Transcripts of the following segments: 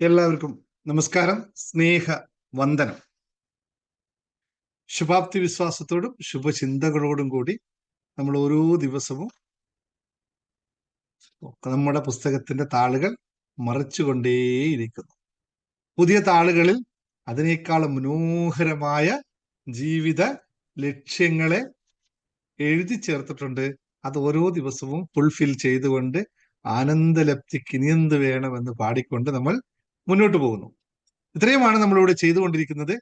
എല്ലാവർക്കും നമസ്കാരം, സ്നേഹ വന്ദനം. ശുഭാപ്തി വിശ്വാസത്തോടും ശുഭചിന്തകളോടും കൂടി നമ്മൾ ഓരോ ദിവസവും നമ്മുടെ പുസ്തകത്തിന്റെ താളുകൾ മറിച്ചുകൊണ്ടേയിരിക്കുന്നു. പുതിയ താളുകളിൽ അതിനേക്കാളും മനോഹരമായ ജീവിത ലക്ഷ്യങ്ങളെ എഴുതി ചേർത്തിട്ടുണ്ട്. അത് ഓരോ ദിവസവും ഫുൾഫിൽ ചെയ്തുകൊണ്ട് ആനന്ദലബ്ധിക്ക് ഇനിയെന്ത് വേണമെന്ന് പാടിക്കൊണ്ട് നമ്മൾ മുന്നോട്ട് പോകുന്നു. ഇത്രയുമാണ് നമ്മളിവിടെ ചെയ്തുകൊണ്ടിരിക്കുന്നത്.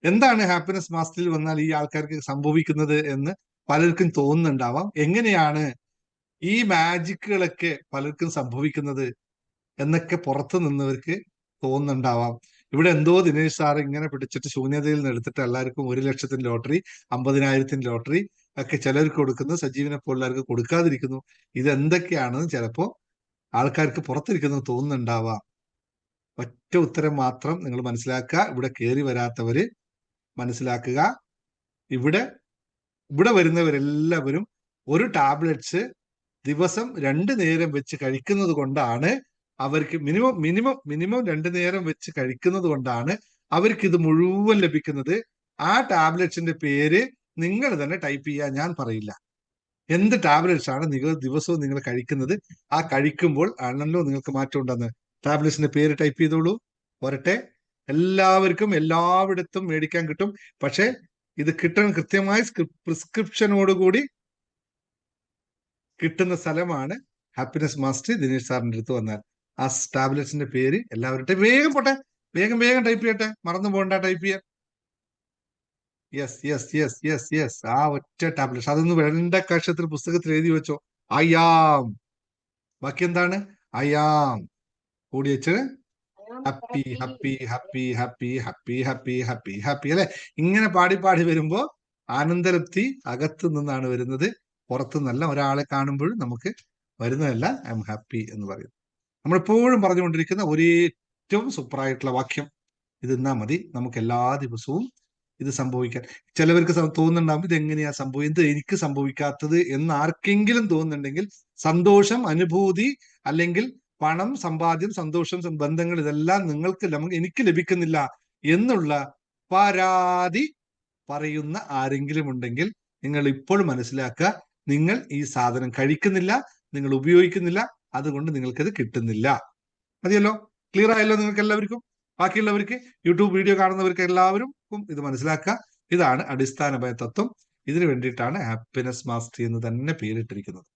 എന്താണ് ഹാപ്പിനെസ് മാസ്റ്ററിൽ വന്നാൽ ഈ ആൾക്കാർക്ക് സംഭവിക്കുന്നത് എന്ന് പലർക്കും തോന്നുന്നുണ്ടാവാം. എങ്ങനെയാണ് ഈ മാജിക്കുകളൊക്കെ പലർക്കും സംഭവിക്കുന്നത് എന്നൊക്കെ പുറത്തു നിന്നവർക്ക് തോന്നുന്നുണ്ടാവാം. ഇവിടെ എന്തോ ദിനേശ് സാർ ഇങ്ങനെ പിടിച്ചിട്ട് ശൂന്യതയിൽ നിന്ന് എടുത്തിട്ട് എല്ലാവർക്കും 1,00,000 ലോട്ടറി, 50,000 ലോട്ടറി ഒക്കെ ചിലർക്ക് കൊടുക്കുന്നു, സജീവിനെ പോലുള്ളവർക്ക് കൊടുക്കാതിരിക്കുന്നു. ഇതെന്തൊക്കെയാണെന്ന് ചിലപ്പോ ആൾക്കാർക്ക് പുറത്തിരിക്കുന്നത് തോന്നുന്നുണ്ടാവാം. ഒറ്റ ഉത്തരം മാത്രം നിങ്ങൾ മനസ്സിലാക്കുക. ഇവിടെ കയറി വരാത്തവര് മനസ്സിലാക്കുക, ഇവിടെ വരുന്നവരെല്ലാവരും ഒരു ടാബ്ലറ്റ്സ് ദിവസം 2 നേരം വെച്ച് കഴിക്കുന്നത് കൊണ്ടാണ് അവർക്ക് മിനിമം 2 നേരം വെച്ച് കഴിക്കുന്നത് കൊണ്ടാണ് അവർക്ക് ഇത് മുഴുവൻ ലഭിക്കുന്നത്. ആ ടാബ്ലറ്റ്സിന്റെ പേര് നിങ്ങൾ തന്നെ ടൈപ്പ് ചെയ്യാൻ ഞാൻ പറയില്ല. എന്ത് ടാബ്ലറ്റ്സ് ആണ് ദിവസവും നിങ്ങൾ കഴിക്കുന്നത്, ആ കഴിക്കുമ്പോൾ ആണല്ലോ നിങ്ങൾക്ക് മാറ്റം ഉണ്ടെന്ന്. ടാബ്ലറ്റ്സിന്റെ പേര് ടൈപ്പ് ചെയ്തോളൂ. പോരട്ടെ, എല്ലാവർക്കും എല്ലായിടത്തും മേടിക്കാൻ കിട്ടും. പക്ഷെ ഇത് കിട്ടണം കൃത്യമായി പ്രിസ്ക്രിപ്ഷനോടുകൂടി കിട്ടുന്ന സ്ഥലമാണ് ഹാപ്പിനെസ് മാസ്റ്റർ. ദിനേശ് സാറിന്റെ അടുത്ത് വന്നാൽ ആ ടാബ്ലറ്റ്സിന്റെ പേര് എല്ലാവരും വേഗം പോട്ടെ, വേഗം ടൈപ്പ് ചെയ്യട്ടെ, മറന്നു പോകണ്ട ടൈപ്പ് ചെയ്യാൻ. യെസ്, ആ ഒറ്റ ടാബ്ലറ്റ്സ് അതൊന്ന് വേണ്ട കക്ഷത്തിൽ പുസ്തകത്തിൽ എഴുതി വെച്ചോ. അയാം, ബാക്കി എന്താണ്? അയാം കൂടി വെച്ച് happy happy happy happy happy happy happy happy അല്ലെ. ഇങ്ങനെ പാടി വരുമ്പോ ആനന്ദലബ്ധി അകത്തു നിന്നാണ് വരുന്നത്, പുറത്തുനിന്നല്ല. ഒരാളെ കാണുമ്പോഴും നമുക്ക് വരുന്നതല്ല ഐ എം ഹാപ്പി എന്ന് പറയും. നമ്മളെപ്പോഴും പറഞ്ഞുകൊണ്ടിരിക്കുന്ന ഏറ്റവും സൂപ്പറായിട്ടുള്ള വാക്യം ഇത് എന്നാ മതി, നമുക്ക് എല്ലാ ദിവസവും ഇത് സംഭവിക്കാൻ. ചിലവർക്ക് തോന്നുന്നുണ്ടാവും ഇത് എങ്ങനെയാ ഇത് എനിക്ക് സംഭവിക്കാത്തത് എന്ന് ആർക്കെങ്കിലും തോന്നുന്നുണ്ടെങ്കിൽ, സന്തോഷം, അനുഭൂതി, അല്ലെങ്കിൽ പണം, സമ്പാദ്യം, സന്തോഷം, ബന്ധങ്ങൾ, ഇതെല്ലാം എനിക്ക് ലഭിക്കുന്നില്ല എന്നുള്ള പരാതി പറയുന്ന ആരെങ്കിലും ഉണ്ടെങ്കിൽ നിങ്ങൾ ഇപ്പോഴും മനസ്സിലാക്കുക, നിങ്ങൾ ഈ സാധനം കഴിക്കുന്നില്ല, നിങ്ങൾ ഉപയോഗിക്കുന്നില്ല, അതുകൊണ്ട് നിങ്ങൾക്കത് കിട്ടുന്നില്ല. മതിയല്ലോ? ക്ലിയർ ആയല്ലോ നിങ്ങൾക്ക് എല്ലാവർക്കും? ബാക്കിയുള്ളവർക്ക്, യൂട്യൂബ് വീഡിയോ കാണുന്നവർക്ക് എല്ലാവർക്കും ഇത് മനസ്സിലാക്കുക. ഇതാണ് അടിസ്ഥാനമായ തത്വം. ഇതിനു വേണ്ടിയിട്ടാണ് ഹാപ്പിനെസ് മാസ്റ്ററി എന്ന് തന്നെ പേരിട്ടിരിക്കുന്നത്.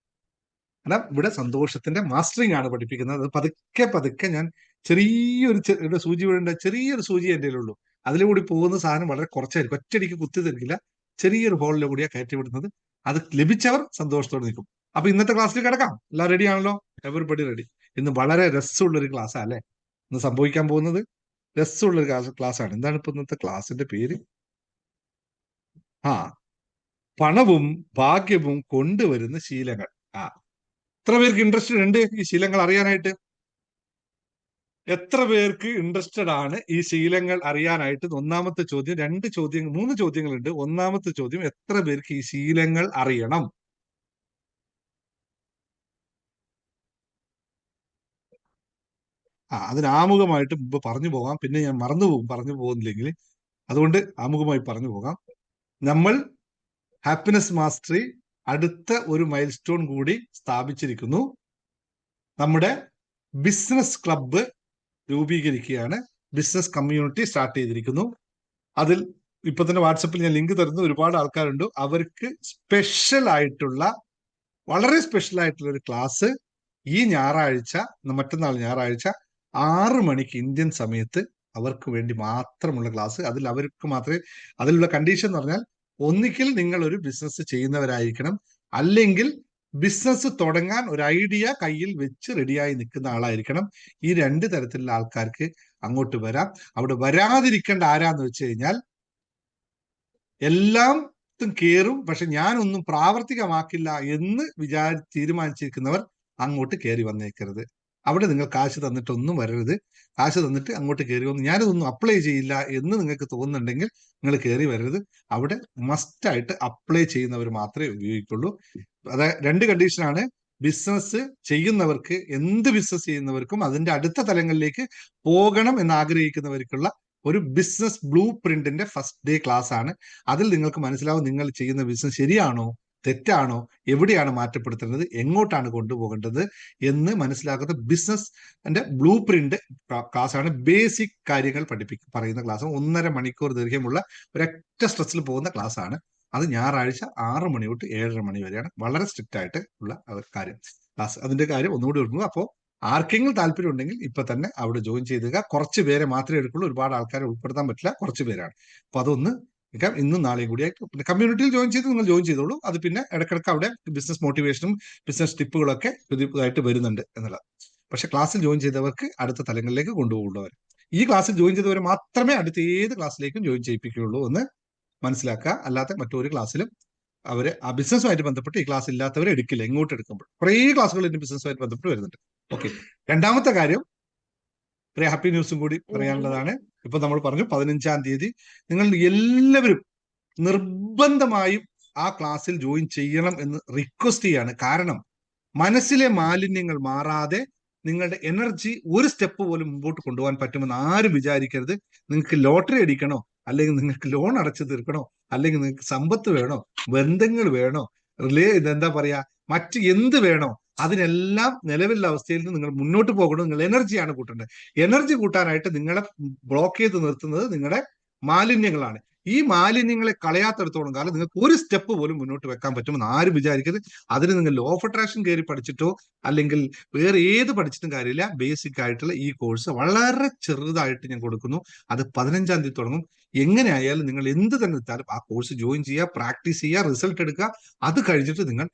കാരണം ഇവിടെ സന്തോഷത്തിന്റെ മാസ്റ്ററിങ് ആണ് പഠിപ്പിക്കുന്നത്. അത് പതുക്കെ ഞാൻ ചെറിയൊരു സൂചി വീഴേണ്ട ചെറിയൊരു സൂചി എൻ്റെ കയ്യിലുള്ളൂ. അതിലൂടെ പോകുന്ന സാധനം വളരെ കുറച്ചായിരിക്കും, ഒറ്റയടിക്ക് കുത്തി തരില്ല. ചെറിയൊരു ഹോളിലെ കൂടിയാ കയറ്റി വിടുന്നത്. അത് ലഭിച്ചവർ സന്തോഷത്തോടെ നിൽക്കും. അപ്പൊ ഇന്നത്തെ ക്ലാസ്സിൽ കിടക്കാം. എല്ലാം റെഡി ആണല്ലോ? Everybody ready. ഇന്ന് വളരെ രസമുള്ളൊരു ക്ലാസ്സാ അല്ലെ ഇന്ന് സംഭവിക്കാൻ പോകുന്നത്. രസമുള്ളൊരു ക്ലാസ് ആണ്. എന്താണ് ഇപ്പൊ ഇന്നത്തെ ക്ലാസിന്റെ പേര്? പണവും ഭാഗ്യവും കൊണ്ടുവരുന്ന ശീലങ്ങൾ. എത്ര പേർക്ക് ഇൻട്രസ്റ്റഡ് ഉണ്ട് ഈ ശീലങ്ങൾ അറിയാനായിട്ട്? എത്ര പേർക്ക് ഇൻട്രസ്റ്റഡ് ആണ് ഈ ശീലങ്ങൾ അറിയാനായിട്ട്? ഒന്നാമത്തെ ചോദ്യം, 3 ചോദ്യങ്ങളുണ്ട്. ഒന്നാമത്തെ ചോദ്യം, എത്ര പേർക്ക് ഈ ശീലങ്ങൾ അറിയണം? അതിന് ആമുഖമായിട്ട് മുമ്പ് പറഞ്ഞു പോകാം, പിന്നെ ഞാൻ പറഞ്ഞു പോകുന്നില്ലെങ്കിൽ. അതുകൊണ്ട് ആമുഖമായി പറഞ്ഞു പോകാം. നമ്മൾ ഹാപ്പിനെസ് മാസ്റ്ററി അടുത്ത ഒരു മൈൽ സ്റ്റോൺ കൂടി സ്ഥാപിച്ചിരിക്കുന്നു. നമ്മുടെ ബിസിനസ് ക്ലബ്ബ് രൂപീകരിക്കുകയാണ്. ബിസിനസ് കമ്മ്യൂണിറ്റി സ്റ്റാർട്ട് ചെയ്തിരിക്കുന്നു. അതിൽ ഇപ്പൊ തന്നെ വാട്സപ്പിൽ ഞാൻ ലിങ്ക് തരുന്ന ഒരുപാട് ആൾക്കാരുണ്ട്. അവർക്ക് വളരെ സ്പെഷ്യൽ ആയിട്ടുള്ള ഒരു ക്ലാസ് ഈ ഞായറാഴ്ച, മറ്റന്നാൾ ഞായറാഴ്ച 6 മണിക്ക് ഇന്ത്യൻ സമയത്ത് അവർക്ക് വേണ്ടി മാത്രമുള്ള ക്ലാസ്. അതിലുള്ള കണ്ടീഷൻ എന്ന് പറഞ്ഞാൽ, ഒന്നുകിൽ നിങ്ങൾ ഒരു ബിസിനസ് ചെയ്യുന്നവരായിരിക്കണം, അല്ലെങ്കിൽ ബിസിനസ് തുടങ്ങാൻ ഒരു ഐഡിയ കയ്യിൽ വെച്ച് റെഡിയായി നിൽക്കുന്ന ആളായിരിക്കണം. ഈ 2 തരത്തിലുള്ള ആൾക്കാർക്ക് അങ്ങോട്ട് വരാം. അവിടെ വരാതിരിക്കേണ്ട ആരാന്ന് വെച്ച് കഴിഞ്ഞാൽ എല്ലാം കയറും, പക്ഷെ ഞാനൊന്നും പ്രാവർത്തികമാക്കില്ല എന്ന് തീരുമാനിച്ചിരിക്കുന്നവർ അങ്ങോട്ട് കയറി വന്നേക്കരുത്. അവിടെ നിങ്ങൾ കാശ് തന്നിട്ടൊന്നും വരരുത്. കാശ് തന്നിട്ട് അങ്ങോട്ട് കയറി വന്ന് ഞാനിതൊന്നും അപ്ലൈ ചെയ്യില്ല എന്ന് നിങ്ങൾക്ക് തോന്നുന്നുണ്ടെങ്കിൽ നിങ്ങൾ കയറി വരരുത്. അവിടെ മസ്റ്റായിട്ട് അപ്ലൈ ചെയ്യുന്നവർ മാത്രമേ ഉപയോഗിക്കുള്ളൂ. അതായത് 2 കണ്ടീഷനാണ്. ബിസിനസ് ചെയ്യുന്നവർക്ക്, എന്ത് ബിസിനസ് ചെയ്യുന്നവർക്കും അതിന്റെ അടുത്ത തലങ്ങളിലേക്ക് പോകണം എന്ന് ആഗ്രഹിക്കുന്നവർക്കുള്ള ഒരു ബിസിനസ് ബ്ലൂ പ്രിന്റിന്റെ ഫസ്റ്റ് ഡേ ക്ലാസ് ആണ്. അതിൽ നിങ്ങൾക്ക് മനസ്സിലാവും നിങ്ങൾ ചെയ്യുന്ന ബിസിനസ് ശരിയാണോ തെറ്റാണോ, എവിടെയാണ് മാറ്റപ്പെടുത്തേണ്ടത്, എങ്ങോട്ടാണ് കൊണ്ടുപോകേണ്ടത് എന്ന് മനസ്സിലാക്കുന്ന ബിസിനസിന്റെ ബ്ലൂ പ്രിന്റ് ക്ലാസ് ആണ്. ബേസിക് കാര്യങ്ങൾ പറയുന്ന ക്ലാസ്. 1.5 മണിക്കൂർ ദൈർഘ്യമുള്ള ഒരൊറ്റ സ്ട്രെസ്സിൽ പോകുന്ന ക്ലാസ് ആണ്. അത് ഞായറാഴ്ച 6 മണി തൊട്ട് 7:30 മണി വരെയാണ്. വളരെ സ്ട്രിക്റ്റ് ആയിട്ട് ഉള്ള കാര്യം ക്ലാസ്. അതിന്റെ കാര്യം ഒന്നുകൂടി ഓർക്കുക. അപ്പോൾ ആർക്കെങ്കിലും താല്പര്യം ഉണ്ടെങ്കിൽ ഇപ്പൊ തന്നെ അവിടെ ജോയിൻ ചെയ്തുക. കുറച്ച് പേരെ മാത്രമേ എടുക്കുള്ളൂ, ഒരുപാട് ആൾക്കാരെ ഉൾപ്പെടുത്താൻ പറ്റില്ല, കുറച്ച് പേരാണ്. അപ്പൊ അതൊന്ന് ഇന്നും നാളെയും കൂടി ആയിട്ട് പിന്നെ കമ്മ്യൂണിറ്റിയിൽ ജോയിൻ ചെയ്ത് നിങ്ങൾ ജോയിൻ ചെയ്തോളൂ. അത് പിന്നെ ഇടക്കിടക്ക് അവിടെ ബിസിനസ് മോട്ടിവേഷനും ബിസിനസ് ടിപ്പുകളൊക്കെ പുതിയതായിട്ട് വരുന്നുണ്ട് എന്നുള്ളത്. പക്ഷെ ക്ലാസ്സിൽ ജോയിൻ ചെയ്തവർക്ക് അടുത്ത തലങ്ങളിലേക്ക് കൊണ്ടുപോകുന്നവർ, ഈ ക്ലാസ്സിൽ ജോയിൻ ചെയ്തവരെ മാത്രമേ അടുത്ത ഏത് ക്ലാസ്സിലേക്കും ജോയിൻ ചെയ്യിപ്പിക്കുകയുള്ളൂ എന്ന് മനസ്സിലാക്കുക. അല്ലാത്ത മറ്റൊരു ക്ലാസ്സിലും അവര് ആ ബിസിനസ്സുമായിട്ട് ബന്ധപ്പെട്ട് ഈ ക്ലാസ് ഇല്ലാത്തവരെ എടുക്കില്ല. ഇങ്ങോട്ട് എടുക്കുമ്പോൾ കുറേ ക്ലാസ്സുകൾ ഇനി ബിസിനസ്സുമായിട്ട് ബന്ധപ്പെട്ട് വരുന്നുണ്ട്. ഓക്കെ, രണ്ടാമത്തെ കാര്യം ഒരു ഹാപ്പി ന്യൂസും കൂടി പറയാനുള്ളതാണ്. ഇപ്പൊ നമ്മൾ പറഞ്ഞു 15-ാം തീയതി നിങ്ങൾ എല്ലാവരും നിർബന്ധമായും ആ ക്ലാസ്സിൽ ജോയിൻ ചെയ്യണം എന്ന് റിക്വസ്റ്റ് ചെയ്യാണ്. കാരണം മനസ്സിലെ മാലിന്യങ്ങൾ മാറാതെ നിങ്ങളുടെ എനർജി ഒരു സ്റ്റെപ്പ് പോലും മുമ്പോട്ട് കൊണ്ടുപോകാൻ പറ്റുമെന്ന് ആരും വിചാരിക്കരുത്. നിങ്ങൾക്ക് ലോട്ടറി അടിക്കണോ, അല്ലെങ്കിൽ നിങ്ങൾക്ക് ലോൺ അടച്ചു തീർക്കണോ, അല്ലെങ്കിൽ നിങ്ങൾക്ക് സമ്പത്ത് വേണോ, ബന്ധങ്ങൾ വേണോ, എന്താ പറയാ, മറ്റ് എന്ത് വേണോ, അതിനെല്ലാം നിലവിലുള്ള അവസ്ഥയിൽ നിന്ന് നിങ്ങൾ മുന്നോട്ട് പോകണം. നിങ്ങൾ എനർജിയാണ് കൂട്ടേണ്ടത്. എനർജി കൂട്ടാനായിട്ട് നിങ്ങളെ ബ്ലോക്ക് ചെയ്ത് നിർത്തുന്നത് നിങ്ങളുടെ മാലിന്യങ്ങളാണ്. ഈ മാലിന്യങ്ങളെ കളയാത്തടത്തോളം കാലം നിങ്ങൾക്ക് ഒരു സ്റ്റെപ്പ് പോലും മുന്നോട്ട് വെക്കാൻ പറ്റുമെന്ന് ആരും വിചാരിക്കരുത്. അതിന് നിങ്ങൾ ലോ ഓഫ് അട്രാക്ഷൻ കയറി പഠിച്ചിട്ടോ അല്ലെങ്കിൽ വേറെ ഏത് പഠിച്ചിട്ടും കാര്യമില്ല. ബേസിക് ആയിട്ടുള്ള ഈ കോഴ്സ് വളരെ ചെറുതായിട്ട് ഞാൻ കൊടുക്കുന്നു. അത് 15-ാം തീയതി തുടങ്ങും. എങ്ങനെ ആയാലും നിങ്ങൾ എന്ത് തന്നെ എത്താലും ആ കോഴ്സ് ജോയിൻ ചെയ്യുക, പ്രാക്ടീസ് ചെയ്യുക, റിസൾട്ട് എടുക്കുക. അത് കഴിഞ്ഞിട്ട് നിങ്ങൾ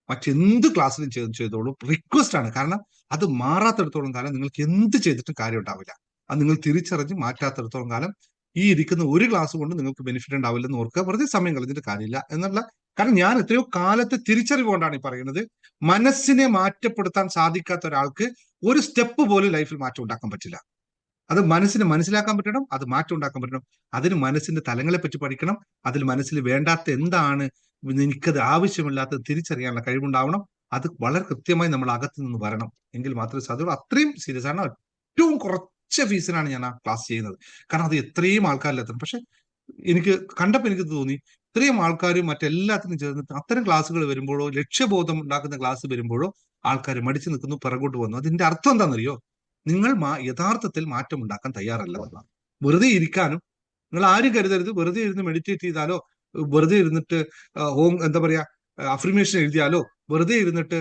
മറ്റെന്ത് ക്ലാസ്സിലും ചെയ്തോളൂ. റിക്വസ്റ്റ് ആണ്. കാരണം അത് മാറാത്തിടത്തോളം കാലം നിങ്ങൾക്ക് എന്ത് ചെയ്തിട്ടും കാര്യം ഉണ്ടാവില്ല. അത് നിങ്ങൾ തിരിച്ചറിഞ്ഞ് മാറ്റാത്തിടത്തോളം കാലം ഈ ഇരിക്കുന്ന ഒരു ക്ലാസ് കൊണ്ട് നിങ്ങൾക്ക് ബെനിഫിറ്റ് ഉണ്ടാവില്ലെന്ന് ഓർക്കുക. വെറുതെ സമയം കളഞ്ഞിട്ട് കാര്യമില്ല എന്നുള്ള. കാരണം ഞാൻ എത്രയോ കാലത്തെ തിരിച്ചറിവ് കൊണ്ടാണ് ഈ പറയുന്നത്. മനസ്സിനെ മാറ്റപ്പെടുത്താൻ സാധിക്കാത്ത ഒരാൾക്ക് ഒരു സ്റ്റെപ്പ് പോലും ലൈഫിൽ മാറ്റം ഉണ്ടാക്കാൻ പറ്റില്ല. അത് മനസ്സിനെ മനസ്സിലാക്കാൻ പറ്റണം, അത് മാറ്റം ഉണ്ടാക്കാൻ പറ്റണം. അതിന് മനസ്സിന്റെ തലങ്ങളെ പറ്റി പഠിക്കണം. അതിൽ മനസ്സിൽ വേണ്ടാത്ത എന്താണ്, എനിക്കത് ആവശ്യമില്ലാത്തത് തിരിച്ചറിയാനുള്ള കഴിവുണ്ടാവണം. അത് വളരെ കൃത്യമായി നമ്മൾ അകത്ത് നിന്ന് വരണം. എങ്കിൽ മാത്രമേ സാധ്യമുള്ളൂ. അത്രയും സീരിയസ് ആണ്. ഏറ്റവും കുറച്ച് ഫീസിനാണ് ഞാൻ ആ ക്ലാസ് ചെയ്യുന്നത്. കാരണം അത് എത്രയും ആൾക്കാരിലെത്തണം. പക്ഷെ എനിക്ക് കണ്ടപ്പോൾ എനിക്ക് തോന്നി, ഇത്രയും ആൾക്കാരും മറ്റെല്ലാത്തിനും ചേർന്നിട്ട് അത്തരം ക്ലാസ്സുകൾ വരുമ്പോഴോ, ലക്ഷ്യബോധം ഉണ്ടാക്കുന്ന ക്ലാസ് വരുമ്പോഴോ ആൾക്കാർ മടിച്ചു നിൽക്കുന്നു, പിറകോട്ട് വന്നു. അതിന്റെ അർത്ഥം എന്താണെന്നറിയോ? നിങ്ങൾ യഥാർത്ഥത്തിൽ മാറ്റം ഉണ്ടാക്കാൻ തയ്യാറല്ല. വെറുതെ ഇരിക്കാനും നിങ്ങൾ ആരും കരുതരുത്. വെറുതെ ഇരുന്ന് മെഡിറ്റേറ്റ് ചെയ്താലോ, വെറുതെ ഇരുന്നിട്ട് എന്താ പറയാ അഫർമേഷൻ എഴുതിയാലോ, വെറുതെ ഇരുന്നിട്ട്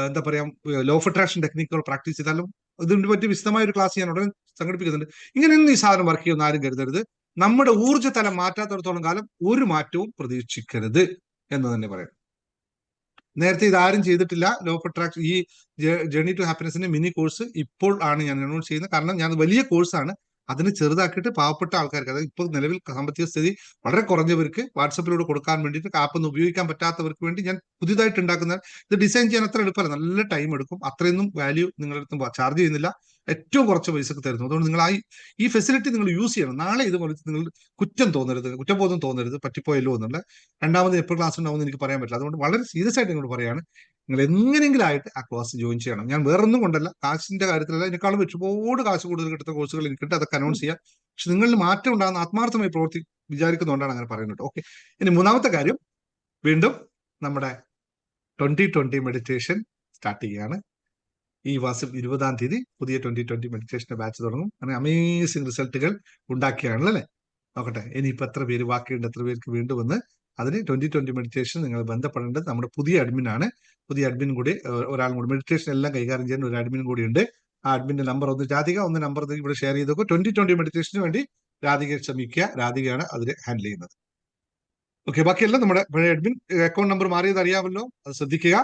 എന്താ പറയാ ലോ ഓഫ് അട്രാക്ഷൻ ടെക്നിക്കുകൾ പ്രാക്ടീസ് ചെയ്താലും ഇതിനെ പറ്റി വിശദമായ ഒരു ക്ലാസ് ഞാൻ ഉടനെ സംഘടിപ്പിക്കുന്നുണ്ട്. ഇങ്ങനെയൊന്നും ഈ സാധനം വർക്ക് ചെയ്യുന്ന ആരും കരുതരുത്. നമ്മുടെ ഊർജ്ജതലം മാറ്റാത്തിടത്തോളം കാലം ഒരു മാറ്റവും പ്രതീക്ഷിക്കരുത് എന്ന് തന്നെ പറയാം. നേരത്തെ ഇതാരും ചെയ്തിട്ടില്ല. ലോ ഓഫ് അട്രാക്ഷൻ ഈ ജേർണി ടു ഹാപ്പിനെസിന്റെ മിനി കോഴ്സ് ഇപ്പോൾ ആണ് ഞാൻ അനൗൺസ് ചെയ്യുന്നത്. കാരണം ഞാൻ വലിയ കോഴ്സാണ്, അതിന് ചെറുതാക്കിയിട്ട് പാവപ്പെട്ട ആൾക്കാർക്ക്, അതായത് ഇപ്പോൾ നിലവിൽ സാമ്പത്തിക സ്ഥിതി വളരെ കുറഞ്ഞവർക്ക് വാട്സപ്പിലൂടെ കൊടുക്കാൻ വേണ്ടിയിട്ട് ആപ്പ് ഒന്നും ഉപയോഗിക്കാൻ പറ്റാത്തവർക്ക് വേണ്ടി ഞാൻ പുതിയതായിട്ട് ഉണ്ടാക്കുന്ന ഇത് ഡിസൈൻ ചെയ്യാൻ അത്ര എളുപ്പമല്ല, നല്ല ടൈം എടുക്കും. അത്രയൊന്നും വാല്യൂ നിങ്ങളുടെ അടുത്ത് ചാർജ് ചെയ്യുന്നില്ല, ഏറ്റവും കുറച്ച് പൈസക്ക് തരുന്നു. അതുകൊണ്ട് നിങ്ങൾ ഈ ഫെസിലിറ്റി നിങ്ങൾ യൂസ് ചെയ്യണം. നാളെ ഇതുപോലെ നിങ്ങൾ കുറ്റബോധം തോന്നരുത് പറ്റിപ്പോയല്ലോ എന്നുള്ള. രണ്ടാമത് എപ്പോൾ ക്ലാസ് ഉണ്ടാവുമെന്ന് എനിക്ക് പറയാൻ പറ്റില്ല. അതുകൊണ്ട് വളരെ സീരിയസ് ആയിട്ട് നിങ്ങളോട് പറയാണ്, നിങ്ങൾ എങ്ങനെയെങ്കിലും ആയിട്ട് ആ ക്ലാസ് ജോയിൻ ചെയ്യണം. ഞാൻ വേറൊന്നും കൊണ്ടല്ല, കാശിന്റെ കാര്യത്തിലല്ല. ഇതിനേക്കാളും ഒരുപാട് കാശ് കൂടുതൽ കിട്ടുന്ന കോഴ്സുകൾ എനിക്കിട്ട് അതൊക്കെ അനൗൺസ് ചെയ്യാം. പക്ഷെ നിങ്ങളിൽ മാറ്റം ഉണ്ടാകുന്ന ആത്മാർത്ഥമായി വിചാരിക്കുന്നതുകൊണ്ടാണ് അങ്ങനെ പറയുന്നത്. ഓക്കെ, ഇനി മൂന്നാമത്തെ കാര്യം, വീണ്ടും നമ്മുടെ 2020 മെഡിറ്റേഷൻ സ്റ്റാർട്ട് ചെയ്യുകയാണ്. ഈ മാസം 20-ാം തീയതി പുതിയ 2020 മെഡിറ്റേഷന്റെ ബാച്ച് തുടങ്ങും. അങ്ങനെ അമേസിംഗ് റിസൾട്ടുകൾ ഉണ്ടാക്കിയാണല്ലോ അല്ലെ. നോക്കട്ടെ ഇനിയിപ്പോ എത്ര പേര് ബാക്കിയുണ്ട്, എത്ര പേർക്ക് വീണ്ടും വന്ന് അതിന് 2020 മെഡിറ്റേഷൻ നിങ്ങൾ ബന്ധപ്പെടേണ്ടത് നമ്മുടെ പുതിയ അഡ്മിൻ ആണ്. പുതിയ അഡ്മിൻ കൂടി ഒരാളും കൂടി മെഡിറ്റേഷൻ എല്ലാം കൈകാര്യം ചെയ്യുന്ന ഒരു അഡ്മിൻ കൂടി ഉണ്ട്. ആ അഡ്മിന്റെ നമ്പർ ഒന്ന് രാധിക, ഒന്ന് നമ്പർ ഇവിടെ ഷെയർ ചെയ്തോക്കെ. 2020 മെഡിറ്റേഷന് വേണ്ടി രാധികയെ ശ്രമിക്കുക. രാധികയാണ് അതിന് ഹാൻഡിൽ ചെയ്യുന്നത്. ഓക്കെ, ബാക്കിയെല്ലാം നമ്മുടെ പഴയ അഡ്മിൻ. അക്കൗണ്ട് നമ്പർ മാറിയത് അറിയാമല്ലോ, അത് ശ്രദ്ധിക്കുക.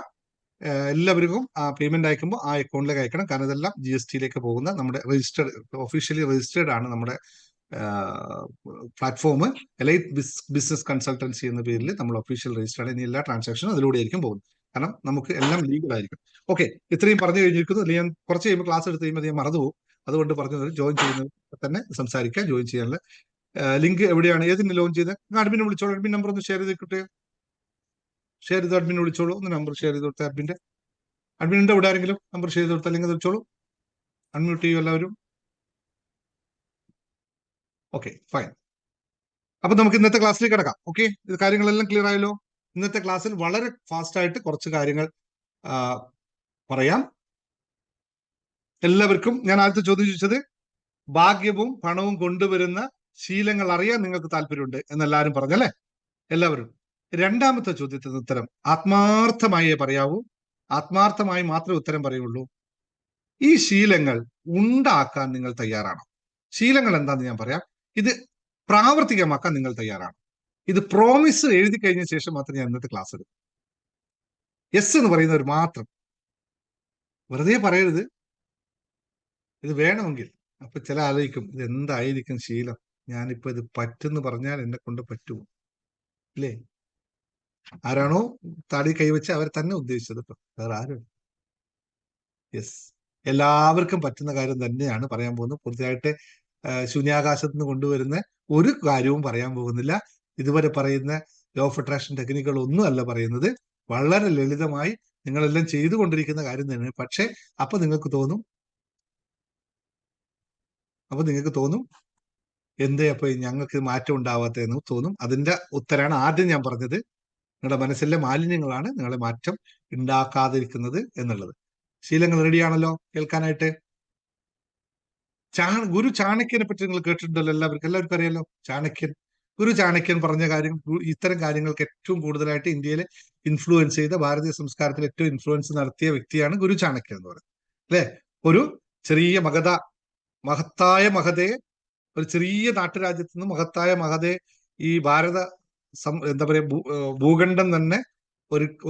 എല്ലാവർക്കും പേയ്മെന്റ് അയക്കുമ്പോൾ ആ അക്കൗണ്ടിലേക്ക് അയക്കണം. കാരണം ഇതെല്ലാം GST പോകുന്ന നമ്മുടെ രജിസ്റ്റേർഡ്, ഒഫീഷ്യലി രജിസ്റ്റേർഡ് ആണ് നമ്മുടെ പ്ലാറ്റ്ഫോം. എലൈറ്റ് ബിസിനസ് കൺസൾട്ടൻസി എന്ന പേരിൽ നമ്മൾ ഒഫീഷ്യൽ രജിസ്റ്റേർഡ്. ഇനി എല്ലാ ട്രാൻസാക്ഷനും അതിലൂടെ ആയിരിക്കും പോകുന്നത്. കാരണം നമുക്ക് എല്ലാം ലീഗൽ ആയിരിക്കും. ഓക്കെ, ഇത്രയും പറഞ്ഞു കഴിഞ്ഞിരിക്കുന്നു. അല്ലെങ്കിൽ ഞാൻ കുറച്ച് കഴിയുമ്പോൾ ക്ലാസ് എടുത്ത് കഴിയുമ്പോൾ ഞാൻ മറന്നുപോകും. അതുകൊണ്ട് പറഞ്ഞു, ജോയിൻ ചെയ്യുന്നത് തന്നെ സംസാരിക്കാം. ജോയിൻ ചെയ്യാനുള്ള ലിങ്ക് എവിടെയാണ്, ഏതിന് ലോഞ്ച് ചെയ്ത് അഡ്മിനെ വിളിച്ചോളൂ. അഡ്മിൻ നമ്പർ ഒന്ന് ഷെയർ ചെയ്തിട്ട്, ഷെയർ ചെയ്ത് അഡ്മിനെ വിളിച്ചോളൂ. ഒന്ന് നമ്പർ ഷെയർ ചെയ്ത് കൊടുത്ത അഡ്മിനുണ്ട് ഇവിടെ ആരെങ്കിലും നമ്പർ ഷെയർ ചെയ്ത് കൊടുത്താൽ ലിങ്ക് വിളിച്ചോളൂ. അൺമ്യൂട്ട് ചെയ്യും എല്ലാവരും. Okay, fine. അപ്പൊ നമുക്ക് ഇന്നത്തെ ക്ലാസ്സിലേക്ക് കിടക്കാം. ഓക്കെ, ഇത് കാര്യങ്ങളെല്ലാം ക്ലിയർ ആയല്ലോ. ഇന്നത്തെ ക്ലാസ്സിൽ വളരെ ഫാസ്റ്റ് ആയിട്ട് കുറച്ച് കാര്യങ്ങൾ പറയാം. എല്ലാവർക്കും ഞാൻ ആദ്യത്തെ ചോദ്യം ചോദിച്ചത്, ഭാഗ്യവും പണവും കൊണ്ടുവരുന്ന ശീലങ്ങൾ അറിയാൻ നിങ്ങൾക്ക് താല്പര്യമുണ്ട് എന്നെല്ലാവരും പറഞ്ഞല്ലേ, എല്ലാവരും. രണ്ടാമത്തെ ചോദ്യത്തിന് ഉത്തരം ആത്മാർത്ഥമായേ പറയാവൂ, ആത്മാർത്ഥമായി മാത്രമേ ഉത്തരം പറയുള്ളൂ. ഈ ശീലങ്ങൾ ഉണ്ടാക്കാൻ നിങ്ങൾ തയ്യാറാണോ? ശീലങ്ങൾ എന്താന്ന് ഞാൻ പറയാം. ഇത് പ്രാവർത്തികമാക്കാൻ നിങ്ങൾ തയ്യാറാണോ? ഇത് പ്രോമിസ് എഴുതി കഴിഞ്ഞ ശേഷം മാത്രം ഞാൻ ഇന്നത്തെ ക്ലാസ് എടുക്കും. യെസ് എന്ന് പറയുന്നവർ മാത്രം, വെറുതെ പറയരുത്. ഇത് വേണമെങ്കിൽ. അപ്പൊ ചില ആലോചിക്കും, ഇത് എന്തായിരിക്കും ശീലം, ഞാനിപ്പോ ഇത് പറ്റുമെന്ന് പറഞ്ഞാൽ എന്നെ കൊണ്ട് പറ്റുമോ, ഇല്ലേ? ആരാണോ താടി കൈവച്ച് അവർ തന്നെ ഉദ്ദേശിച്ചത്, ഇപ്പൊ വേറെ ആരും. യെസ്, എല്ലാവർക്കും പറ്റുന്ന കാര്യം തന്നെയാണ് പറയാൻ പോകുന്നത്. പൂർത്തിയായിട്ട് ശൂന്യാകാശത്ത് നിന്ന് കൊണ്ടുവരുന്ന ഒരു കാര്യവും പറയാൻ പോകുന്നില്ല. ഇതുവരെ പറയുന്ന ലോ ഓഫ് അട്രാക്ഷൻ ടെക്നിക്കുകൾ അല്ല പറയുന്നത്. വളരെ ലളിതമായി നിങ്ങളെല്ലാം ചെയ്തുകൊണ്ടിരിക്കുന്ന കാര്യം തന്നെ. പക്ഷെ അപ്പൊ നിങ്ങൾക്ക് തോന്നും എന്തേ അപ്പൊ ഞങ്ങൾക്ക് മാറ്റം ഉണ്ടാവാത്തതെന്ന് തോന്നും. അതിന്റെ ഉത്തരാണ് ആദ്യം ഞാൻ പറഞ്ഞത്. നിങ്ങളുടെ മനസ്സിലെ മാലിന്യങ്ങളാണ് നിങ്ങളെ മാറ്റം ഉണ്ടാക്കാതിരിക്കുന്നത് എന്നുള്ളത്. ശീലങ്ങൾ റെഡിയാണല്ലോ കേൾക്കാനായിട്ട്? ഗുരു ചാണക്യനെ പറ്റി നിങ്ങൾ കേട്ടിട്ടുണ്ടല്ലോ, എല്ലാവർക്കും അറിയാലോ. ഗുരു ചാണക്യൻ പറഞ്ഞ കാര്യം, ഇത്തരം കാര്യങ്ങൾക്ക് ഏറ്റവും കൂടുതലായിട്ട് ഇന്ത്യയിലെ ഇൻഫ്ലുവൻസ് ചെയ്ത, ഭാരതീയ സംസ്കാരത്തിൽ ഏറ്റവും ഇൻഫ്ലുവൻസ് നടത്തിയ വ്യക്തിയാണ് ഗുരു ചാണക്യൻ എന്ന് പറയുന്നത്, അല്ലെ? ഒരു ചെറിയ മഹത്തായ മഹതയെ, ഒരു ചെറിയ നാട്ടുരാജ്യത്ത് നിന്ന് മഹത്തായ മഹതയെ ഈ ഭാരത എന്താ പറയാ ഭൂഖണ്ഡം തന്നെ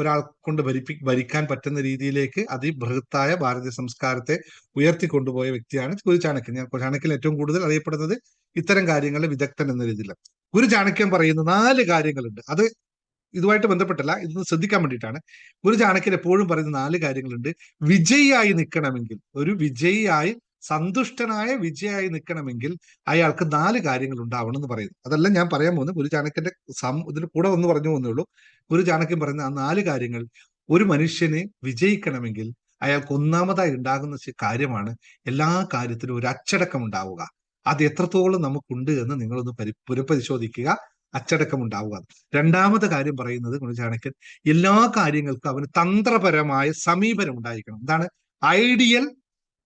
ഒരാൾ കൊണ്ട് ഭരിക്കാൻ പറ്റുന്ന രീതിയിലേക്ക് അതിബൃഹത്തായ ഭാരതീയ സംസ്കാരത്തെ ഉയർത്തിക്കൊണ്ടുപോയ വ്യക്തിയാണ് ഗുരു ചാണക്യൻ. ഞാൻ ചാണക്യൻ ഏറ്റവും കൂടുതൽ അറിയപ്പെടുന്നത് ഇത്തരം കാര്യങ്ങളിൽ വിദഗ്ധൻ എന്ന രീതിയിലാണ്. ഗുരു ചാണക്യൻ പറയുന്ന 4 കാര്യങ്ങളുണ്ട്. അത് ഇതുമായിട്ട് ബന്ധപ്പെട്ടല്ല, ഇതൊന്ന് ശ്രദ്ധിക്കാൻ വേണ്ടിയിട്ടാണ്. ഗുരു ചാണക്യൻ എപ്പോഴും പറയുന്ന 4 കാര്യങ്ങളുണ്ട്. വിജയിയായി നിൽക്കണമെങ്കിൽ, ഒരു വിജയിയായി, സന്തുഷ്ടനായ വിജയായി നിൽക്കണമെങ്കിൽ അയാൾക്ക് 4 കാര്യങ്ങൾ ഉണ്ടാവണം എന്ന് പറയുന്നു. അതെല്ലാം ഞാൻ പറയാൻ പോകുന്നത് ഗുരു ചാണക്യന്റെ ഇതിന് കൂടെ ഒന്ന് പറഞ്ഞു പോകുന്നേ ഉള്ളൂ. ഗുരു ചാണക്യൻ പറയുന്ന ആ 4 കാര്യങ്ങൾ, ഒരു മനുഷ്യനെ വിജയിക്കണമെങ്കിൽ അയാൾക്ക് ഒന്നാമതായി ഉണ്ടാകുന്ന കാര്യമാണ് എല്ലാ കാര്യത്തിലും ഒരു അച്ചടക്കം ഉണ്ടാവുക. അത് എത്രത്തോളം നമുക്കുണ്ട് എന്ന് നിങ്ങളൊന്ന് പുനഃപരിശോധിക്കുക. അച്ചടക്കം ഉണ്ടാവുക. രണ്ടാമത്തെ കാര്യം പറയുന്നത് ഗുരു ചാണക്യൻ, എല്ലാ കാര്യങ്ങൾക്കും അവന് തന്ത്രപരമായ സമീപനം ഉണ്ടായിരിക്കണം. എന്താണ്? ഐഡിയൽ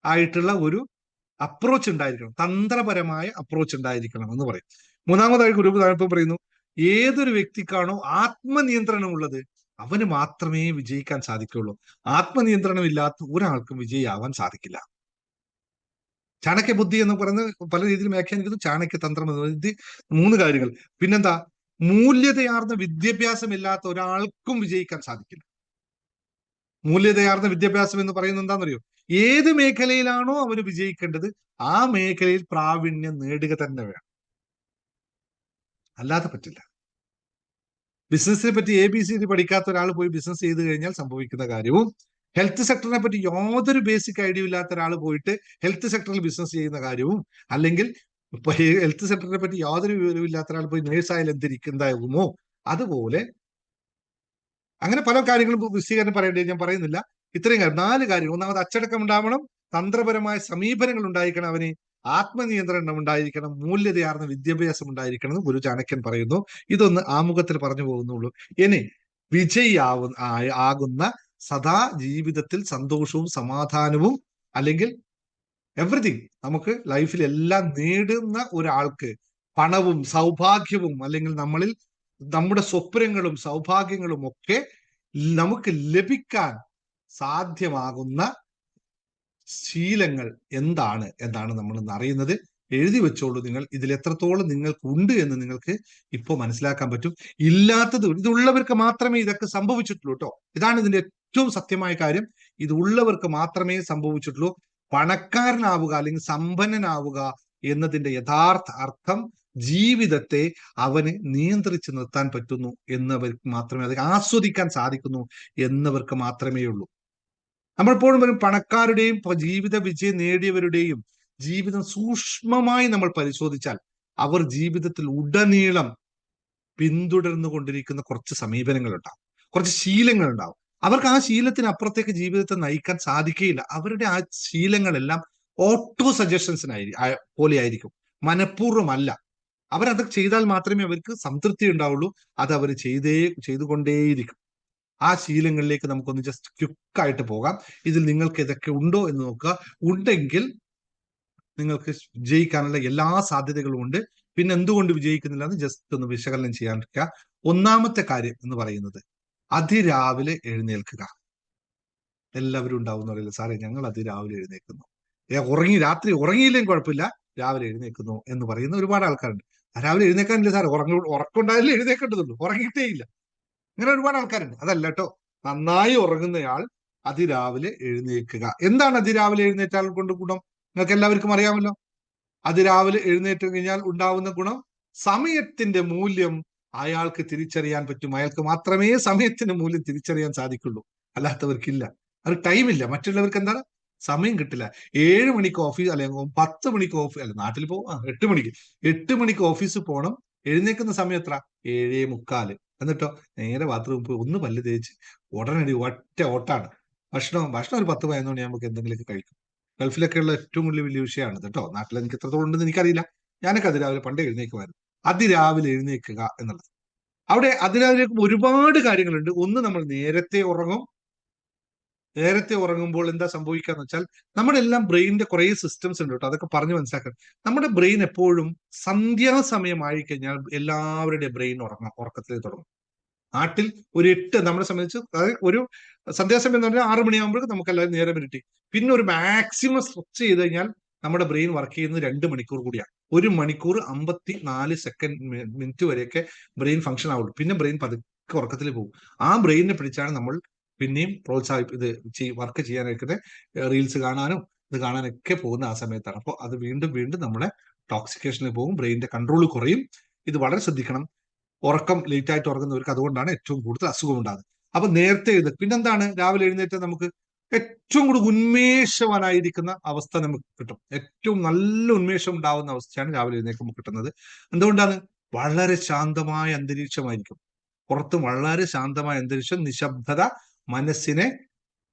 ആയിട്ടുള്ള ഒരു അപ്രോച്ച് ഉണ്ടായിരിക്കണം, തന്ത്രപരമായ അപ്രോച്ച് ഉണ്ടായിരിക്കണം എന്ന് പറയും. മൂന്നാമതായി ഗുരു പറയുന്നു, ഏതൊരു വ്യക്തിക്കാണോ ആത്മനിയന്ത്രണം ഉള്ളത് അവന് മാത്രമേ വിജയിക്കാൻ സാധിക്കുള്ളൂ. ആത്മനിയന്ത്രണം ഇല്ലാത്ത ഒരാൾക്കും വിജയിയാവാൻ സാധിക്കില്ല. ചാണക്യ ബുദ്ധി എന്ന് പറയുന്നത് പല രീതിയിൽ വ്യാഖ്യാനിക്കുന്നു. ചാണക്യ തന്ത്രം എന്ന് പറയുന്നത് 3 കാര്യങ്ങൾ. പിന്നെന്താ? മൂല്യതയാർന്ന വിദ്യാഭ്യാസം ഇല്ലാത്ത ഒരാൾക്കും വിജയിക്കാൻ സാധിക്കില്ല. മൂല്യതയാർന്ന വിദ്യാഭ്യാസം എന്ന് പറയുന്നത് എന്താണെന്നറിയോ? ഏത് മേഖലയിലാണോ അവന് വിജയിക്കേണ്ടത് ആ മേഖലയിൽ പ്രാവീണ്യം നേടുക തന്നെ വേണം, അല്ലാതെ പറ്റില്ല. ബിസിനസിനെ പറ്റി ABCD പഠിക്കാത്ത ഒരാൾ പോയി ബിസിനസ് ചെയ്ത് കഴിഞ്ഞാൽ സംഭവിക്കുന്ന കാര്യവും, ഹെൽത്ത് സെക്ടറിനെ പറ്റി യാതൊരു ബേസിക് ഐഡിയ ഇല്ലാത്ത ഒരാൾ പോയിട്ട് ഹെൽത്ത് സെക്ടറിൽ ബിസിനസ് ചെയ്യുന്ന കാര്യവും, അല്ലെങ്കിൽ ഹെൽത്ത് സെക്ടറിനെ പറ്റി യാതൊരു വിവരവും ഇല്ലാത്ത ഒരാൾ പോയി നേഴ്സായാലും എന്താകുമോ അതുപോലെ. അങ്ങനെ പല കാര്യങ്ങളും വിശദീകരണം പറയേണ്ടത് ഞാൻ പറയുന്നില്ല. ഇത്രയും കാര്യം, 4 കാര്യങ്ങൾ. ഒന്നാമത് അച്ചടക്കം ഉണ്ടാവണം, തന്ത്രപരമായ സമീപനങ്ങൾ ഉണ്ടായിരിക്കണം, അവന് ആത്മനിയന്ത്രണം ഉണ്ടായിരിക്കണം, മൂല്യതയാർന്ന വിദ്യാഭ്യാസം ഉണ്ടായിരിക്കണം എന്ന് ഗുരു ചാണക്യൻ പറയുന്നു. ഇതൊന്ന് ആമുഖത്തിൽ പറഞ്ഞു പോകുന്നുള്ളൂ. ഇനി ആകുന്ന സദാ ജീവിതത്തിൽ സന്തോഷവും സമാധാനവും, അല്ലെങ്കിൽ എവറിഥിങ്, നമുക്ക് ലൈഫിൽ എല്ലാം നേടുന്ന ഒരാൾക്ക് പണവും സൗഭാഗ്യവും, അല്ലെങ്കിൽ നമ്മുടെ സ്വപ്നങ്ങളും സൗഭാഗ്യങ്ങളും ഒക്കെ നമുക്ക് ലഭിക്കാൻ സാധ്യമാകുന്ന ശീലങ്ങൾ എന്താണ് എന്നാണ് നമ്മൾ ഇന്ന് അറിയുന്നത്. എഴുതി വെച്ചോളൂ. നിങ്ങൾ ഇതിൽ എത്രത്തോളം നിങ്ങൾക്ക് ഉണ്ട് എന്ന് നിങ്ങൾക്ക് ഇപ്പോൾ മനസ്സിലാക്കാൻ പറ്റും. ഇല്ലാത്തത് ഇതുള്ളവർക്ക് മാത്രമേ ഇതൊക്കെ സംഭവിച്ചിട്ടുള്ളൂ കേട്ടോ. ഇതാണ് ഇതിന്റെ ഏറ്റവും സത്യമായ കാര്യം. ഇതുള്ളവർക്ക് മാത്രമേ സംഭവിച്ചിട്ടുള്ളൂ. പണക്കാരനാവുക അല്ലെങ്കിൽ സമ്പന്നനാവുക എന്നതിന്റെ യഥാർത്ഥ അർത്ഥം ജീവിതത്തെ അവന് നിയന്ത്രിച്ച് നിർത്താൻ പറ്റുന്നു എന്നവർക്ക് മാത്രമേ, അത് ആസ്വദിക്കാൻ സാധിക്കുന്നു എന്നവർക്ക് മാത്രമേ ഉള്ളൂ. നമ്മളെപ്പോഴും വരും പണക്കാരുടെയും ജീവിത വിജയം നേടിയവരുടെയും ജീവിതം സൂക്ഷ്മമായി നമ്മൾ പരിശോധിച്ചാൽ അവർ ജീവിതത്തിൽ ഉടനീളം പിന്തുടർന്നു കൊണ്ടിരിക്കുന്ന കുറച്ച് സമീപനങ്ങൾ ഉണ്ടാവും, കുറച്ച് ശീലങ്ങൾ ഉണ്ടാവും. അവർക്ക് ആ ശീലത്തിന് അപ്പുറത്തേക്ക് ജീവിതത്തെ നയിക്കാൻ സാധിക്കുകയില്ല. അവരുടെ ആ ശീലങ്ങളെല്ലാം ഓട്ടോ സജഷൻസിനായി പോലെ ആയിരിക്കും, മനഃപൂർവ്വമല്ല. അവരത് ചെയ്താൽ മാത്രമേ അവർക്ക് സംതൃപ്തി ഉണ്ടാവുള്ളൂ. അത് അവർ ചെയ്തുകൊണ്ടേയിരിക്കും. ആ ശീലങ്ങളിലേക്ക് നമുക്കൊന്ന് ജസ്റ്റ് ക്വിക്കായിട്ട് പോകാം. ഇതിൽ നിങ്ങൾക്ക് ഇതൊക്കെ ഉണ്ടോ എന്ന് നോക്കുക. ഉണ്ടെങ്കിൽ നിങ്ങൾക്ക് വിജയിക്കാനുള്ള എല്ലാ സാധ്യതകളും ഉണ്ട്. പിന്നെ എന്തുകൊണ്ട് വിജയിക്കുന്നില്ല എന്ന് ജസ്റ്റ് ഒന്ന് വിശകലനം ചെയ്യാണ്ടിരിക്കുക. ഒന്നാമത്തെ കാര്യം എന്ന് പറയുന്നത് അതിരാവിലെ എഴുന്നേൽക്കുക. എല്ലാവരും ഉണ്ടാവും അറിയില്ല, സാറേ ഞങ്ങൾ അതിരാവിലെ എഴുന്നേൽക്കുന്നു, രാത്രി ഉറങ്ങിയില്ലെങ്കിൽ കുഴപ്പമില്ല, രാവിലെ എഴുന്നേൽക്കുന്നു എന്ന് പറയുന്ന ഒരുപാട് ആൾക്കാരുണ്ട്. രാവിലെ എഴുന്നേക്കാനില്ല സാർ, ഉറക്കമുണ്ടായാലേ എഴുന്നേക്കേണ്ടതുള്ളൂ, ഉറങ്ങിയിട്ടേ ഇല്ല. അങ്ങനെ ഒരുപാട് ആൾക്കാരുണ്ട്. അതല്ല കേട്ടോ, നന്നായി ഉറങ്ങുന്നയാൾ അതിരാവിലെ എഴുന്നേൽക്കുക. എന്താണ് അതിരാവിലെ എഴുന്നേറ്റാൽ കൊണ്ട് ഗുണം? നിങ്ങൾക്ക് എല്ലാവർക്കും അറിയാമല്ലോ. അതിരാവിലെ എഴുന്നേറ്റ് കഴിഞ്ഞാൽ ഉണ്ടാവുന്ന ഗുണം, സമയത്തിന്റെ മൂല്യം അയാൾക്ക് തിരിച്ചറിയാൻ പറ്റും. അയാൾക്ക് മാത്രമേ സമയത്തിന്റെ മൂല്യം തിരിച്ചറിയാൻ സാധിക്കുള്ളൂ, അല്ലാത്തവർക്കില്ല. അത് ടൈമില്ല. മറ്റുള്ളവർക്ക് എന്താണ്, സമയം കിട്ടില്ല. 7 മണിക്ക് ഓഫീസ് അല്ലെങ്കിൽ 10 മണിക്ക് ഓഫീസ്, അല്ല നാട്ടിൽ പോകും 8 മണിക്ക് ഓഫീസിൽ പോകണം. എഴുന്നേക്കുന്ന സമയം എത്ര? 7:45. എന്നിട്ടോ നേരെ ബാത്റൂമിൽ പോയി ഒന്ന് പല്ല് തേച്ച് ഉടനടി ഒറ്റ ഓട്ടാണ്. ഭക്ഷണം ഒരു 10-11 മണിയാകുമ്പോൾ എന്തെങ്കിലുമൊക്കെ കഴിക്കും. ഗൾഫിലൊക്കെ ഉള്ള ഏറ്റവും വലിയ വിഷയമാണ് കേട്ടോ. നാട്ടിൽ എനിക്ക് എത്രത്തോളം ഉണ്ടെന്ന് എനിക്കറിയില്ല. ഞാനൊക്കെ അതിരാവിലെ പണ്ടേ എഴുന്നേക്കുമായിരുന്നു. അതിരാവിലെ എഴുന്നേൽക്കുക എന്നുള്ളത്. അവിടെ അതിരാവിലെ ഒരുപാട് കാര്യങ്ങളുണ്ട്. ഒന്ന്, നമ്മൾ നേരത്തെ ഉറങ്ങും. നേരത്തെ ഉറങ്ങുമ്പോൾ എന്താ സംഭവിക്കാന്ന് വെച്ചാൽ നമ്മുടെ എല്ലാം ബ്രെയിനിന്റെ കുറെ സിസ്റ്റംസ് ഉണ്ട് കേട്ടോ. അതൊക്കെ പറഞ്ഞു മനസ്സിലാക്കാൻ. നമ്മുടെ ബ്രെയിൻ എപ്പോഴും സന്ധ്യാസമയം ആയിക്കഴിഞ്ഞാൽ എല്ലാവരുടെ ബ്രെയിൻ ഉറക്കത്തിൽ തുടങ്ങും. നാട്ടിൽ ഒരു 8 നമ്മളെ സംബന്ധിച്ച്, അതായത് ഒരു സന്ധ്യാസമയം എന്ന് പറഞ്ഞാൽ 6 മണിയാകുമ്പോഴേക്കും നമുക്ക് എല്ലാവരും നേരെ ഇരുട്ടി. പിന്നെ ഒരു മാക്സിമം സ്ട്രെച്ച് ചെയ്ത് കഴിഞ്ഞാൽ നമ്മുടെ ബ്രെയിൻ വർക്ക് ചെയ്യുന്നത് 2 മണിക്കൂർ കൂടിയാണ്. 1 മണിക്കൂർ 54 സെക്കൻഡ് മിനിറ്റ് വരെയൊക്കെ ബ്രെയിൻ ഫംഗ്ഷൻ ആവുള്ളൂ. പിന്നെ ബ്രെയിൻ പതുക്കെ ഉറക്കത്തിൽ പോകും. ആ ബ്രെയിനിനെ പിടിച്ചാണ് നമ്മൾ പിന്നെയും വർക്ക് ചെയ്യാനായിട്ട് റീൽസ് കാണാനും ഇത് കാണാനൊക്കെ പോകുന്ന ആ സമയത്താണ്. അപ്പോൾ അത് വീണ്ടും വീണ്ടും നമ്മളെ ടോക്സിക്കേഷനിൽ പോകും, ബ്രെയിനിന്റെ കൺട്രോൾ കുറയും. ഇത് വളരെ ശ്രദ്ധിക്കണം. ഉറക്കം ലേറ്റ് ആയിട്ട് ഉറങ്ങുന്നവർക്ക് അതുകൊണ്ടാണ് ഏറ്റവും കൂടുതൽ അസുഖം ഉണ്ടാകുന്നത്. അപ്പൊ നേരത്തെ പിന്നെന്താണ്, രാവിലെ എഴുന്നേറ്റ് നമുക്ക് ഏറ്റവും കൂടുതൽ ഉന്മേഷവാനായിരിക്കുന്ന അവസ്ഥ നമുക്ക് കിട്ടും. ഏറ്റവും നല്ല ഉന്മേഷം ഉണ്ടാവുന്ന അവസ്ഥയാണ് രാവിലെ എഴുന്നേൽക്കുമ്പോൾ കിട്ടുന്നത്. എന്തുകൊണ്ടാണ്? വളരെ ശാന്തമായ അന്തരീക്ഷമായിരിക്കും. പുറത്തും വളരെ ശാന്തമായ അന്തരീക്ഷം, നിശബ്ദത മനസ്സിനെ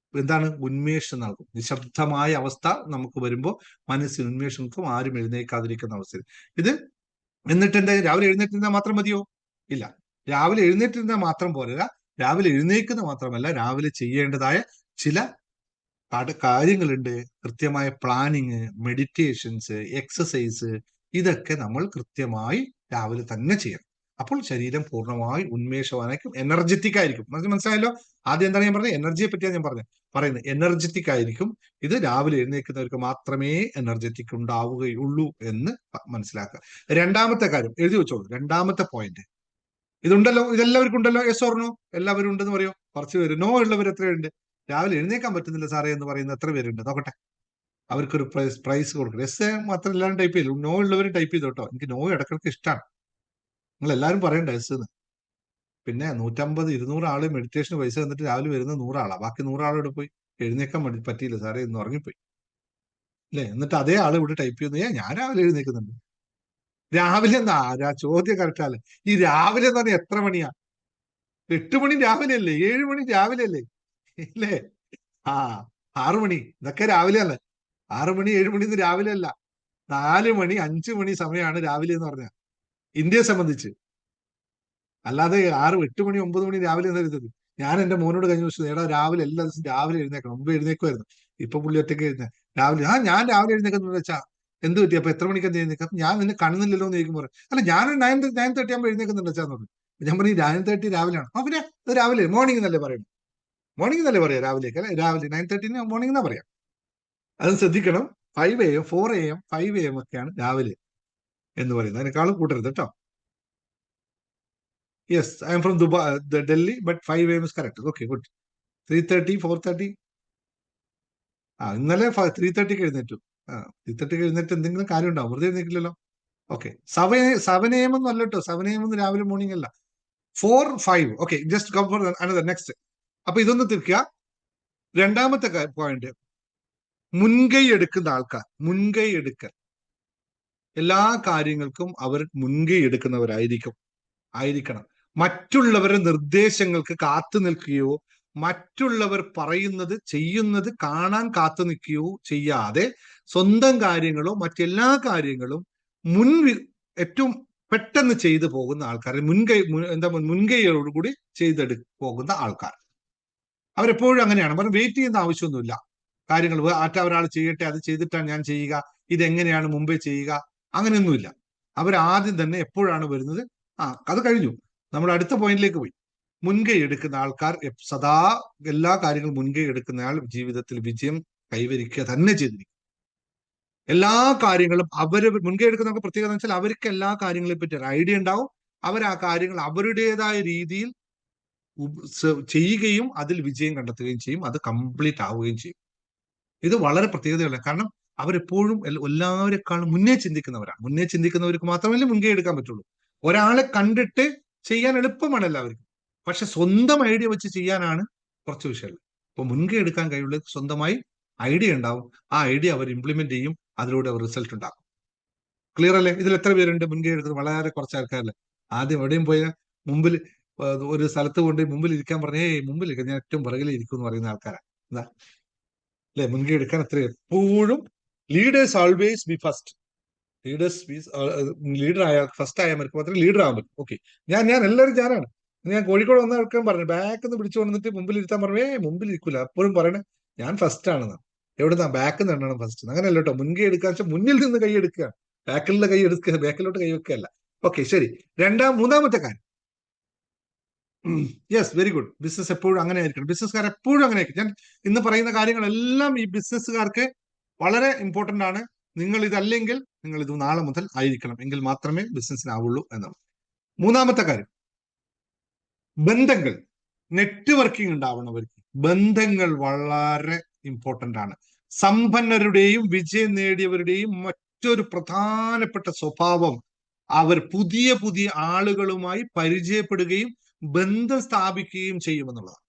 ഉന്മേഷം നൽകും. നിശബ്ദമായ അവസ്ഥ നമുക്ക് വരുമ്പോൾ മനസ്സിന് ഉന്മേഷം നൽകും. ആരും എഴുന്നേൽക്കാതിരിക്കുന്ന അവസ്ഥയിൽ ഇത്. എന്നിട്ട് എന്താ, രാവിലെ എഴുന്നേറ്റിരുന്നാൽ മാത്രം മതിയോ? ഇല്ല. രാവിലെ എഴുന്നേറ്റിരുന്നാൽ മാത്രം പോരാ. രാവിലെ എഴുന്നേൽക്കുന്ന മാത്രമല്ല, രാവിലെ ചെയ്യേണ്ടതായ ചില കാര്യങ്ങളുണ്ട്. കൃത്യമായ പ്ലാനിങ്, മെഡിറ്റേഷൻസ്, എക്സസൈസ്, ഇതൊക്കെ നമ്മൾ കൃത്യമായി രാവിലെ തന്നെ ചെയ്യണം. അപ്പോൾ ശരീരം പൂർണ്ണമായി ഉന്മേഷവാനായിരിക്കും, എനർജറ്റിക് ആയിരിക്കും. മനസ്സിലായല്ലോ? ആദ്യം എന്താണ് ഞാൻ പറഞ്ഞത്? എനർജിയെ പറ്റിയാണ് ഞാൻ പറയുന്നത്. എനർജറ്റിക് ആയിരിക്കും. ഇത് രാവിലെ എഴുന്നേൽക്കുന്നവർക്ക് മാത്രമേ എനർജറ്റിക് ഉണ്ടാവുകയുള്ളൂ എന്ന് മനസ്സിലാക്കുക. രണ്ടാമത്തെ കാര്യം എഴുതി വെച്ചോളൂ. രണ്ടാമത്തെ പോയിന്റ് ഇതുണ്ടല്ലോ. ഇതെല്ലാവർക്കും ഉണ്ടല്ലോ. Yes or no? എല്ലാവരും ഉണ്ടെന്ന് പറയോ? കുറച്ച് പേര്. നോ ഉള്ളവർ എത്രയുണ്ട്? രാവിലെ എഴുന്നേക്കാൻ പറ്റുന്നില്ല സാറേ എന്ന് പറയുന്ന എത്ര പേരുണ്ട്? നോക്കട്ടെ. അവർക്കൊരു പ്രൈസ് കൊടുക്കണം. യെസ് മാത്രം എല്ലാവരും ടൈപ്പ് ചെയ്തു. നോ ഉള്ളവർ ടൈപ്പ് ചെയ്തു കേട്ടോ. എനിക്ക് നോ ഇടക്കിടക്ക് ഇഷ്ടമാണ്. നിങ്ങൾ എല്ലാവരും പറയണ്ട യെസ് എന്ന്. പിന്നെ 150-200 ആള് മെഡിറ്റേഷന് പൈസ തന്നിട്ട് രാവിലെ വരുന്ന 100 ആളാ. ബാക്കി 100 ആളോട് പോയി എഴുന്നേക്കാൻ പറ്റിയില്ല സാറേ എന്ന് ഉറങ്ങിപ്പോയി അല്ലെ. എന്നിട്ട് അതേ ആള് ഇവിടെ ടൈപ്പ് ചെയ്യുന്നു, ഞാൻ രാവിലെ എഴുന്നേക്കുന്നുണ്ട്. രാവിലെ എന്താ ചോദ്യം കറക്റ്റ് അല്ലേ? ഈ രാവിലെ എന്ന് പറഞ്ഞാൽ എത്ര മണിയാ? 8 മണി രാവിലെ അല്ലേ? 7 മണി രാവിലെ അല്ലേ? ഇല്ലേ? 6 മണി ഇതൊക്കെ രാവിലെ അല്ലേ? 6 മണി 7 മണി രാവിലെ അല്ല. 4 മണി 5 മണി സമയമാണ് രാവിലെ എന്ന് പറഞ്ഞാൽ ഇന്ത്യയെ സംബന്ധിച്ച്. അല്ലാതെ 6, 8 മണി 9 മണി രാവിലെ എന്ന് കരുതരുത്. ഞാൻ എന്റെ മോനോട് കഴിഞ്ഞ ദിവസം, എടാ രാവിലെ എല്ലാ ദിവസവും രാവിലെ എഴുന്നേക്കണം. മുമ്പ് എഴുന്നേക്കുമായിരുന്നു, ഇപ്പൊ പുള്ളി ഒറ്റയ്ക്ക് രാവിലെ. ഞാൻ രാവിലെ എഴുന്നേക്കുന്നത് വെച്ചാ എന്ത് പറ്റി? അപ്പൊ എത്ര മണിക്ക് എഴുന്നേക്കാം? ഞാൻ നിന്നെ കാണുന്നില്ലല്ലോ എന്ന് ചോദിക്കുമ്പോൾ, അല്ല ഞാൻ 9:30 ആകുമ്പോൾ എഴുന്നേക്കുന്നുണ്ട് വെച്ചാന്ന് പറഞ്ഞു. ഞാൻ പറഞ്ഞു 9:30 രാവിലെയാണ്. പിന്നെ അത് രാവിലെ മോർണിംഗ് എന്നല്ലേ പറയുന്നത്? മോർണിംഗ് എന്നല്ലേ പറയാം രാവിലേക്ക്? അല്ലെ രാവിലെ 9:30 മോർണിംഗ് എന്നാ പറയാം. അത് ശ്രദ്ധിക്കണം. 5 AM 4 AM 5 AM ഒക്കെയാണ് രാവിലെ എന്ന് പറയുന്നത്. അതിനേക്കാളും കൂട്ടരുത് കേട്ടോ. Yes, I am from Dubai, Delhi, but 5 AM is correct. Okay, good. 3:30 4:30. ഇന്നലെ 3:30 എഴുന്നേറ്റു. 3:30 എഴുന്നേറ്റ് എന്തെങ്കിലും കാര്യം ഉണ്ടാവും, വെറുതെ എഴുന്നേക്കില്ലല്ലോ. ഓക്കെ, 7 AM ഒന്നും അല്ല കേട്ടോ. 7 AM ഒന്നും രാവിലെ മോർണിംഗ് അല്ല. 4 5. Okay, just come for another next. അപ്പൊ ഇതൊന്ന് തീർക്കുക. രണ്ടാമത്തെ പോയിന്റ്, മുൻകൈ എടുക്കുന്ന ആൾക്കാർ. മുൻകൈ എടുക്കൽ, എല്ലാ കാര്യങ്ങൾക്കും അവർ മുൻകൈ ആയിരിക്കണം. മറ്റുള്ളവരുടെ നിർദ്ദേശങ്ങൾക്ക് കാത്തു നിൽക്കുകയോ മറ്റുള്ളവർ പറയുന്നത് ചെയ്യുന്നത് കാണാൻ കാത്തു നിൽക്കുകയോ ചെയ്യാതെ സ്വന്തം കാര്യങ്ങളോ മറ്റെല്ലാ കാര്യങ്ങളും ഏറ്റവും പെട്ടെന്ന് ചെയ്തു പോകുന്ന ആൾക്കാർ, മുൻകൈയോടുകൂടി പോകുന്ന ആൾക്കാർ. അവരെപ്പോഴും അങ്ങനെയാണ്. പറഞ്ഞ് വെയിറ്റ് ചെയ്യുന്ന ആവശ്യമൊന്നുമില്ല. കാര്യങ്ങൾ ഒരാൾ ചെയ്യട്ടെ, അത് ചെയ്തിട്ടാണ് ഞാൻ ചെയ്യുക, ഇതെങ്ങനെയാണ് മുമ്പേ ചെയ്യുക, അങ്ങനെയൊന്നുമില്ല. അവരാദ്യം തന്നെ എപ്പോഴാണ് വരുന്നത്, അത് കഴിഞ്ഞു, നമ്മൾ അടുത്ത പോയിന്റിലേക്ക് പോയി. മുൻകൈ എടുക്കുന്ന ആൾക്കാർ സദാ എല്ലാ കാര്യങ്ങളും മുൻകൈ എടുക്കുന്നയാൾ ജീവിതത്തിൽ വിജയം കൈവരിക്കുക തന്നെ ചെയ്തിരിക്കും. എല്ലാ കാര്യങ്ങളും മുൻകൈ എടുക്കുന്നവർക്ക് പ്രത്യേകത എന്ന് വെച്ചാൽ അവർക്ക് എല്ലാ കാര്യങ്ങളെ പറ്റി ഒരു ഐഡിയ ഉണ്ടാവും. അവർ ആ കാര്യങ്ങൾ അവരുടേതായ രീതിയിൽ ചെയ്യുകയും അതിൽ വിജയം കണ്ടെത്തുകയും ചെയ്യും. അത് കംപ്ലീറ്റ് ആവുകയും ചെയ്യും. ഇത് വളരെ പ്രത്യേകതയുള്ള, കാരണം അവരെപ്പോഴും എല്ലാവരെക്കാളും മുന്നേ ചിന്തിക്കുന്നവരാണ്. മുന്നേ ചിന്തിക്കുന്നവർക്ക് മാത്രമല്ലേ മുൻകൈ എടുക്കാൻ പറ്റുള്ളൂ. ഒരാളെ കണ്ടിട്ട് ചെയ്യാൻ എളുപ്പമാണ് എല്ലാവർക്കും, പക്ഷെ സ്വന്തം ഐഡിയ വെച്ച് ചെയ്യാനാണ് കുറച്ച് വിഷയമുള്ളത്. അപ്പൊ മുൻകൈ എടുക്കാൻ കഴിയുള്ള സ്വന്തമായി ഐഡിയ ഉണ്ടാവും. ആ ഐഡിയ അവർ ഇംപ്ലിമെന്റ് ചെയ്യും, അതിലൂടെ അവർ റിസൾട്ട് ഉണ്ടാക്കും. ക്ലിയർ അല്ലേ? ഇതിൽ എത്ര പേരുണ്ട് മുൻകൈ എടുക്കുന്നത്? വളരെ കുറച്ച് ആൾക്കാരല്ലേ. ആദ്യം എവിടെയും പോയ മുമ്പിൽ ഒരു സ്ഥലത്ത് കൊണ്ട് മുമ്പിൽ ഇരിക്കാൻ പറഞ്ഞേ, മുമ്പിൽ ഇരിക്കാൻ, ഞാൻ ഏറ്റവും പുറകിൽ ഇരിക്കും എന്ന് പറയുന്ന ആൾക്കാരാണ്. എന്താ അല്ലെ? മുൻകൈ എടുക്കാൻ എപ്പോഴും leaders always be first. Leader ആയാൽ ഫസ്റ്റ് ആയാൽ മതി, മാത്രമേ ലീഡർ ആകാൻ പറ്റും. ഓക്കെ, ഞാൻ എല്ലാവരും ഞാനാണ്. ഞാൻ കോഴിക്കോട് വന്ന ആൾക്കാരും പറഞ്ഞു, ബാക്ക് നിന്ന് പിടിച്ചു കൊണ്ടിട്ട് മുമ്പിൽ ഇരുത്താൻ പറഞ്ഞേ, മുമ്പിൽ ഇരിക്കൂല. അപ്പോഴും പറയണേ ഞാൻ ഫസ്റ്റ് ആണെന്ന്. എവിടുന്നാ? ബാക്കിൽ നിന്ന് എണ്ണണം ഫസ്റ്റ്. അങ്ങനെയല്ല കേട്ടോ. മുൻകൈ എടുക്കാൻ വെച്ചാൽ മുന്നിൽ നിന്ന് കൈ എടുക്കുക, ബാക്കിലുള്ള കൈ എടുക്കുക, ബാക്കിലോട്ട് കൈ വെക്കുകയല്ല. ഓക്കെ, ശരി. മൂന്നാമത്തെ കാര്യം, യെസ്, വെരി ഗുഡ്. ബിസിനസ് എപ്പോഴും അങ്ങനെ ആയിരിക്കണം. ബിസിനസ്സുകാർ എപ്പോഴും അങ്ങനെ ആയിരിക്കും. ഞാൻ ഇന്ന് പറയുന്ന കാര്യങ്ങളെല്ലാം ഈ ബിസിനസ്സുകാർക്ക് വളരെ ഇമ്പോർട്ടന്റ് ആണ്. നിങ്ങൾ ഇതല്ലെങ്കിൽ നിങ്ങൾ ഇത് നാളെ മുതൽ ആയിരിക്കണം, എങ്കിൽ മാത്രമേ ബിസിനസ്സിനാവുള്ളൂ എന്നാണ്. മൂന്നാമത്തെ കാര്യം, ബന്ധങ്ങൾ. നെറ്റ്വർക്കിംഗ് ഉണ്ടാവണവർക്ക് ബന്ധങ്ങൾ വളരെ ഇമ്പോർട്ടന്റ് ആണ്. സമ്പന്നരുടെയും വിജയം നേടിയവരുടെയും മറ്റൊരു പ്രധാനപ്പെട്ട സ്വഭാവം, അവർ പുതിയ പുതിയ ആളുകളുമായി പരിചയപ്പെടുകയും ബന്ധം സ്ഥാപിക്കുകയും ചെയ്യുമെന്നുള്ളതാണ്.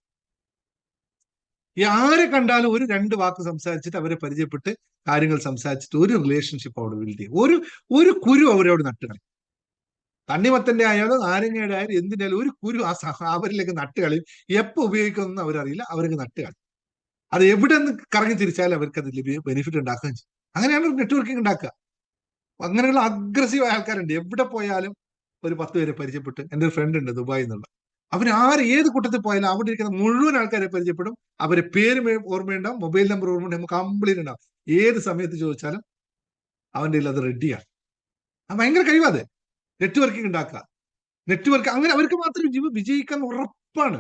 ആരെ കണ്ടാലും ഒരു 2 വാക്ക് സംസാരിച്ചിട്ട് അവരെ പരിചയപ്പെട്ട് കാര്യങ്ങൾ സംസാരിച്ചിട്ട് ഒരു റിലേഷൻഷിപ്പ് അവിടെ ബിൽഡ് ചെയ്യും. ഒരു കുരു അവരവിടെ നട്ടുകളി. തണ്ണിമത്തന്റെ ആയാലും നാരങ്ങയുടെ ആയാലും എന്തിനായാലും ഒരു കുരു അവരിലേക്ക് നട്ടുകളയും. എപ്പോ ഉപയോഗിക്കുമെന്ന് അവരറിയില്ല, അവർക്ക് നട്ടുകളി. അത് എവിടെ നിന്ന് കറങ്ങി തിരിച്ചാലും അവർക്ക് അതിൽ ബെനിഫിറ്റ് ഉണ്ടാക്കുകയും ചെയ്യും. അങ്ങനെയാണ് നെറ്റ്വർക്കിംഗ് ഉണ്ടാക്കുക. അങ്ങനെയുള്ള അഗ്രസീവ് ആൾക്കാരുണ്ട്. എവിടെ പോയാലും ഒരു 10 പേരെ പരിചയപ്പെട്ട്, എൻ്റെ ഒരു ഫ്രണ്ട് ഉണ്ട് ദുബായിൽ നിന്നുള്ള, ഏത് കൂട്ടത്തിൽ പോയാലും അവിടെ ഇരിക്കുന്ന മുഴുവൻ ആൾക്കാരെ പരിചയപ്പെടും. അവരെ പേര് ഓർമ്മയുണ്ടാവും, മൊബൈൽ നമ്പർ ഓർമ്മയുണ്ടാവും, കംപ്ലീറ്റ് ഉണ്ടാവും. ഏത് സമയത്ത് ചോദിച്ചാലും അവൻ്റെ അത് റെഡിയാണ്. അത് ഭയങ്കര കഴിവാതെ നെറ്റ്വർക്കിംഗ് ഉണ്ടാക്കുക. നെറ്റ്വർക്ക് അങ്ങനെ അവർക്ക് മാത്രം വിജയിക്കാൻ ഉറപ്പാണ്.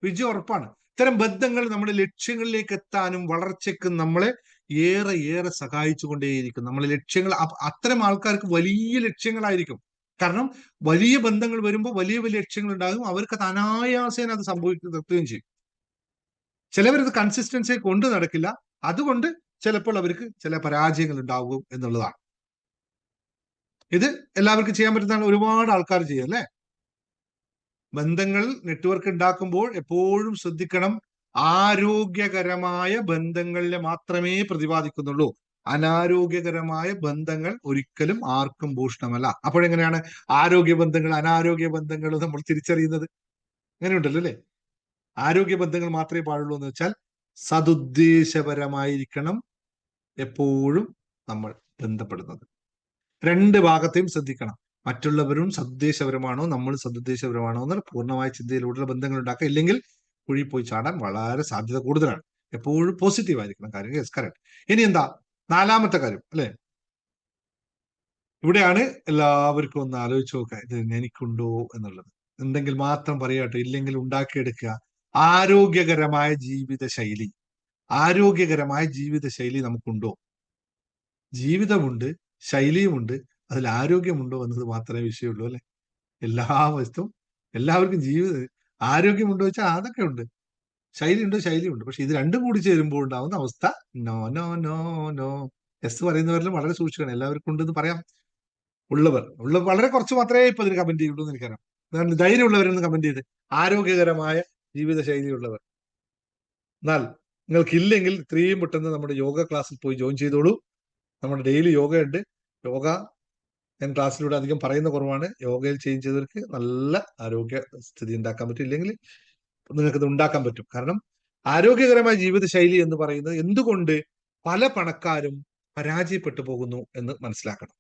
വിജയം ഉറപ്പാണ്. ഇത്തരം ബന്ധങ്ങൾ നമ്മുടെ ലക്ഷ്യങ്ങളിലേക്ക് എത്താനും വളർച്ചയ്ക്കും നമ്മളെ ഏറെ സഹായിച്ചു കൊണ്ടേയിരിക്കും. നമ്മളെ ലക്ഷ്യങ്ങൾ, അത്തരം ആൾക്കാർക്ക് വലിയ ലക്ഷ്യങ്ങളായിരിക്കും. കാരണം വലിയ ബന്ധങ്ങൾ വരുമ്പോൾ വലിയ ലക്ഷ്യങ്ങൾ ഉണ്ടാകും. അവർക്ക് അത് അനായാസേന അത് സംഭവിക്കുകയും ചെയ്യും. ചിലവരത് കൺസിസ്റ്റൻസി കൊണ്ട് നടക്കില്ല. അതുകൊണ്ട് ചിലപ്പോൾ അവർക്ക് ചില പരാജയങ്ങൾ ഉണ്ടാകും എന്നുള്ളതാണ്. ഇത് എല്ലാവർക്കും ചെയ്യാൻ പറ്റുന്നതാണ്. ഒരുപാട് ആൾക്കാർ ചെയ്യും അല്ലേ? ബന്ധങ്ങൾ നെറ്റ്വർക്ക് ഉണ്ടാക്കുമ്പോൾ എപ്പോഴും ശ്രദ്ധിക്കണം, ആരോഗ്യകരമായ ബന്ധങ്ങളിലെ മാത്രമേ പ്രതിപാദിക്കുന്നുള്ളൂ. അനാരോഗ്യകരമായ ബന്ധങ്ങൾ ഒരിക്കലും ആർക്കും ഭൂഷണമല്ല. അപ്പോഴെങ്ങനെയാണ് ആരോഗ്യ ബന്ധങ്ങൾ അനാരോഗ്യ ബന്ധങ്ങൾ നമ്മൾ തിരിച്ചറിയുന്നത്? അങ്ങനെയുണ്ടല്ലോ അല്ലെ? ആരോഗ്യ ബന്ധങ്ങൾ മാത്രമേ പാടുള്ളൂ എന്ന് വെച്ചാൽ സതുദ്ദേശപരമായിരിക്കണം എപ്പോഴും നമ്മൾ ബന്ധപ്പെടുന്നത്. 2 ഭാഗത്തെയും ശ്രദ്ധിക്കണം. മറ്റുള്ളവരും സതുദ്ദേശപരമാണോ, നമ്മൾ സതുദ്ദേശപരമാണോ എന്ന് പൂർണ്ണമായ ചിന്തയിലൂടെയുള്ള ബന്ധങ്ങൾ ഉണ്ടാക്കുക. ഇല്ലെങ്കിൽ കുഴി പോയി ചാടാൻ വളരെ സാധ്യത കൂടുതലാണ്. എപ്പോഴും പോസിറ്റീവ് ആയിരിക്കണം കാര്യം. Yes, correct. ഇനി എന്താ 4മത്തെ കാര്യം അല്ലെ? ഇവിടെയാണ് എല്ലാവർക്കും ഒന്ന് ആലോചിച്ച് നോക്കുക, ഇത് എനിക്കുണ്ടോ എന്നുള്ളത്. ഉണ്ടെങ്കിൽ മാത്രം പറയാട്ടോ, ഇല്ലെങ്കിൽ ഉണ്ടാക്കിയെടുക്കുക. ആരോഗ്യകരമായ ജീവിത ശൈലി നമുക്കുണ്ടോ? ജീവിതമുണ്ട്, ശൈലിയുമുണ്ട്, അതിൽ ആരോഗ്യമുണ്ടോ എന്നത് മാത്രമേ വിഷയമുള്ളൂ അല്ലെ. എല്ലാ വസ്തുവും എല്ലാവർക്കും ആരോഗ്യമുണ്ടോ വെച്ചാൽ അതൊക്കെ ഉണ്ട്, ശൈലിയുണ്ട്, ശൈലിയുണ്ട്. പക്ഷെ ഇത് രണ്ടും കൂടി ചേരുമ്പോൾ ഉണ്ടാവുന്ന അവസ്ഥ no no no no. Yes പറയുന്നവരിലും വളരെ സൂക്ഷിക്കണം. എല്ലാവർക്കും ഉണ്ടെന്ന് പറയാം. ഉള്ള വളരെ കുറച്ച് മാത്രമേ ഇപ്പൊ ഇതിന് കമന്റ് ചെയ്യുള്ളൂ എന്ന് എനിക്കറിയാം. ധൈര്യമുള്ളവരൊന്ന് കമന്റ് ചെയ്ത് ആരോഗ്യകരമായ ജീവിത ശൈലിയുള്ളവർ. എന്നാൽ നിങ്ങൾക്കില്ലെങ്കിൽ ഇത്രയും പെട്ടെന്ന് നമ്മുടെ യോഗ ക്ലാസ്സിൽ പോയി ജോയിൻ ചെയ്തോളൂ. നമ്മുടെ ഡെയിലി യോഗ ഉണ്ട്. യോഗ ഞാൻ ക്ലാസ്സിലൂടെ അധികം പറയുന്ന കുറവാണ്. യോഗയിൽ ചേഞ്ച് ചെയ്തവർക്ക് നല്ല ആരോഗ്യ സ്ഥിതി ഉണ്ടാക്കാൻ പറ്റും. ഇല്ലെങ്കിൽ നിങ്ങൾക്ക് ഇത് ഉണ്ടാക്കാൻ പറ്റും. കാരണം ആരോഗ്യകരമായ ജീവിതശൈലി എന്ന് പറയുന്നത് എന്തുകൊണ്ട് പല പണക്കാരും പരാജയപ്പെട്ടു പോകുന്നു എന്ന് മനസ്സിലാക്കണം.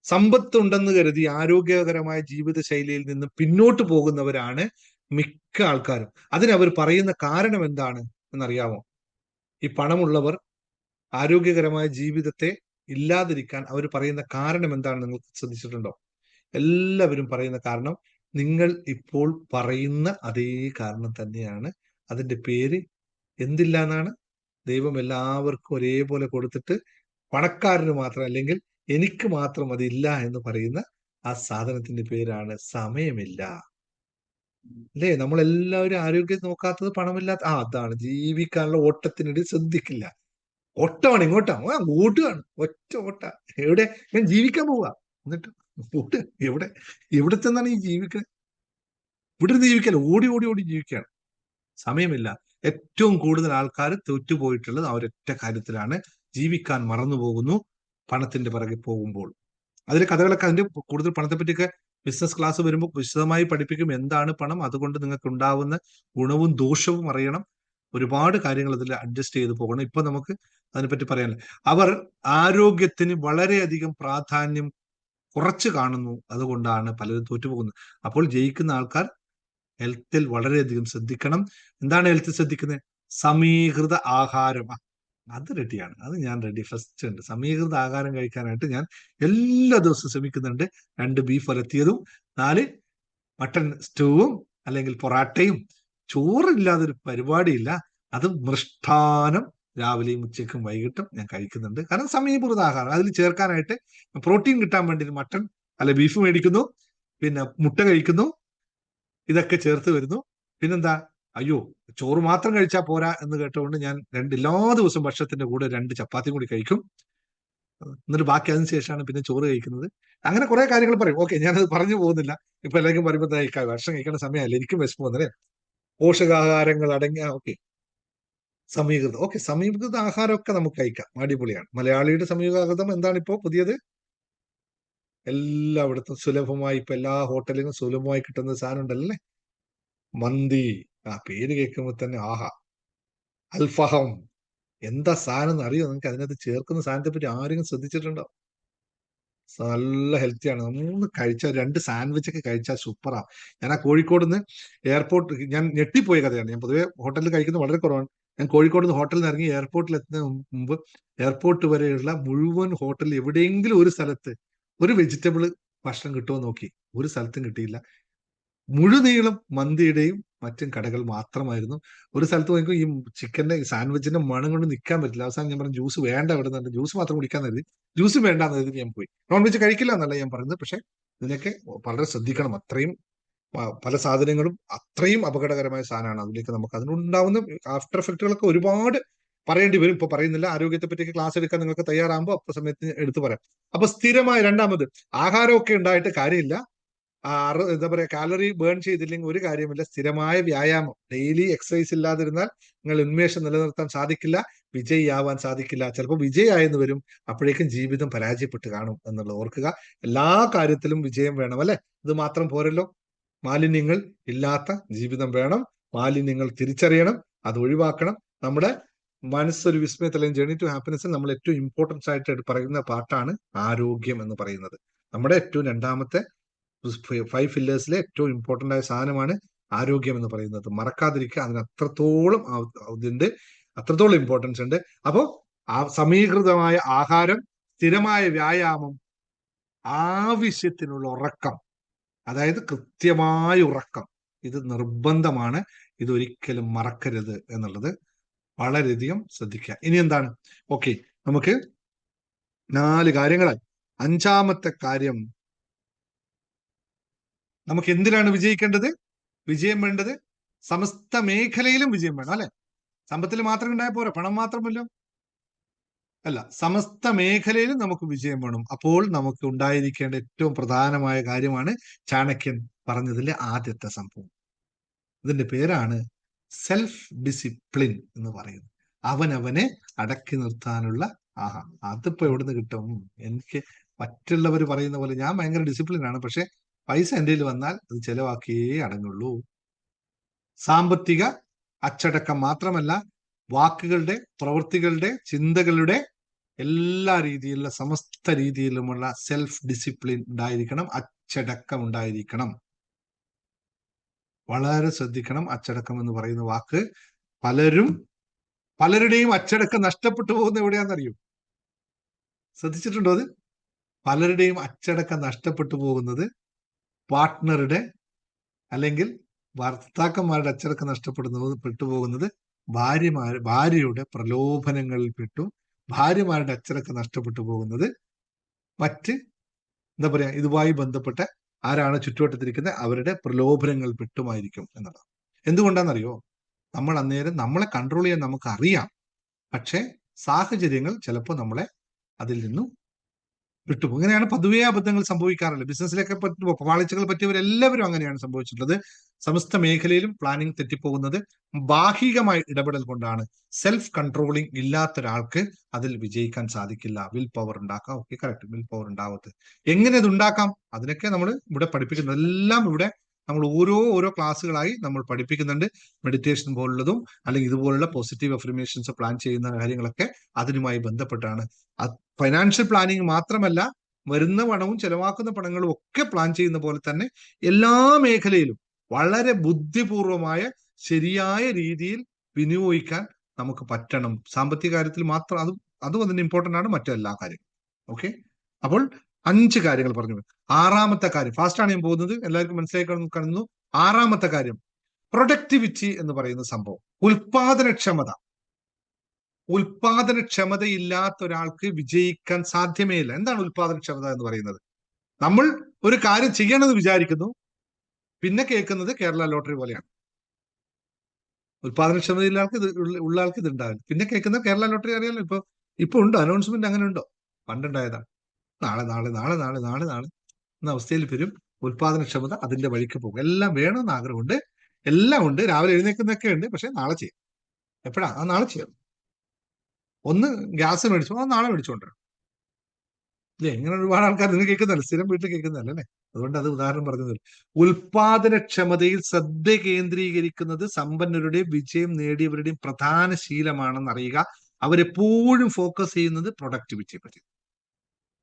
സമ്പത്ത് ഉണ്ടെന്ന് കരുതി ആരോഗ്യകരമായ ജീവിതശൈലിയിൽ നിന്ന് പിന്നോട്ട് പോകുന്നവരാണ് മിക്ക ആൾക്കാരും. അതിനവർ പറയുന്ന കാരണം എന്താണ് എന്നറിയാമോ? ഈ പണമുള്ളവർ ആരോഗ്യകരമായ ജീവിതത്തെ ഇല്ലാതിരിക്കാൻ അവർ പറയുന്ന കാരണം എന്താണെന്ന് നിങ്ങൾ ശ്രദ്ധിച്ചിട്ടുണ്ടോ? എല്ലാവരും പറയുന്ന കാരണം നിങ്ങൾ ഇപ്പോൾ പറയുന്ന അതേ കാരണം തന്നെയാണ്. അതിന്റെ പേര് എന്തില്ല എന്നാണ്? ദൈവം എല്ലാവർക്കും ഒരേപോലെ കൊടുത്തിട്ട് പണക്കാരന് മാത്രം, അല്ലെങ്കിൽ എനിക്ക് മാത്രം അതില്ല എന്ന് പറയുന്ന ആ സാധനത്തിന്റെ പേരാണ് സമയമില്ല. അല്ലേ? നമ്മളെല്ലാവരും ആരോഗ്യം നോക്കാത്തത് പണമില്ലാത്ത അതാണ്. ജീവിക്കാനുള്ള ഓട്ടത്തിനിടയിൽ ശ്രദ്ധിക്കില്ല. ഓട്ടമാണ്, ഇങ്ങോട്ടാണ്, ഓട്ടുകയാണ്, ഒറ്റ ഓട്ട. എവിടെ? ഞാൻ ജീവിക്കാൻ പോവാ. എന്നിട്ട് ഓട്ട് എവിടെ? എവിടെ ചെന്നാണ് ഈ ജീവിക്കുന്നത്? ഇവിടെ ജീവിക്കല്ല, ഓടി ഓടി ഓടി ജീവിക്കുകയാണ്. സമയമില്ല. ഏറ്റവും കൂടുതൽ ആൾക്കാർ തോറ്റുപോയിട്ടുള്ളത് ആ ഒരൊറ്റ കാര്യത്തിലാണ്. ജീവിക്കാൻ മറന്നു പോകുന്നു പണത്തിന്റെ പിറകെ പോകുമ്പോൾ. അതിലെ കഥകളൊക്കെ, അതിന്റെ കൂടുതൽ പണത്തെ പറ്റിയൊക്കെ ബിസിനസ് ക്ലാസ് വരുമ്പോൾ വിശദമായി പഠിപ്പിക്കും. എന്താണ് പണം, അതുകൊണ്ട് നിങ്ങൾക്ക് ഉണ്ടാവുന്ന ഗുണവും ദോഷവും അറിയണം. ഒരുപാട് കാര്യങ്ങൾ അതിൽ അഡ്ജസ്റ്റ് ചെയ്ത് പോകണം. ഇപ്പൊ നമുക്ക് അതിനെപ്പറ്റി പറയാനില്ല. അവർ ആരോഗ്യത്തിന് വളരെയധികം പ്രാധാന്യം കുറച്ച് കാണുന്നു. അതുകൊണ്ടാണ് പലരും തോറ്റുപോകുന്നത്. അപ്പോൾ ജയിക്കുന്ന ആൾക്കാർ ഹെൽത്തിൽ വളരെയധികം ശ്രദ്ധിക്കണം. എന്താണ് ഹെൽത്ത് ശ്രദ്ധിക്കുന്നത്? സമീകൃത ആഹാരം. അത് റെഡിയാണ്, അത് ഞാൻ റെഡി, ഫസ്റ്റ് ഉണ്ട്. സമീകൃത ആഹാരം കഴിക്കാനായിട്ട് ഞാൻ എല്ലാ ദിവസവും ശ്രമിക്കുന്നുണ്ട്. 2 ബീഫ് വലത്തിയതും 4 മട്ടൺ സ്റ്റൂവും അല്ലെങ്കിൽ പൊറാട്ടയും. ചോറില്ലാതൊരു പരിപാടിയില്ല. അത് മൃഷ്ടാനം രാവിലെയും ഉച്ചയ്ക്കും വൈകിട്ടും ഞാൻ കഴിക്കുന്നുണ്ട്. കാരണം സമീകൃത ആഹാരം അതിൽ ചേർക്കാനായിട്ട് പ്രോട്ടീൻ കിട്ടാൻ വേണ്ടി മട്ടൺ അല്ലെ ബീഫ് മേടിക്കുന്നു, പിന്നെ മുട്ട കഴിക്കുന്നു, ഇതൊക്കെ ചേർത്ത് വരുന്നു. പിന്നെന്താ, അയ്യോ ചോറ് മാത്രം കഴിച്ചാൽ പോരാ എന്ന് കേട്ടുകൊണ്ട് ഞാൻ എല്ലാ ദിവസവും ഭക്ഷണത്തിന്റെ കൂടെ 2 ചപ്പാത്തിയും കൂടി കഴിക്കും. എന്നിട്ട് ബാക്കി അതിന് ശേഷമാണ് പിന്നെ ചോറ് കഴിക്കുന്നത്. അങ്ങനെ കുറെ കാര്യങ്ങൾ പറയും. ഓക്കെ, ഞാനത് പറഞ്ഞു പോകുന്നില്ല. ഇപ്പൊ എല്ലാവർക്കും പറയുമ്പോൾ ഭക്ഷണം കഴിക്കേണ്ട സമയമല്ല, എനിക്കും വിശപ്പ് വന്നല്ലേ. പോഷകാഹാരങ്ങൾ അടങ്ങിയ ഓക്കെ സമീകൃതം. ഓക്കെ, സമീകൃത ആഹാരമൊക്കെ നമുക്ക് കഴിക്കാം, അടിപൊളിയാണ്. മലയാളിയുടെ സമീകൃതം എന്താണ് ഇപ്പോ പുതിയത്? എല്ലായിടത്തും സുലഭമായി, ഇപ്പൊ എല്ലാ ഹോട്ടലിലും സുലഭമായി കിട്ടുന്ന സാധനം ഉണ്ടല്ലേ, മന്തി. പേര് കേൾക്കുമ്പോൾ തന്നെ ആഹാ. അൽഫഹം. എന്താ സാധനം എന്ന് അറിയോ നിങ്ങൾക്ക്? അതിനകത്ത് ചേർക്കുന്ന സാധനത്തെ പറ്റി ആരെങ്കിലും ശ്രദ്ധിച്ചിട്ടുണ്ടോ? നല്ല ഹെൽത്തിയാണ്. നമ്മൾ കഴിച്ചാൽ 2 സാൻഡ്വിച്ച് ഒക്കെ കഴിച്ചാൽ സൂപ്പറാ. ഞാൻ ആ കോഴിക്കോട് നിന്ന് എയർപോർട്ട്, ഞാൻ ഞെട്ടിപ്പോയ കഥയാണ്. ഞാൻ പൊതുവെ ഹോട്ടലിൽ കഴിക്കുന്നത് വളരെ കുറവാണ്. ഞാൻ കോഴിക്കോട് നിന്ന് ഹോട്ടലിൽ നിന്ന് ഇറങ്ങി എയർപോർട്ടിൽ എത്തുന്നതിന് മുമ്പ് എയർപോർട്ട് വരെയുള്ള മുഴുവൻ ഹോട്ടലിൽ എവിടെയെങ്കിലും ഒരു സ്ഥലത്ത് ഒരു വെജിറ്റബിൾ ഭക്ഷണം കിട്ടുമോ നോക്കി. ഒരു സ്ഥലത്തും കിട്ടിയില്ല. മുഴുനീളം മന്തിയുടെയും മറ്റും കടകൾ മാത്രമായിരുന്നു. ഒരു സ്ഥലത്ത് നോക്കുമ്പോൾ ഈ ചിക്കന്റെ സാൻഡ്വിച്ചിന്റെ മണം കൊണ്ട് നിൽക്കാൻ പറ്റില്ല. അവസാനം ഞാൻ പറഞ്ഞു ജ്യൂസ് വേണ്ട, ഇവിടെ നിന്ന് ജ്യൂസ് മാത്രം കുടിക്കാൻ കരുതി. ജ്യൂസ് വേണ്ടാന്ന് കരുതി ഞാൻ പോയി. നോൺ വെജ് കഴിക്കില്ല എന്നല്ല ഞാൻ പറയുന്നത്, പക്ഷെ ഇതിനൊക്കെ വളരെ ശ്രദ്ധിക്കണം. അത്രയും പല സാധനങ്ങളും അത്രയും അപകടകരമായ സാധനമാണ്. അതിലേക്ക് നമുക്ക് അതിനുണ്ടാവുന്ന ആഫ്റ്റർ എഫക്റ്റുകളൊക്കെ ഒരുപാട് പറയേണ്ടി വരും. ഇപ്പൊ പറയുന്നില്ല. ആരോഗ്യത്തെ പറ്റിയൊക്കെ ക്ലാസ് എടുക്കാൻ നിങ്ങൾക്ക് തയ്യാറാകുമ്പോൾ അപ്പൊ സമയത്ത് എടുത്തു പറയാം. അപ്പൊ സ്ഥിരമായ രണ്ടാമത്, ആഹാരമൊക്കെ ഉണ്ടായിട്ട് കാര്യമില്ല. എന്താ പറയാ, കാലറി ബേൺ ചെയ്തില്ലെങ്കിൽ ഒരു കാര്യമില്ല. സ്ഥിരമായ വ്യായാമം, ഡെയിലി എക്സസൈസ് ഇല്ലാതിരുന്നാൽ നിങ്ങൾ ഉന്മേഷം നിലനിർത്താൻ സാധിക്കില്ല, വിജയിയാവാൻ സാധിക്കില്ല. ചിലപ്പോൾ വിജയായെന്ന് വരും, അപ്പോഴേക്കും ജീവിതം പരാജയപ്പെട്ട് കാണും എന്നുള്ളത് ഓർക്കുക. എല്ലാ കാര്യത്തിലും വിജയം വേണം അല്ലെ. ഇത് മാത്രം പോരല്ലോ, മാലിന്യങ്ങൾ ഇല്ലാത്ത ജീവിതം വേണം. മാലിന്യങ്ങൾ തിരിച്ചറിയണം, അത് ഒഴിവാക്കണം. നമ്മുടെ മനസ്സൊരു വിസ്മയത്തിൽ ജേർണി ടു ഹാപ്പിനെസ്സിൽ നമ്മൾ ഏറ്റവും ഇമ്പോർട്ടൻസ് ആയിട്ട് പറയുന്ന പാർട്ടാണ് ആരോഗ്യം എന്ന് പറയുന്നത്. നമ്മുടെ ഏറ്റവും രണ്ടാമത്തെ 5 പില്ലേഴ്സിലെ ഏറ്റവും ഇമ്പോർട്ടന്റ് ആയ സാധനമാണ് ആരോഗ്യം എന്ന് പറയുന്നത്. മറക്കാതിരിക്കുക. അതിന് അത്രത്തോളം അതിന്റെ അത്രത്തോളം ഇമ്പോർട്ടൻസ് ഉണ്ട്. അപ്പോ സമീകൃതമായ ആഹാരം, സ്ഥിരമായ വ്യായാമം, ആവശ്യത്തിനുള്ള ഉറക്കം, അതായത് കൃത്യമായ ഉറക്കം, ഇത് നിർബന്ധമാണ്. ഇതൊരിക്കലും മറക്കരുത് എന്നുള്ളത് വളരെയധികം ശ്രദ്ധിക്കുക. ഇനി എന്താണ്? ഓക്കെ, നമുക്ക് 4 കാര്യങ്ങളായി. അഞ്ചാമത്തെ കാര്യം, നമുക്ക് എന്തിനാണ് വിജയിക്കേണ്ടത്? വിജയം വേണ്ടത് സമസ്ത മേഖലയിലും വിജയം വേണം, അല്ലെ? സമ്പത്തിൽ മാത്രം ഉണ്ടായാൽ പോരാ, പണം മാത്രമല്ലോ അല്ല, സമസ്ത മേഖലയിലും നമുക്ക് വിജയം വേണം. അപ്പോൾ നമുക്ക് ഉണ്ടായിരിക്കേണ്ട ഏറ്റവും പ്രധാനമായ കാര്യമാണ് ചാണക്യൻ പറഞ്ഞതിലെ ആദ്യത്തെ സംഭവം. ഇതിന്റെ പേരാണ് സെൽഫ് ഡിസിപ്ലിൻ എന്ന് പറയുന്നത്. അവനവനെ അടക്കി നിർത്താനുള്ള അതിപ്പോ എവിടുന്ന് കിട്ടും? എനിക്ക് മറ്റുള്ളവർ പറയുന്ന പോലെ ഞാൻ ഭയങ്കര ഡിസിപ്ലിൻ ആണ്, പക്ഷെ പൈസ എൻ്റെ കയ്യിൽ വന്നാൽ അത് ചെലവാക്കിയേ അടങ്ങുള്ളൂ. സാമ്പത്തിക അച്ചടക്കം മാത്രമല്ല, വാക്കുകളുടെ, പ്രവൃത്തികളുടെ, ചിന്തകളുടെ എല്ലാ രീതിയിലുള്ള സമസ്ത രീതിയിലുമുള്ള സെൽഫ് ഡിസിപ്ലിൻ ഉണ്ടായിരിക്കണം, അച്ചടക്കം ഉണ്ടായിരിക്കണം. വളരെ ശ്രദ്ധിക്കണം. അച്ചടക്കം എന്ന് പറയുന്ന വാക്ക് പലരുടെയും അച്ചടക്കം നഷ്ടപ്പെട്ടു പോകുന്ന എവിടെയാണെന്നറിയോ? ശ്രദ്ധിച്ചിട്ടുണ്ടോ അത്? പലരുടെയും അച്ചടക്കം നഷ്ടപ്പെട്ടു പോകുന്നത് പാർട്ട്ണറുടെ അല്ലെങ്കിൽ ഭർത്താക്കന്മാരുടെ അച്ചടക്കം പെട്ടുപോകുന്നത് ഭാര്യയുടെ പ്രലോഭനങ്ങളിൽ പെട്ടും, ഭാര്യമാരുടെ അച്ചടക്കം നഷ്ടപ്പെട്ടു പോകുന്നത് മറ്റ് എന്താ പറയാ ഇതുമായി ബന്ധപ്പെട്ട ആരാണ് ചുറ്റുവട്ടത്തിരിക്കുന്നത് അവരുടെ പ്രലോഭനങ്ങൾ പെട്ടുമായിരിക്കും എന്നതാണ്. എന്തുകൊണ്ടാണെന്നറിയോ? നമ്മൾ അന്നേരം നമ്മളെ കൺട്രോൾ ചെയ്യാൻ നമുക്ക് അറിയാം, പക്ഷെ സാഹചര്യങ്ങൾ ചിലപ്പോൾ നമ്മളെ അതിൽ നിന്നും വിട്ടുപോകും. ഇങ്ങനെയാണ് പൊതുവേ അബദ്ധങ്ങൾ സംഭവിക്കാറുള്ളത്. ബിസിനസ്സിലൊക്കെ പാളിച്ചകൾ പറ്റിയവരെല്ലാവരും അങ്ങനെയാണ് സംഭവിച്ചിട്ടുള്ളത്. സമസ്ത മേഖലയിലും പ്ലാനിങ് തെറ്റിപ്പോകുന്നത് ബാഹികമായ ഇടപെടൽ കൊണ്ടാണ്. സെൽഫ് കൺട്രോളിങ് ഇല്ലാത്ത ഒരാൾക്ക് അതിൽ വിജയിക്കാൻ സാധിക്കില്ല. വിൽ പവർ ഉണ്ടാക്കാം, ഓക്കെ, കറക്റ്റ്, വിൽ പവർ ഉണ്ടാവത്ത്. എങ്ങനെ ഇത് ഉണ്ടാക്കാം? അതിനൊക്കെ നമ്മൾ ഇവിടെ പഠിപ്പിക്കുന്നത് എല്ലാം ഇവിടെ നമ്മൾ ഓരോ ക്ലാസ്സുകളായി നമ്മൾ പഠിപ്പിക്കുന്നുണ്ട്. മെഡിറ്റേഷൻ പോലുള്ളതും അല്ലെങ്കിൽ ഇതുപോലുള്ള പോസിറ്റീവ് അഫർമേഷൻസ് പ്ലാൻ ചെയ്യുന്ന കാര്യങ്ങളൊക്കെ അതിനുമായി ബന്ധപ്പെട്ടാണ്. ഫൈനാൻഷ്യൽ പ്ലാനിങ് മാത്രമല്ല, വരുന്ന പണവും ചെലവാക്കുന്ന പണങ്ങളും ഒക്കെ പ്ലാൻ ചെയ്യുന്ന പോലെ തന്നെ എല്ലാ മേഖലയിലും വളരെ ബുദ്ധിപൂർവമായ ശരിയായ രീതിയിൽ വിനിയോഗിക്കാൻ നമുക്ക് പറ്റണം. സാമ്പത്തിക കാര്യത്തിൽ മാത്രം അതും അതിന് ഇമ്പോർട്ടന്റ് ആണ്, മറ്റെല്ലാ കാര്യങ്ങളും. ഓക്കെ, അപ്പോൾ 5 കാര്യങ്ങൾ പറഞ്ഞു. 6ാമത്തെ കാര്യം, ഫാസ്റ്റാണ് ഞാൻ പോകുന്നത്, എല്ലാവർക്കും മനസ്സിലായി കാണുന്നു. 6ാമത്തെ കാര്യം പ്രൊഡക്ടിവിറ്റി എന്ന് പറയുന്ന സംഭവം. ഉൽപാദനക്ഷമതയില്ലാത്ത ഒരാൾക്ക് വിജയിക്കാൻ സാധ്യമേ ഇല്ല. എന്താണ് ഉൽപാദനക്ഷമത എന്ന് പറയുന്നത്? നമ്മൾ ഒരു കാര്യം ചെയ്യണമെന്ന് വിചാരിക്കുന്നു, പിന്നെ കേൾക്കുന്നത് കേരള ലോട്ടറി പോലെയാണ്. ഉൽപാദനക്ഷമതയില്ല ഉള്ള ആൾക്ക് ഇത് ഉണ്ടാവില്ല. പിന്നെ കേൾക്കുന്നത് കേരള ലോട്ടറി അറിയാലോ. ഇപ്പൊ ഉണ്ടോ അനൗൺസ്മെന്റ്? അങ്ങനെ ഉണ്ടോ? പണ്ടുണ്ടായതാണ്. നാളെ നാളെ നാളെ നാളെ നാളെ നാളെ എന്ന അവസ്ഥയിൽ വരും. ഉൽപാദനക്ഷമത അതിന്റെ വഴിക്ക് പോകും. എല്ലാം വേണമെന്ന് ആഗ്രഹമുണ്ട്, എല്ലാം ഉണ്ട്, രാവിലെ എഴുന്നേക്കുന്നൊക്കെ ഉണ്ട്, പക്ഷെ നാളെ ചെയ്യും. എപ്പോഴാ? നാളെ ചെയ്യും. ഒന്ന് ഗ്യാസ് മേടിച്ചു, നാളെ മേടിച്ചുകൊണ്ടിരും. ഇല്ലേ? ഇങ്ങനെ ഒരുപാട് ആൾക്കാർ നിങ്ങൾ കേൾക്കുന്നതല്ല, സ്ഥിരം വീട്ടിൽ കേൾക്കുന്നതല്ല അല്ലേ? അതുകൊണ്ട് അത് ഉദാഹരണം പറഞ്ഞത്. ഉൽപാദനക്ഷമതയിൽ ശ്രദ്ധ കേന്ദ്രീകരിക്കുന്നത് സമ്പന്നരുടെയും വിജയം നേടിയവരുടെയും പ്രധാന ശീലമാണെന്ന് അറിയുക. അവരെപ്പോഴും ഫോക്കസ് ചെയ്യുന്നത് പ്രൊഡക്ടിവിറ്റിയെ പറ്റി.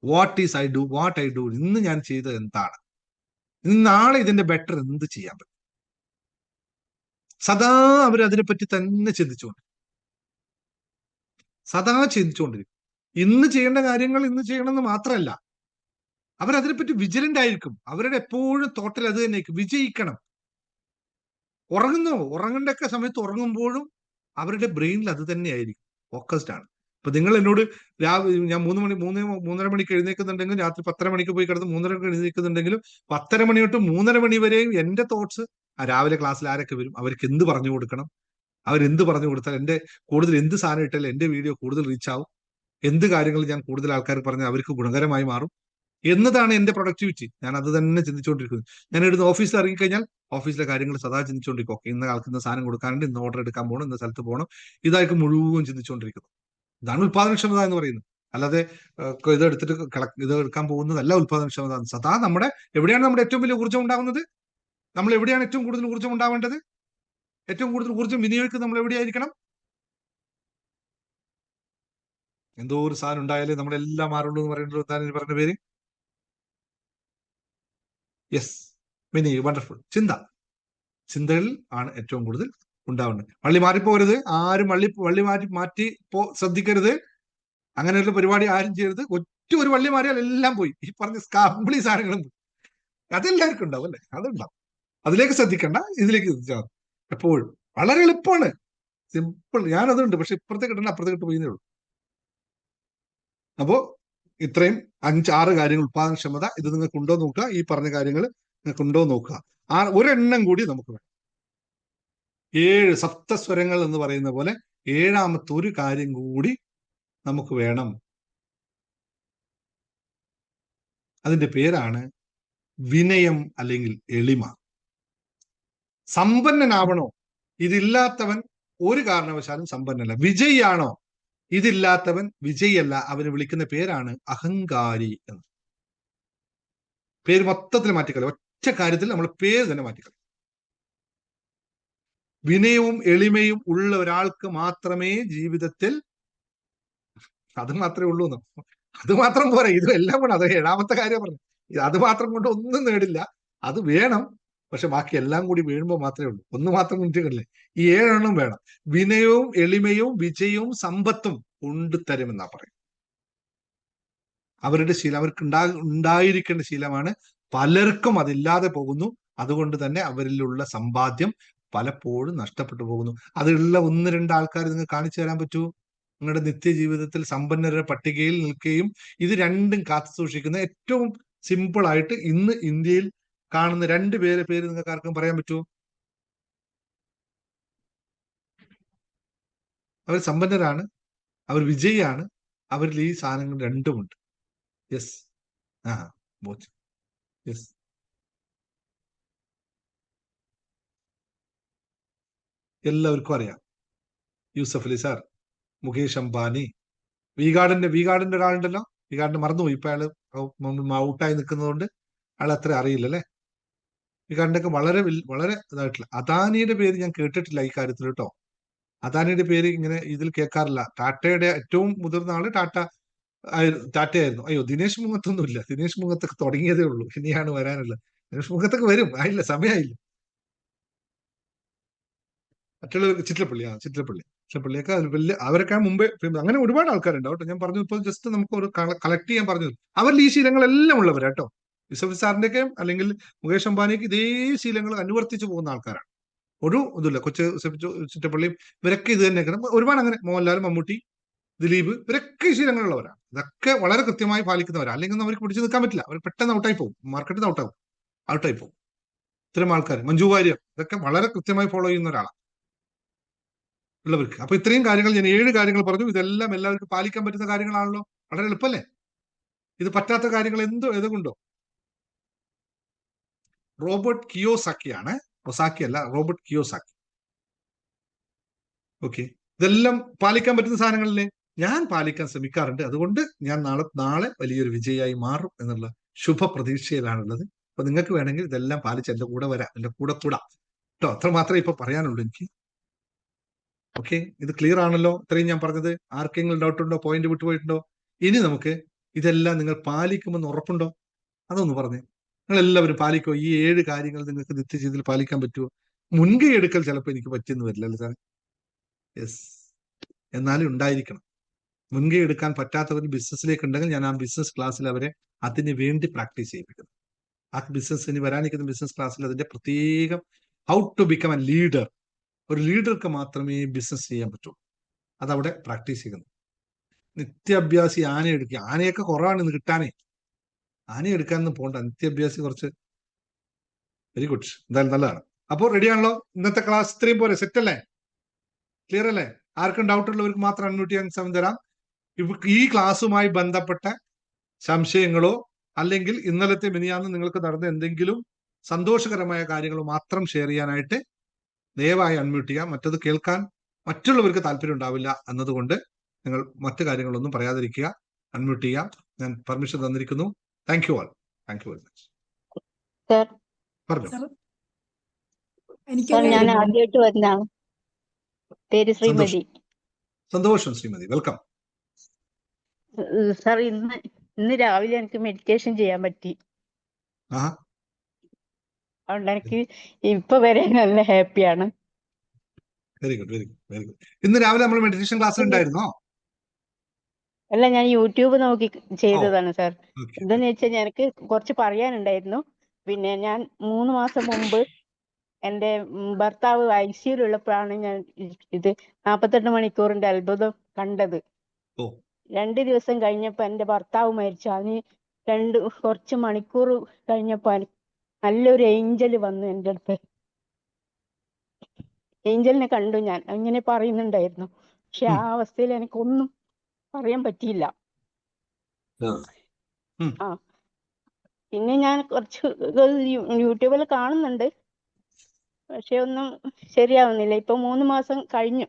വാട്ട് ഐ ഡു, ഇന്ന് ഞാൻ ചെയ്തത് എന്താണ്, ഇന്ന് നാളെ ഇതിന്റെ ബെറ്റർ എന്ത് ചെയ്യാൻ പറ്റും. സദാ അവർ അതിനെപ്പറ്റി തന്നെ ചിന്തിച്ചുകൊണ്ടിരിക്കും. ഇന്ന് ചെയ്യേണ്ട കാര്യങ്ങൾ ഇന്ന് ചെയ്യണമെന്ന് മാത്രമല്ല, അവരതിനെപ്പറ്റി വിജിലന്റ് ആയിരിക്കും. അവരുടെ എപ്പോഴും തോട്ടിൽ അത് തന്നെയായിരിക്കും, വിജയിക്കണം. ഉറങ്ങേണ്ടൊക്കെ സമയത്ത് ഉറങ്ങുമ്പോഴും അവരുടെ ബ്രെയിനിൽ അത് തന്നെയായിരിക്കും, ഫോക്കസ്ഡ് ആണ്. ഇപ്പൊ നിങ്ങൾ എന്നോട് രാവിലെ ഞാൻ 3 മണിക്ക് എഴുന്നേക്കുന്നുണ്ടെങ്കിലും രാത്രി 10:30 മണിക്ക് പോയി കിടന്ന് 3:30 എഴുന്നേക്കുന്നുണ്ടെങ്കിലും 10:30 മണി തൊട്ട് 3:30 മണി വരെയും എന്റെ തോട്ട്സ് രാവിലെ ക്ലാസ്സിൽ ആരൊക്കെ വരും, അവർക്ക് എന്ത് പറഞ്ഞു കൊടുക്കണം, അവരെന്ത് പറഞ്ഞു കൊടുത്താൽ എന്റെ കൂടുതൽ എന്ത് സാധനം ഇട്ടാൽ എന്റെ വീഡിയോ കൂടുതൽ റീച്ച് ആവും, എന്ത് കാര്യങ്ങൾ ഞാൻ കൂടുതൽ ആൾക്കാർക്ക് പറഞ്ഞാൽ അവർക്ക് ഗുണകരമായി മാറും എന്നതാണ് എന്റെ പ്രൊഡക്ടിവിറ്റി. ഞാൻ അത് തന്നെ ചിന്തിച്ചുകൊണ്ടിരിക്കുന്നത്. ഞാൻ ഇവിടുന്ന് ഓഫീസിൽ ഇറങ്ങിക്കഴിഞ്ഞാൽ ഓഫീസിലെ കാര്യങ്ങൾ സദാ ചിന്തിച്ചുകൊണ്ടിരിക്കും. ഓക്കെ, ഇന്ന ആൾക്ക് ഇന്ന സാധനം കൊടുക്കാനുണ്ട്, ഇന്ന് ഓർഡർ എടുക്കാൻ പോകണം, ഇന്ന സ്ഥലത്ത് പോകണം, ഇതായിരിക്കും മുഴുവൻ ചിന്തിച്ചുകൊണ്ടിരിക്കുന്നു. ഇതാണ് ഉൽപാദനക്ഷമത എന്ന് പറയുന്നത്. അല്ലാതെ ഇത് എടുത്തിട്ട് ഇത് എടുക്കാൻ പോകുന്നതല്ല ഉൽപാദനക്ഷമത. സദാ എവിടെയാണ് നമ്മുടെ ഏറ്റവും വലിയ ഊർജ്ജം ഉണ്ടാകുന്നത്? നമ്മൾ എവിടെയാണ് ഏറ്റവും കൂടുതൽ ഊർജ്ജം ഉണ്ടാവേണ്ടത്? ഏറ്റവും കൂടുതൽ ഊർജ്ജം വിനിയോഗിക്കുന്നത് നമ്മൾ എവിടെയായിരിക്കണം? എന്തോ ഒരു സാധനം ഉണ്ടായാലേ നമ്മളെല്ലാം മാറുള്ളൂ എന്ന് പറയുന്നത് എന്താണ് പറഞ്ഞ പേര്? Yes, mini wonderful. ചിന്തകളിൽ ആണ് ഏറ്റവും കൂടുതൽ ഉണ്ടാവേണ്ടത്. വള്ളി മാറിപ്പോരുത്, ആരും വള്ളി മാറ്റി ശ്രദ്ധിക്കരുത്. അങ്ങനെയുള്ള പരിപാടി ആരും ചെയ്യരുത്. ഒരു വള്ളി മാറിയാൽ എല്ലാം പോയി. ഈ പറഞ്ഞ കംപ്ലീറ്റ് സാധനങ്ങളും പോയി. അതെല്ലാവർക്കും ഉണ്ടാവും അല്ലേ? അതുണ്ടാവും. അതിലേക്ക് ശ്രദ്ധിക്കണ്ട, ഇതിലേക്ക് ശ്രദ്ധിച്ചാൽ എപ്പോഴും വളരെ എളുപ്പമാണ്, സിമ്പിൾ. ഞാനതുണ്ട്, പക്ഷെ ഇപ്പുറത്തെ കിട്ടണ്ട അപ്പുറത്തെ കിട്ടു പോയിന്നേ ഉള്ളൂ. അപ്പോ ഇത്രയും 5-6 കാര്യങ്ങൾ, ഉത്പാദനക്ഷമത, ഇത് നിങ്ങൾക്ക് ഉണ്ടോ നോക്കുക. ഈ പറഞ്ഞ കാര്യങ്ങൾ നിങ്ങൾക്ക് ഉണ്ടോ നോക്കുക. ഒരെണ്ണം കൂടി നമുക്ക് വേണം. 7 സപ്തസ്വരങ്ങൾ എന്ന് പറയുന്ന പോലെ 7ാമത്തെ ഒരു കാര്യം കൂടി നമുക്ക് വേണം. അതിന്റെ പേരാണ് വിനയം അല്ലെങ്കിൽ എളിമ. സമ്പന്നനാവണോ? ഇതില്ലാത്തവൻ ഒരു കാരണവശാലും സമ്പന്നനല്ല. വിജയിയാണോ? ഇതില്ലാത്തവൻ വിജയല്ല. അവന് വിളിക്കുന്ന പേരാണ് അഹങ്കാരി എന്ന്. പേര് മൊത്തത്തിൽ മാറ്റിക്കളയും. ഒറ്റ കാര്യത്തിൽ നമ്മൾ പേര് തന്നെ മാറ്റിക്കളയും. വിനയവും എളിമയും ഉള്ള ഒരാൾക്ക് മാത്രമേ ജീവിതത്തിൽ, അത് മാത്രമേ ഉള്ളൂ. അത് മാത്രം പോരാ, ഇതും എല്ലാം കൂടെ. അത് 7ാമത്തെ കാര്യം പറഞ്ഞു. അത് മാത്രം കൊണ്ട് ഒന്നും നേടില്ല. അത് വേണം, പക്ഷെ ബാക്കി എല്ലാം കൂടി വീഴുമ്പോൾ മാത്രമേ ഉള്ളൂ. ഒന്ന് മാത്രം മുന്നിട്ടില്ലേ, ഈ 7 എണ്ണം വേണം. വിനയവും എളിമയും വിജയവും സമ്പത്തും കൊണ്ടുതരുമെന്നാ പറയും. അവരുടെ ശീലം, അവർക്ക് ഉണ്ടായിരിക്കേണ്ട ശീലമാണ്. പലർക്കും അതില്ലാതെ പോകുന്നു. അതുകൊണ്ട് തന്നെ അവരിലുള്ള സമ്പാദ്യം പലപ്പോഴും നഷ്ടപ്പെട്ടു പോകുന്നു. അതിലുള്ള 1-2 ആൾക്കാർ നിങ്ങൾ കാണിച്ചു തരാൻ പറ്റൂ? നിങ്ങളുടെ നിത്യജീവിതത്തിൽ സമ്പന്നരുടെ പട്ടികയിൽ നിൽക്കുകയും ഇത് രണ്ടും കാത്തു സൂക്ഷിക്കുന്ന ഏറ്റവും സിമ്പിൾ ആയിട്ട് ഇന്ന് ഇന്ത്യയിൽ കാണുന്ന 2 പേര് നിങ്ങൾക്ക് ആർക്കും പറയാൻ പറ്റുമോ? അവർ സമ്പന്നരാണ്, അവർ വിജയിയാണ്, അവരിൽ ഈ സാധനങ്ങൾ രണ്ടുമുണ്ട്. യെസ്. യെസ്. എല്ലാവർക്കും അറിയാം. യൂസഫ് അലി സാർ, മുകേഷ് അംബാനി, വി ഗാർഡിന്റെ ഒരാളുണ്ടല്ലോ. വി ഗാർഡിന്റെ മറന്നുപോയി ഇപ്പൊ. അയാള് ഔട്ടായി നിൽക്കുന്നതുകൊണ്ട് അയാൾ അത്ര അറിയില്ല അല്ലെ. വി ഗാർഡിന്റെ ഒക്കെ വളരെ വളരെ ഇതായിട്ടില്ല. അദാനിയുടെ പേര് ഞാൻ കേട്ടിട്ടില്ല ഈ കാര്യത്തിൽ കേട്ടോ. അദാനിയുടെ പേര് ഇങ്ങനെ ഇതിൽ കേൾക്കാറില്ല. ടാറ്റയുടെ ഏറ്റവും മുതിർന്ന ആള് ടാറ്റയായിരുന്നു. അയ്യോ, ദിനേശ് മുഖത്തൊന്നും ഇല്ല. ദിനേശ് മുഖത്തൊക്കെ തുടങ്ങിയതേ ഉള്ളൂ, ഇനിയാണ് വരാനുള്ളത്. ദിനേശ് മുഖത്തൊക്കെ വരും, ആയില്ല, സമയമായില്ല. മറ്റുള്ളവർക്ക് ചിറ്റലപ്പള്ളിയൊക്കെ വലിയ, അവരൊക്കെ മുമ്പേ, അങ്ങനെ ഒരുപാട് ആൾക്കാരുണ്ട് കേട്ടോ. ഞാൻ പറഞ്ഞു ഇപ്പോൾ ജസ്റ്റ് നമുക്ക് ഒരു കളക്ട് ചെയ്യാൻ പറഞ്ഞു. അവരിൽ ഈ ശീലങ്ങളെല്ലാം ഉള്ളവരാട്ടോ. യൂസഫ് സാറിന്റെയൊക്കെ അല്ലെങ്കിൽ മുകേഷ് അംബാനിയൊക്കെ ഇതേ ശീലങ്ങൾ അനുവർത്തിച്ചു പോകുന്ന ആൾക്കാരാണ്. ഒരു ഇതില്ല. ചിറ്റപ്പള്ളിയും ഇവരൊക്കെ ഇത് തന്നെ. ഒരുപാട് അങ്ങനെ മോഹൻലാൽ, മമ്മൂട്ടി, ദിലീപ്, ഇവരൊക്കെ ഈ ശീലങ്ങളുള്ളവരാണ്. ഇതൊക്കെ വളരെ കൃത്യമായി പാലിക്കുന്നവരാണ്. അല്ലെങ്കിൽ അവർക്ക് പിടിച്ചു നിൽക്കാൻ പറ്റില്ല. അവർ പെട്ടെന്ന് ഔട്ടായി പോകും, മാർക്കറ്റിൽ നിന്ന് ഔട്ടായി പോകും. ഇത്തരം ആൾക്കാർ, മഞ്ജു വാര്യർ, ഇതൊക്കെ വളരെ കൃത്യമായി ഫോളോ ചെയ്യുന്ന ഒരാളാണ് ഉള്ളവർക്ക്. അപ്പൊ ഇത്രയും കാര്യങ്ങൾ, ഞാൻ 7 കാര്യങ്ങൾ പറഞ്ഞു. ഇതെല്ലാം എല്ലാവർക്കും പാലിക്കാൻ പറ്റുന്ന കാര്യങ്ങളാണല്ലോ. വളരെ എളുപ്പമല്ലേ? ഇത് പറ്റാത്ത കാര്യങ്ങൾ ഏതുകൊണ്ടോ? റോബർട്ട് കിയോസാക്കിയാണ്, ഒസാക്കി അല്ല, റോബർട്ട് കിയോസാക്കി. ഓക്കെ, ഇതെല്ലാം പാലിക്കാൻ പറ്റുന്ന സാധനങ്ങളല്ലേ. ഞാൻ പാലിക്കാൻ ശ്രമിക്കാറുണ്ട്. അതുകൊണ്ട് ഞാൻ നാളെ വലിയൊരു വിജയിയായി മാറും എന്നുള്ള ശുഭ പ്രതീക്ഷയിലാണുള്ളത്. അപ്പൊ നിങ്ങൾക്ക് വേണമെങ്കിൽ ഇതെല്ലാം പാലിച്ച് എന്റെ കൂടെ വരാം, എന്റെ കൂടെ കൂടാം കേട്ടോ. അത്ര മാത്രമേ ഇപ്പൊ പറയാനുള്ളൂ എനിക്ക്. ഓക്കെ, ഇത് ക്ലിയർ ആണല്ലോ? ഇത്രയും ഞാൻ പറഞ്ഞത്. ആർക്കെങ്കിലും ഡൗട്ട് ഉണ്ടോ? പോയിന്റ് വിട്ടുപോയിട്ടുണ്ടോ? ഇനി നമുക്ക് ഇതെല്ലാം നിങ്ങൾ പാലിക്കുമെന്ന് ഉറപ്പുണ്ടോ? അതൊന്ന് പറഞ്ഞേ. നിങ്ങൾ എല്ലാവരും പാലിക്കോ? ഈ 7 കാര്യങ്ങൾ നിങ്ങൾക്ക് നിത്യജീവിതത്തിൽ പാലിക്കാൻ പറ്റുമോ? മുൻകൈ എടുക്കൽ ചിലപ്പോൾ എനിക്ക് പറ്റിയെന്ന് വരില്ല അല്ലേ സാർ? യെസ്. എന്നാലും ഉണ്ടായിരിക്കണം. മുൻകൈ എടുക്കാൻ പറ്റാത്തവർ ബിസിനസ്സിലേക്ക് ഉണ്ടെങ്കിൽ ഞാൻ ആ ബിസിനസ് ക്ലാസ്സിൽ അവരെ അതിന് വേണ്ടി പ്രാക്ടീസ് ചെയ്യിപ്പിക്കുന്നു. ആ ബിസിനസ്, ഇനി വരാനിരിക്കുന്ന ബിസിനസ് ക്ലാസ്സിൽ അതിന്റെ പ്രത്യേകം how to become a leader. ഒരു ലീഡർക്ക് മാത്രമേ ബിസിനസ് ചെയ്യാൻ പറ്റൂ. അതവിടെ പ്രാക്ടീസ് ചെയ്യുന്നു. നിത്യാഭ്യാസി എടുക്കുക. ആനയൊക്കെ കുറവാണ് ഇന്ന് കിട്ടാനേ. ആനയെ എടുക്കാനൊന്നും പോകണ്ട. നിത്യാഭ്യാസി കുറച്ച്. വെരി ഗുഡ്, എന്തായാലും നല്ലതാണ്. അപ്പോൾ റെഡിയാണല്ലോ? ഇന്നത്തെ ക്ലാസ് ഇത്രയും പോലെ സെറ്റ് അല്ലേ? ക്ലിയർ അല്ലേ? ആർക്കും ഡൗട്ട് ഉള്ളവർക്ക് മാത്രം അൺമ്യൂട്ട് ചെയ്യാൻ സമയം തരാം. ഈ ക്ലാസ്സുമായി ബന്ധപ്പെട്ട സംശയങ്ങളോ അല്ലെങ്കിൽ ഇന്നലത്തെ മിനിയാന്ന് നിങ്ങൾക്ക് നടന്ന എന്തെങ്കിലും സന്തോഷകരമായ കാര്യങ്ങളോ മാത്രം ഷെയർ ചെയ്യാനായിട്ട് ദയവായി അൺമ്യൂട്ട് ചെയ്യാം. മറ്റത് കേൾക്കാൻ മറ്റുള്ളവർക്ക് താല്പര്യം ഉണ്ടാവില്ല എന്നതുകൊണ്ട് നിങ്ങൾ മറ്റു കാര്യങ്ങളൊന്നും പറയാതിരിക്കുക. അൺമ്യൂട്ട് ചെയ്യാം. ഞാൻ പെർമിഷൻ തന്നിരിക്കുന്നു. Thank you all. Thank you very much. പറഞ്ഞു. ഞാൻ ആദ്യമായിട്ട് വരുന്നതാണ്. പേര് ശ്രീമതി. സന്തോഷം ശ്രീമതി, വെൽക്കം. സാർ, ഇന്ന് രാവിലെ എനിക്ക് മെഡിറ്റേഷൻ ചെയ്യാൻ പറ്റി. അതുകൊണ്ട് എനിക്ക് ഇപ്പൊ വരെ നല്ല ഹാപ്പിയാണ്. Very good, very good, very good. ഇന്ന് രാവിലെ നമ്മൾ മെഡിറ്റേഷൻ ക്ലാസ് ഉണ്ടായിരുന്നോ? അല്ല, ഞാൻ യൂട്യൂബ് നോക്കി ചെയ്തതാണ് സാർ. എന്താന്ന് വെച്ചാൽ എനിക്ക് കുറച്ച് പറയാനുണ്ടായിരുന്നു. പിന്നെ ഞാൻ 3 മാസം മുമ്പ് എന്റെ ഭർത്താവ് ICUലുള്ളപ്പോഴാണ് ഞാൻ ഇത് 48 മണിക്കൂറിന്റെ അത്ഭുതം കണ്ടത്. 2 ദിവസം കഴിഞ്ഞപ്പോ എന്റെ ഭർത്താവ് മരിച്ചു. അതിന് കുറച്ച് മണിക്കൂർ കഴിഞ്ഞപ്പോ നല്ലൊരു ഏഞ്ചൽ വന്നു എൻ്റെ അടുത്ത്. ഏഞ്ചലിനെ കണ്ടു ഞാൻ, അങ്ങനെ പറയുന്നുണ്ടായിരുന്നു. പക്ഷെ ആ അവസ്ഥയിൽ എനിക്കൊന്നും പറയാൻ പറ്റിയില്ല. ആ പിന്നെ ഞാൻ കുറച്ച് യൂട്യൂബിൽ കാണുന്നുണ്ട്, പക്ഷെ ഒന്നും ശരിയാവുന്നില്ല. ഇപ്പൊ 3 മാസം കഴിഞ്ഞു.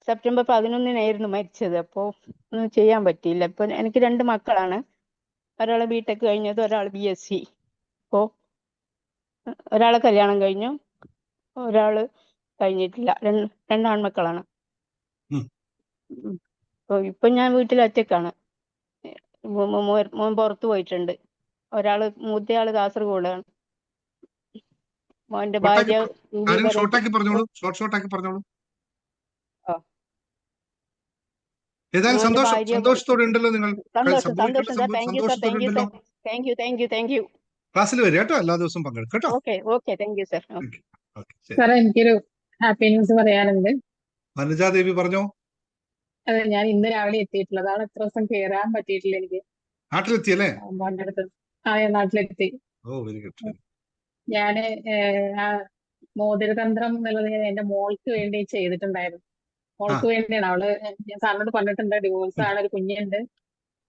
സെപ്റ്റംബർ 11-നായിരുന്നു മരിച്ചത്. അപ്പോ ഒന്നും ചെയ്യാൻ പറ്റിയില്ല. ഇപ്പൊ എനിക്ക് 2 മക്കളാണ്. ഒരാള് ബിടെക് കഴിഞ്ഞത്, ഒരാൾ BSc. അപ്പോ ഒരാളെ കല്യാണം കഴിഞ്ഞു, ഒരാള് കഴിഞ്ഞിട്ടില്ല. രണ്ട് ആൺമക്കളാണ്. ഇപ്പൊ ഞാൻ വീട്ടിൽ ഒറ്റക്കാണ്. മോൻ പുറത്തു പോയിട്ടുണ്ട്. മൂത്തയാള് കാസർഗോഡാണ്. മോന്റെ ഭാര്യ ഷോർട്ടാക്കി പറഞ്ഞോളൂ. ഏതായാലും മോന്റെ ഭാര്യ സന്തോഷത്തോടെ ഉണ്ടല്ലോ നിങ്ങൾ. സന്തോഷം സാർ. സന്തോഷത്തോടെ ഉണ്ടല്ലോ. Thank you. ക്ലാസ്സിൽ വരിക കേട്ടോ, എല്ലാ ദിവസവും പങ്കെടുക്കും കേട്ടോ. Okay thank you sir. സാറേ, എനിക്കൊരു ഹാപ്പി ന്യൂസ് പറയാനുണ്ട്. വനജാദേവി പറഞ്ഞോ. അതെ, ഞാൻ ഇന്ന് രാവിലെ എത്തിയിട്ടുള്ളത്. അതാണ് എത്ര ദിവസം കയറാൻ പറ്റിയിട്ടില്ല എനിക്ക്. നാട്ടിലെത്തിയല്ലേ? മോന്റെ അടുത്ത് നാട്ടിലെത്തി. ഓ വെരി ഗുഡ്. ഞാന് മോതിരതന്ത്രം എന്നുള്ളത് ഞാൻ എന്റെ മോൾക്ക് വേണ്ടി ചെയ്തിട്ടുണ്ടായിരുന്നു. മോൾക്ക് വേണ്ടിയാണ്. ഞാൻ സാറിനോട് പറഞ്ഞിട്ടുണ്ട്, ഡിവോഴ്സ് ആണ്, ഒരു കുഞ്ഞുണ്ട്.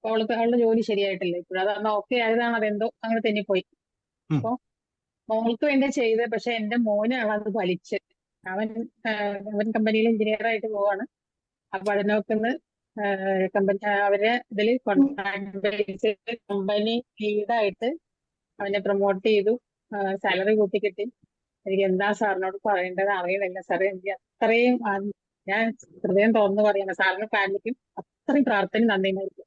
അവളുടെ ജോലി ശരിയായിട്ടില്ല ഇപ്പോഴും. അതാണ് ഓക്കെ ആയതാണ്, അതെന്തോ അങ്ങനെ തെന്നിപ്പോയി. അപ്പൊ മോൾക്ക് വേണ്ടി ചെയ്ത്, പക്ഷെ എന്റെ മോനാണ് അത് വലിച്ച്. അവൻ കമ്പനിയിൽ എഞ്ചിനീയർ ആയിട്ട് പോവാണ്. അപ്പൊ അതിനൊക്കെ അവരെ ഇതിൽ കമ്പനി ലീഡായിട്ട് അവനെ പ്രൊമോട്ട് ചെയ്തു. സാലറി കൂട്ടി കിട്ടി. എനിക്ക് എന്താ സാറിനോട് പറയേണ്ടത് അറിയണില്ല സാറേ. എനിക്ക് അത്രയും ഞാൻ ഹൃദയം തുറന്നു പറയണം സാറിനും ഫാമിലിക്കും അത്രയും പ്രാർത്ഥന നന്ദിയുമായിരിക്കും.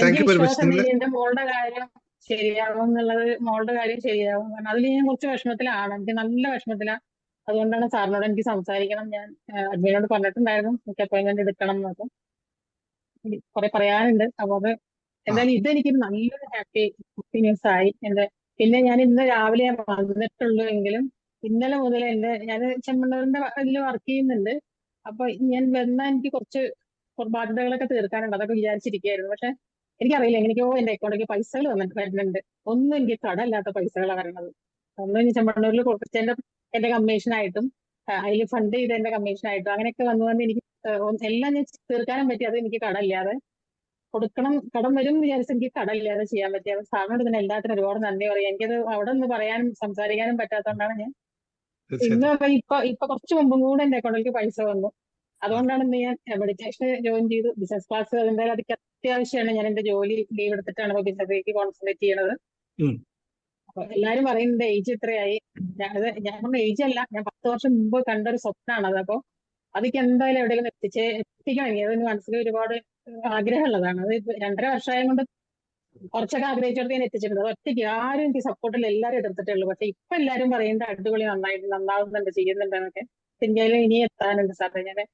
എനിക്ക് വിശ്വാസം എന്റെ മോളുടെ കാര്യം ശരിയാവും എന്നുള്ളത്. മോളുടെ കാര്യം ശരിയാവും. കാരണം അതിൽ ഞാൻ കുറച്ച് വിഷമത്തിലാണ്. എനിക്ക് നല്ല വിഷമത്തിലാണ്. അതുകൊണ്ടാണ് സാറിനോട് എനിക്ക് സംസാരിക്കണം. ഞാൻ അഡ്മിനോട് പറഞ്ഞിട്ടുണ്ടായിരുന്നു എനിക്ക് അപ്പോയിന്റ്മെന്റ് എടുക്കണം എന്നൊക്കെ. കുറെ പറയാനുണ്ട്. അപ്പൊ അത് എന്തായാലും ഇതെനിക്ക് നല്ലൊരു ഹാപ്പി ന്യൂസ് ആയി. പിന്നെ ഞാൻ ഇന്ന് രാവിലെ വന്നിട്ടുള്ളൂ എങ്കിലും ഇന്നലെ മുതൽ ഞാൻ ചെമ്മണ്ണൂരിന്റെ ഇതിൽ വർക്ക് ചെയ്യുന്നുണ്ട്. അപ്പൊ ഞാൻ വന്നാൽ എനിക്ക് കുറച്ച് ബാധ്യതകളൊക്കെ തീർക്കാനുണ്ട്. അതൊക്കെ വിചാരിച്ചിരിക്കുകയായിരുന്നു. പക്ഷെ എനിക്കറിയില്ല, എനിക്കോ എന്റെ അക്കൗണ്ടിലേക്ക് പൈസകൾ വരുന്നുണ്ട്. ഒന്നും എനിക്ക് കടമില്ലാത്ത പൈസകളാണ് വരണത്. ഒന്നും ചെമ്മണ്ണൂരിൽ കൊടുത്തതിന്റെ എന്റെ കമ്മീഷനായിട്ടും അതിൽ ഫണ്ട് ചെയ്ത എന്റെ കമ്മീഷനായിട്ടും അങ്ങനെയൊക്കെ വന്നുകൊണ്ട് എനിക്ക് എല്ലാം ഞാൻ തീർക്കാനും പറ്റി. അത് എനിക്ക് കടമില്ലാതെ കടം വരും വിചാരിച്ച് എനിക്ക് കടമില്ലാതെ ചെയ്യാൻ പറ്റിയത്. സാറിനോട് ഇതിന് എല്ലാത്തിനും ഒരുപാട് നന്ദി പറയാം. എനിക്കത് അവിടെ നിന്ന് പറയാനും സംസാരിക്കാനും പറ്റാത്തതുകൊണ്ടാണ് ഞാൻ ഇന്ന് ഇപ്പൊ കുറച്ച് മുമ്പും കൂടെ എന്റെ അക്കൗണ്ടിലേക്ക് പൈസ വന്നു. അതുകൊണ്ടാണ് ഇന്ന് ഞാൻ മെഡിറ്റേഷൻ ജോയിൻ ചെയ്തു. ബിസിനസ് ക്ലാസ് എന്തായാലും അതൊക്കെ അത്യാവശ്യമാണ്. ഞാൻ എന്റെ ജോലി ലീവ് എടുത്തിട്ടാണ് ബിസിനസ്സിലേക്ക് കോൺസെൻട്രേറ്റ് ചെയ്യണത്. അപ്പൊ എല്ലാരും പറയുന്നത് ഏജ് ഇത്രയായി. ഞാൻ പറഞ്ഞ ഏജ് അല്ല, ഞാൻ 10 വർഷം മുമ്പ് കണ്ടൊരു സ്വപ്നമാണത്. അപ്പൊ അതൊക്കെ എന്തായാലും എവിടെയെങ്കിലും എത്തിക്കണം. അതെന്റെ മനസ്സിൽ ഒരുപാട് ആഗ്രഹമുള്ളതാണ്. അത് 2.5 വർഷമായത് കൊണ്ട് കുറച്ചൊക്കെ ആഗ്രഹിച്ചിടത്ത് ഞാൻ എത്തിച്ചിട്ടുണ്ട്. അത് ഒറ്റയ്ക്ക് ആരും എനിക്ക് സപ്പോർട്ടിൽ എല്ലാവരും എതിർത്തിട്ടേ ഉള്ളൂ. പക്ഷെ ഇപ്പൊ എല്ലാരും പറയുന്നത് അടിപൊളി, നന്നാവുന്നുണ്ട്, ചെയ്യുന്നുണ്ട് എന്നൊക്കെ. ഇന്ത്യയിൽ ഇനി എത്താനുണ്ട് സാറേ.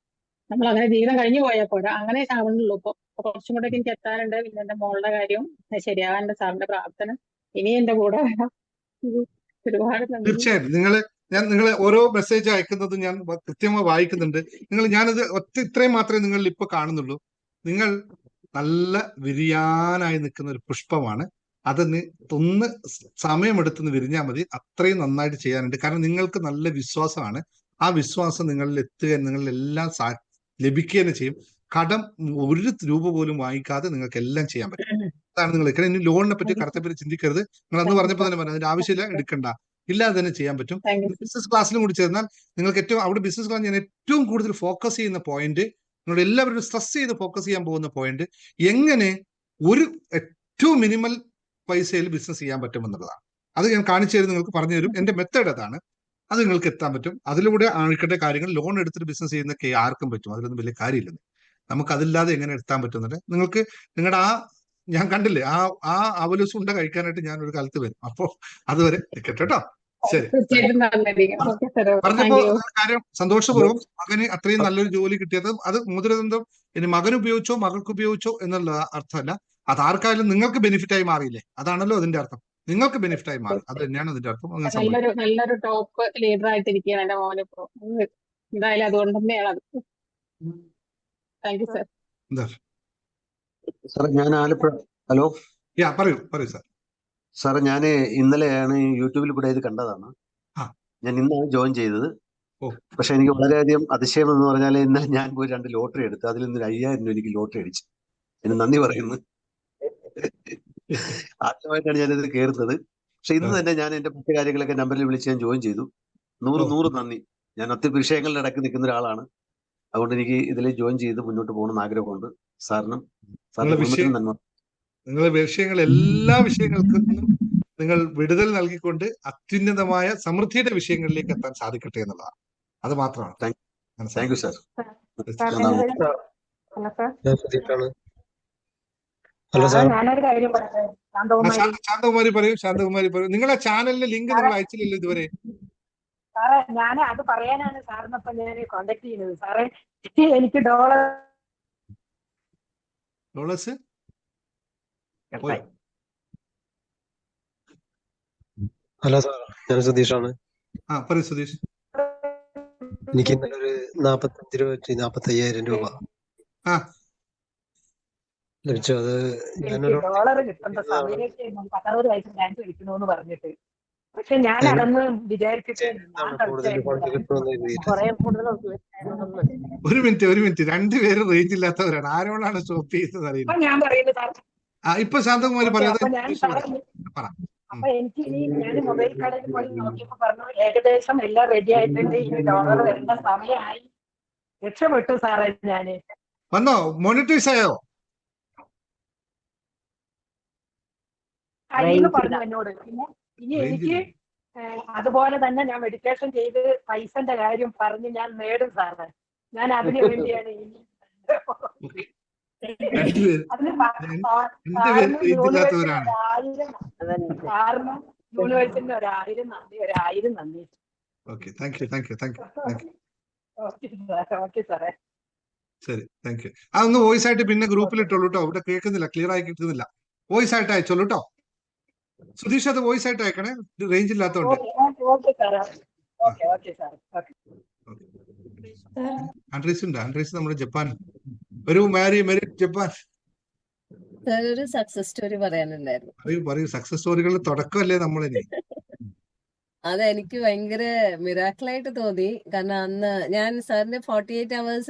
നമ്മൾ അങ്ങനെ ജീവിതം കഴിഞ്ഞു പോയാൽ പോരാ, അങ്ങനെ ആവുന്നുള്ളൂ. ഇപ്പൊ കുറച്ചും കൂടെ എനിക്ക് എത്താനുണ്ട്. പിന്നെ എന്റെ മോളുടെ കാര്യവും ശരിയാവാനുണ്ട്. സാറിന്റെ പ്രാർത്ഥന ഇനി എന്റെ കൂടെ വേണം. ഒരുപാട് നന്ദി. തീർച്ചയായും നിങ്ങൾ ഓരോ മെസ്സേജ് അയക്കുന്നത് ഞാൻ കൃത്യമായി വായിക്കുന്നുണ്ട്. ഞാനത് ഇത്രയും മാത്രമേ നിങ്ങളിൽ ഇപ്പൊ കാണുന്നുള്ളൂ. നിങ്ങൾ നല്ല വിരിയാനായി നിൽക്കുന്ന ഒരു പുഷ്പമാണ്. അതിന് ഒന്ന് സമയമെടുത്തുനിന്ന് വിരിഞ്ഞാൽ മതി. അത്രയും നന്നായിട്ട് ചെയ്യാനുണ്ട്. കാരണം നിങ്ങൾക്ക് നല്ല വിശ്വാസമാണ്. ആ വിശ്വാസം നിങ്ങളിൽ എത്തുക, നിങ്ങളെല്ലാം ലഭിക്കുക തന്നെ ചെയ്യും. കടം 1 രൂപ പോലും വാങ്ങിക്കാതെ നിങ്ങൾക്ക് എല്ലാം ചെയ്യാൻ പറ്റും. അതാണ് നിങ്ങൾ ഇനി ലോണിനെ പറ്റി കടത്തെ പറ്റി ചിന്തിക്കരുത്. നിങ്ങൾ അന്ന് പറഞ്ഞപ്പോൾ തന്നെ പറഞ്ഞു, അതിന്റെ ആവശ്യമില്ല, എടുക്കണ്ട, ഇല്ലാതെ തന്നെ ചെയ്യാൻ പറ്റും. ബിസിനസ് ക്ലാസ്സിലും കൂടി ചേർന്നാൽ നിങ്ങൾക്ക് അവിടെ ബിസിനസ് ക്ലാസ് ഞാൻ ഏറ്റവും കൂടുതൽ ഫോക്കസ് ചെയ്യുന്ന പോയിന്റ്, നിങ്ങൾ എല്ലാവരും സ്ട്രെസ് ചെയ്ത് ഫോക്കസ് ചെയ്യാൻ പോകുന്ന പോയിന്റ്, എങ്ങനെ ഒരു ഏറ്റവും മിനിമൽ പൈസയിൽ ബിസിനസ് ചെയ്യാൻ പറ്റുമെന്നുള്ളതാണ്. അത് ഞാൻ കാണിച്ചു തരും, നിങ്ങൾക്ക് പറഞ്ഞു തരും. എന്റെ മെത്തേഡ് അതാണ്. അത് നിങ്ങൾക്ക് എത്താൻ പറ്റും. അതിലൂടെ ആൾക്കാരുടെ കാര്യങ്ങൾ ലോൺ എടുത്തിട്ട് ബിസിനസ് ചെയ്യുന്നൊക്കെ ആർക്കും പറ്റും. അതിലൊന്നും വലിയ കാര്യമില്ലെന്ന്. നമുക്ക് അതില്ലാതെ എങ്ങനെ എത്താൻ പറ്റുന്നുണ്ട്. നിങ്ങൾക്ക് നിങ്ങളുടെ ഞാൻ കണ്ടില്ലേ, ആ അവലസുണ്ട കഴിക്കാനായിട്ട് ഞാൻ ഒരു കാലത്ത് വരും. അപ്പോ അതുവരെ നിൽക്കട്ടെ കേട്ടോ. ശരി. പറഞ്ഞപ്പോ കാര്യം സന്തോഷപൂർവ്വം മകന് അത്രയും നല്ലൊരു ജോലി കിട്ടിയത്, അത് മോതിരതന്ത്രം ഇനി മകൻ ഉപയോഗിച്ചോ മകൾക്ക് ഉപയോഗിച്ചോ എന്നുള്ള അർത്ഥമല്ല. അത് ആർക്കായാലും നിങ്ങൾക്ക് ബെനിഫിറ്റ് ആയി മാറിയില്ലേ, അതാണല്ലോ അതിന്റെ അർത്ഥം. നിങ്ങൾക്ക് ബെനിഫിറ്റ് ആയി മാറി, അത് തന്നെയാണ് അതിന്റെ അർത്ഥം. നല്ലൊരു ടോപ്പ് ലീഡർ ആയിട്ടിരിക്കുകയാണ് എന്റെ മോനിപ്പോ. എന്തായാലും അതുകൊണ്ട് തന്നെയാണ് അത്. Thank you sir. എന്താ സാറേ ഞാൻ ആലപ്പുഴ. ഹലോ പറയൂ സാർ. സാറേ, ഞാൻ ഇന്നലെയാണ് യൂട്യൂബിൽ കൂടെ ഇത് കണ്ടതാണ്. ആ. ഞാൻ ഇന്നാണ് ജോയിൻ ചെയ്തത്. ഓ. പക്ഷെ എനിക്ക് വളരെയധികം അതിശയം എന്ന് പറഞ്ഞാൽ ഇന്നലെ ഞാൻ പോയി 2 ലോട്ടറി എടുത്തു. അതിൽ നിന്ന് 5000 രൂപ എനിക്ക് ലോട്ടറി അടിച്ചു. ഞാൻ നന്ദി പറയുന്നു. ആദ്യമായിട്ടാണ് ഞാനിത് കയറുന്നത്. പക്ഷെ ഇന്ന് തന്നെ ഞാൻ എന്റെ മറ്റു കാര്യങ്ങളൊക്കെ നമ്പറിൽ വിളിച്ച് ഞാൻ ജോയിൻ ചെയ്തു. 100 നന്ദി. ഞാൻ ഒത്തിരി വിഷയങ്ങളുടെ ഇടയ്ക്ക് നിൽക്കുന്ന ഒരാളാണ്. അതുകൊണ്ട് എനിക്ക് ഇതിൽ ജോയിൻ ചെയ്ത് മുന്നോട്ട് പോകണമെന്ന് ആഗ്രഹമുണ്ട്. സാറിനും സാറിന്റെ കുടുംബത്തിനും നന്മ. നിങ്ങളുടെ വിഷയങ്ങൾ എല്ലാ വിഷയങ്ങൾക്കും നിങ്ങൾ വിടുതൽ നൽകിക്കൊണ്ട് അത്യുന്നതമായ സമൃദ്ധിയുടെ വിഷയങ്ങളിലേക്ക് എത്താൻ സാധിക്കട്ടെ എന്നുള്ളതാണ്. അത് മാത്രമാണ്. Thank you sir. ഞാനൊരു കാര്യം പറയട്ടെ. ശാന്തകുമാരി പറയൂ. നിങ്ങളെ ചാനലിന്റെ ലിങ്ക് നിങ്ങൾ അയച്ചില്ലല്ലോ ഇതുവരെ. സാറേ, ഞാൻ അത് പറയാനാണ് സാറിനൊപ്പം ഞാൻ കോണ്ടാക്ട് ചെയ്യുന്നത്. സാറേ, എനിക്ക് ഡോളേഴ്സ് ഹലോ സാർ, ഞാൻ സുധീഷാണ്. പറയൂ സുധീഷ്. എനിക്ക് ഇന്നലെ ഒരു 45,000 രൂപ ലഭിച്ചു. അത് ഞാനൊരു ഡോളർ കിട്ടേണ്ട സമയത്ത് 19 വയസ്സ് ഡാൻസ് കളിക്കണമെന്ന് പറഞ്ഞിട്ട്, പക്ഷെ ഞാൻ അതൊന്ന് വിചാരിച്ചിട്ട് ഒരു മിനിറ്റ് രണ്ടുപേരും റേഞ്ച് ഇല്ലാത്തവരാണ്. ആരോടാണ് സ്റ്റോപ്പ് ചെയ്യുന്നത് അറിയില്ല. ഞാൻ പറയുന്നത് സാർ, ഇപ്പൊ ശാന്തകുമാരി പറയുന്നത്. അപ്പൊ എനിക്ക് ഞാൻ മൊബൈൽ കടയിൽ പോയി നോക്കിയപ്പോ പറഞ്ഞു ഏകദേശം എല്ലാം റെഡി ആയിട്ടുണ്ട്, ഇനി ഡോളർ വരേണ്ട സമയമായി. രക്ഷപ്പെട്ടു സാറേ. ഞാന് വന്നോ? മോണിറ്റൈസ് ആയോ? അയ്യെന്ന് പറഞ്ഞു എന്നോട്. പിന്നെ ഇനി എനിക്ക് അതുപോലെ തന്നെ ഞാൻ മെഡിറ്റേഷൻ ചെയ്ത് പൈസന്റെ കാര്യം പറഞ്ഞ് ഞാൻ നേടും സാറേ. ഞാൻ അതിനു വേണ്ടിയാണ് യൂണിവേഴ്സിന്റെ 1000 നന്ദി. Okay, thank you. ഓക്കെ സാറേ, ശരി, താങ്ക് യു. അതൊന്ന് വോയിസ് ആയിട്ട് പിന്നെ ഗ്രൂപ്പിൽ ഇട്ടോളൂ കേട്ടോ. ഇവിടെ കേൾക്കുന്നില്ല, ക്ലിയർ ആയി കിട്ടുന്നില്ല. വോയിസ് ആയിട്ട് അയച്ചോളൂ കേട്ടോ. സുധീഷ്, അത് വോയിസ് ആയിട്ട് അയക്കണേ, റേഞ്ച് ഇല്ലാത്തതുകൊണ്ട്. ആൻഡ്രീസ് നമ്മുടെ ജപ്പാൻ. ഒരു മാരി ജപ്പാൻ. ഒരു സക്സസ് സ്റ്റോറി പറയാനുണ്ടായിരുന്നു. പറയൂ. സക്സസ് സ്റ്റോറികളുടെ തുടക്കമല്ലേ നമ്മളിനി. അതെനിക്ക് ഭയങ്കര മിറാക്കിളായിട്ട് തോന്നി. കാരണം അന്ന് ഞാൻ സാറിന്റെ 48 hours